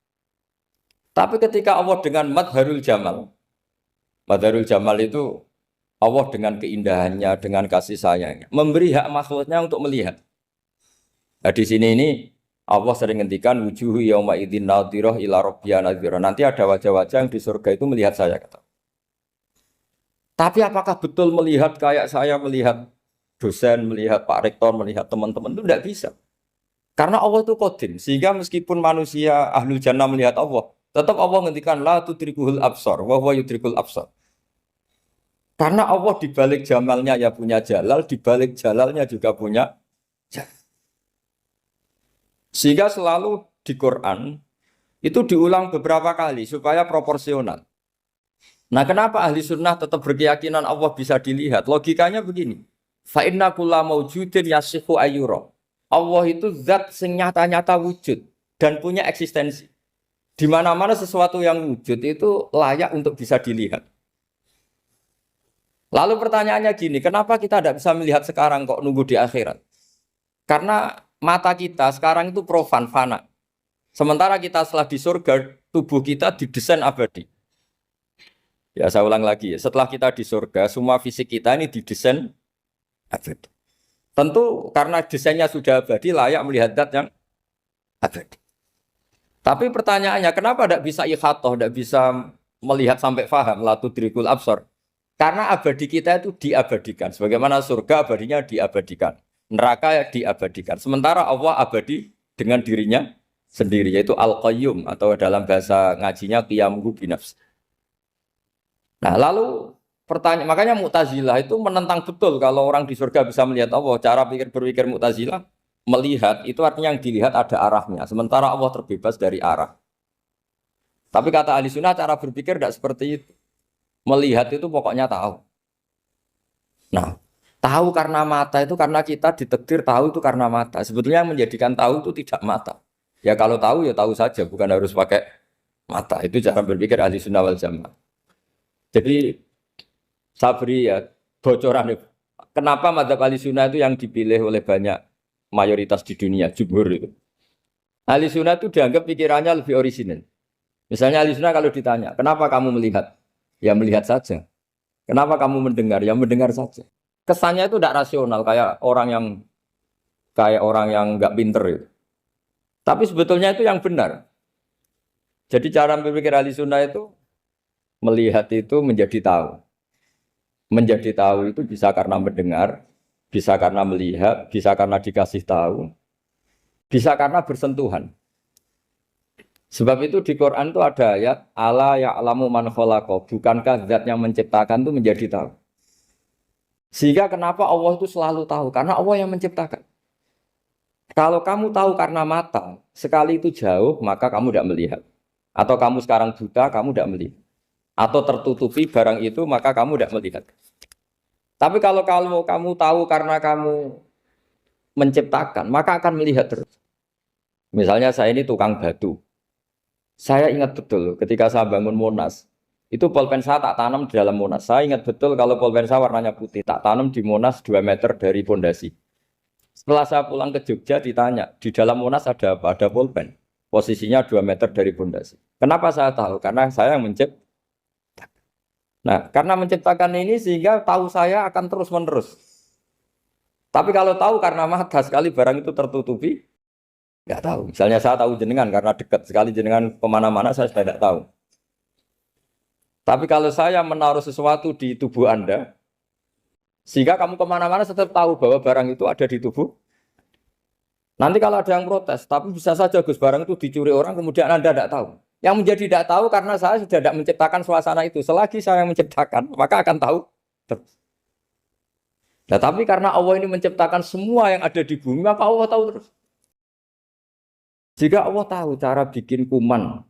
Tapi ketika Allah dengan madharul jamal itu Allah dengan keindahannya, dengan kasih sayangnya, memberi hak makhluknya untuk melihat. Nah, di sini ini Allah sering ngendikan wujuhu yauma idzin nadhirah ila rabbiha nadhirah. Nanti ada wajah-wajah yang di surga itu melihat saya kata. Tapi apakah betul melihat kayak saya melihat dosen, melihat Pak Rektor, melihat teman-teman itu tidak bisa. Karena Allah itu qadim, sehingga meskipun manusia ahlul jannah melihat Allah, tetap Allah ngendikan la tudrikuhul absar wa huwa yudrikul absar. Karena Allah di balik jamalnya ya punya jalal, di balik jalalnya juga punya jalal. Sehingga selalu di Quran itu diulang beberapa kali supaya proporsional. Nah, kenapa ahli sunnah tetap berkeyakinan Allah bisa dilihat? Logikanya begini. Fa inna kulla maujudin yasihu ayyura. Allah itu zat sing nyata-nyata wujud dan punya eksistensi. Di mana-mana sesuatu yang wujud itu layak untuk bisa dilihat. Lalu pertanyaannya gini, kenapa kita tidak bisa melihat sekarang kok nunggu di akhirat? Karena mata kita sekarang itu profan, fana. Sementara kita setelah di surga, tubuh kita didesain abadi. Ya saya ulang lagi ya, setelah kita di surga, semua fisik kita ini didesain abadi. Tentu karena desainnya sudah abadi, layak melihat zat yang abadi. Tapi pertanyaannya, kenapa tidak bisa ikhatoh, tidak bisa melihat sampai faham, la tudrikul absar? Karena abadi kita itu diabadikan. Sebagaimana surga abadinya diabadikan. Neraka ya diabadikan. Sementara Allah abadi dengan dirinya sendiri, yaitu Al-Qayyum, atau dalam bahasa ngajinya Qiyamuhu binafs. Nah lalu pertanyaan, makanya Mu'tazilah itu menentang betul kalau orang di surga bisa melihat Allah. Cara berpikir Mu'tazilah, melihat itu artinya yang dilihat ada arahnya. Sementara Allah terbebas dari arah. Tapi kata ahli sunnah cara berpikir tidak seperti itu. Melihat itu pokoknya tahu. Nah, tahu karena mata itu karena kita ditakdir tahu itu karena mata. Sebetulnya yang menjadikan tahu itu tidak mata. Ya kalau tahu ya tahu saja, bukan harus pakai mata. Itu cara berpikir ahli sunnah wal jamaah. Jadi saya beri ya bocoran. Kenapa madzhab ahli sunnah itu yang dipilih oleh banyak mayoritas di dunia, jumhur itu. Ahli sunnah itu dianggap pikirannya lebih orisinal. Misalnya ahli sunnah kalau ditanya, kenapa kamu melihat? Ya melihat saja. Kenapa kamu mendengar? Ya mendengar saja. Kesannya itu tidak rasional kayak orang yang nggak pinter itu. Tapi sebetulnya itu yang benar. Jadi cara berpikir ahli sunnah itu melihat itu menjadi tahu. Menjadi tahu itu bisa karena mendengar, bisa karena melihat, bisa karena dikasih tahu, bisa karena bersentuhan. Sebab itu di Quran itu ada ayat ala ya'lamu man khalaqa, bukankah zat yang menciptakan itu menjadi tahu. Sehingga kenapa Allah itu selalu tahu? Karena Allah yang menciptakan. Kalau kamu tahu karena mata, sekali itu jauh, maka kamu tidak melihat. Atau kamu sekarang buta, kamu tidak melihat. Atau tertutupi barang itu, maka kamu tidak melihat. Tapi kalau kamu tahu karena kamu menciptakan, maka akan melihat terus. Misalnya saya ini tukang batu. Saya ingat betul ketika saya bangun Monas, itu pulpen saya tak tanam di dalam Monas. Saya ingat betul kalau pulpen saya warnanya putih, tak tanam di Monas 2 meter dari pondasi. Setelah saya pulang ke Jogja ditanya, di dalam Monas ada apa? Ada pulpen. Posisinya 2 meter dari pondasi. Kenapa saya tahu? Karena saya yang menciptakan. Nah, karena menciptakan ini sehingga tahu saya akan terus-menerus. Tapi kalau tahu karena mata sekali barang itu tertutupi, nggak tahu. Misalnya saya tahu jenengan karena dekat sekali jenengan kemana-mana saya sudah tidak tahu. Tapi kalau saya menaruh sesuatu di tubuh Anda, sehingga kamu kemana-mana tetap tahu bahwa barang itu ada di tubuh. Nanti kalau ada yang protes, tapi bisa saja Gus barang itu dicuri orang kemudian Anda tidak tahu. Yang menjadi tidak tahu karena saya sudah tidak menciptakan suasana itu. Selagi saya yang menciptakan, maka akan tahu terus. Nah, tapi karena Allah ini menciptakan semua yang ada di bumi, maka Allah tahu terus. Jika Allah tahu cara bikin kuman,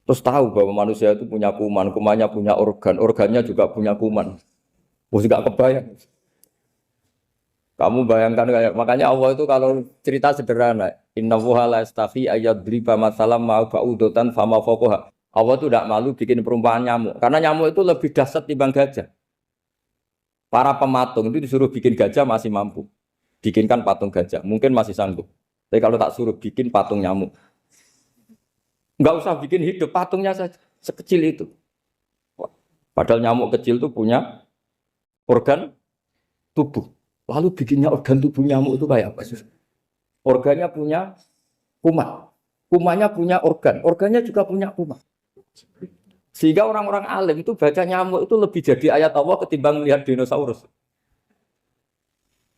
terus tahu bahwa manusia itu punya kuman, kumannya punya organ, organnya juga punya kuman. Mesti gak kebayang. Kamu bayangkan kayak, makanya Allah itu kalau cerita sederhana, innallaha la yastahi ayyadriba mathalam ma ba'udatan fama fawqaha. Allah itu tidak malu bikin perumpamaan nyamuk, karena nyamuk itu lebih dahsyat dibanding gajah. Para pematung itu disuruh bikin gajah masih mampu. Bikinkan patung gajah, mungkin masih sanggup. Tapi kalau tak suruh bikin patung nyamuk, nggak usah bikin hidup, patungnya saja sekecil itu. Padahal nyamuk kecil itu punya organ tubuh. Lalu bikinnya organ tubuh nyamuk itu kayak apa? Organnya punya kuman, kumannya punya organ, organnya juga punya kuman. Sehingga orang-orang alim itu baca nyamuk itu lebih jadi ayat Allah ketimbang melihat dinosaurus.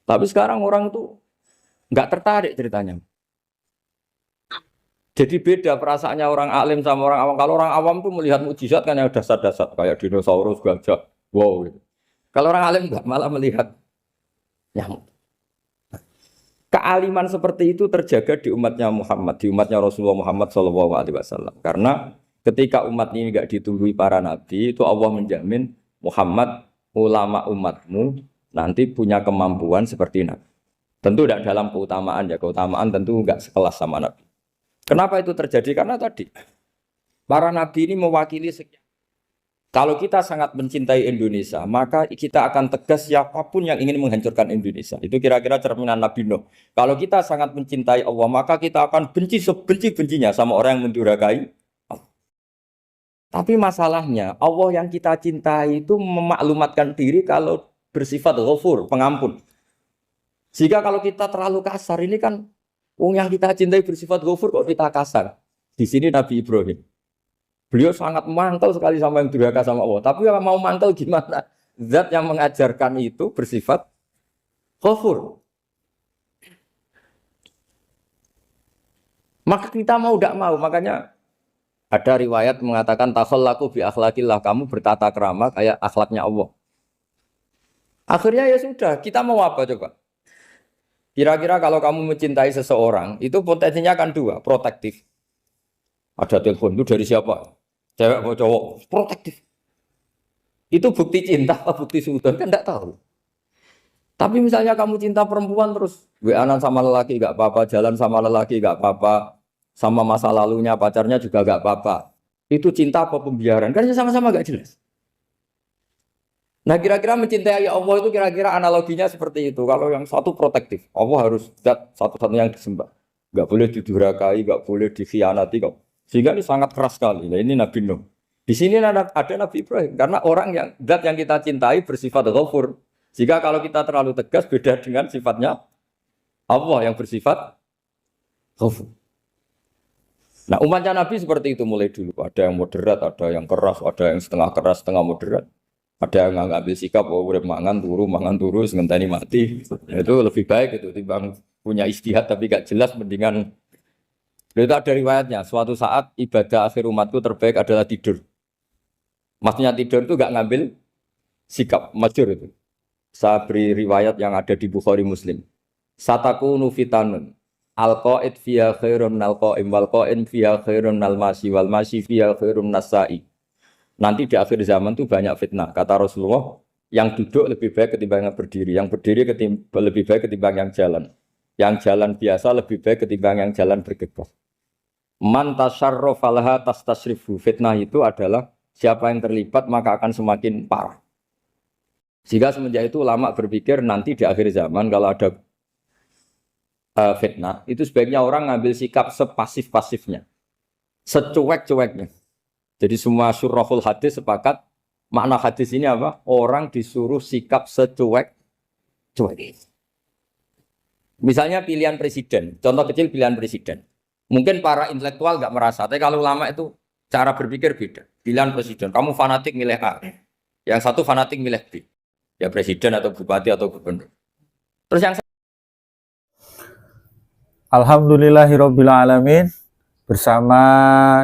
Tapi sekarang orang itu nggak tertarik ceritanya. Jadi beda perasaannya orang alim sama orang awam. Kalau orang awam tuh melihat mukjizat kan yang dasar-dasar kayak dinosaurus, gajah, wow gitu. Kalau orang alim nggak, malah melihat nyamuk. Kealiman seperti itu terjaga di umatnya Muhammad, di umatnya Rasulullah Muhammad SAW. Karena ketika umat ini nggak ditumbuhi para nabi, itu Allah menjamin Muhammad, ulama umatmu nanti punya kemampuan seperti nabi. Tentu tidak dalam keutamaan ya, keutamaan tentu nggak sekelas sama nabi. Kenapa itu terjadi? Karena tadi para nabi ini mewakili sekian. Kalau kita sangat mencintai Indonesia, maka kita akan tegas siapapun yang ingin menghancurkan Indonesia. Itu kira-kira cerminan Nabi Nuh. Kalau kita sangat mencintai Allah, maka kita akan benci sebenci-bencinya sama orang yang mendurhakai Allah. Tapi masalahnya, Allah yang kita cintai itu memaklumatkan diri kalau bersifat ghafur, pengampun. Jika kalau kita terlalu kasar, ini kan yang kita cintai bersifat ghafur kok kita kasar. Di sini Nabi Ibrahim. Beliau sangat mangkel sekali sama yang durhaka sama Allah. Tapi yang mau mangkel gimana? Zat yang mengajarkan itu bersifat ghafur. Maka kita mau tidak mau. Makanya ada riwayat mengatakan takhallaku bi akhlaqillah. Kamu bertata krama kayak akhlaknya Allah. Akhirnya ya sudah. Kita mau apa coba? Kira-kira kalau kamu mencintai seseorang, itu potensinya kan dua. Protektif. Ada telepon itu dari siapa? Cewek atau cowok, protektif. Itu bukti cinta apa bukti suudon kan tidak tahu. Tapi misalnya kamu cinta perempuan terus WA-an sama lelaki nggak apa-apa, jalan sama lelaki nggak apa-apa, sama masa lalunya pacarnya juga nggak apa-apa. Itu cinta apa pembiaran? Kan sama-sama nggak jelas. Nah kira-kira mencintai Allah itu kira-kira analoginya seperti itu. Kalau yang satu protektif, Allah harus zat satu-satunya yang disembah. Nggak boleh didurhakai, nggak boleh dikhianati kok. Sehingga ini sangat keras sekali. Nah, ini Nabi Nuh. Di sini ada Nabi Ibrahim. Karena orang yang zat yang kita cintai bersifat ghafur. Jika kalau kita terlalu tegas beda dengan sifatnya Allah yang bersifat ghafur. Nah umatnya Nabi seperti itu mulai dulu. Ada yang moderat, ada yang keras, ada yang setengah keras, setengah moderat. Ada yang ngambil sikap, oh udah mangan turu, ngenteni mati. Nah, itu lebih baik itu timbang punya istihad tapi gak jelas mendingan. Itu ada riwayatnya, suatu saat ibadah akhir umatku terbaik adalah tidur. Maksudnya tidur itu gak ngambil sikap, masyhur itu. Saya beri riwayat yang ada di Bukhari Muslim. Satakunu fitanun, al-qa'id fiya khairun al-qa'im, wal-qa'in fiya khairun al-masi, wal-masi fiya khairun nas-sa'i. Nanti di akhir zaman itu banyak fitnah. Kata Rasulullah, yang duduk lebih baik ketimbang yang berdiri. Yang berdiri lebih baik ketimbang yang jalan. Yang jalan biasa lebih baik ketimbang yang jalan bergegas. Man tasyarrafa laha tastasrifu. Fitnah itu adalah siapa yang terlibat maka akan semakin parah. Jika semenjak itu ulama berpikir nanti di akhir zaman kalau ada fitnah, itu sebaiknya orang ngambil sikap sepasif-pasifnya. Secuek-cueknya. Jadi semua syurahul hadis sepakat makna hadis ini apa? Orang disuruh sikap secuek-cuek. Misalnya pilihan presiden, contoh kecil pilihan presiden. Mungkin para intelektual nggak merasa, tapi kalau ulama itu cara berpikir beda. Pilihan presiden, kamu fanatik milih A, yang satu fanatik milih B. Ya presiden atau bupati atau gubernur. Terus yang Alhamdulillahirabbil alamin. Bersama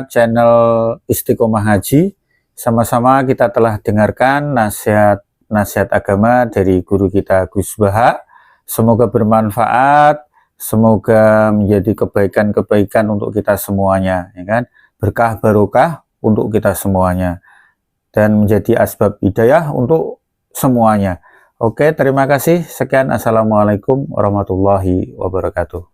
channel Istiqomah Haji, sama-sama kita telah dengarkan nasihat agama dari guru kita Gus Baha. Semoga bermanfaat, semoga menjadi kebaikan-kebaikan untuk kita semuanya, ya kan? Berkah barokah untuk kita semuanya dan menjadi asbab hidayah untuk semuanya. Oke, terima kasih. Sekian, assalamualaikum warahmatullahi wabarakatuh.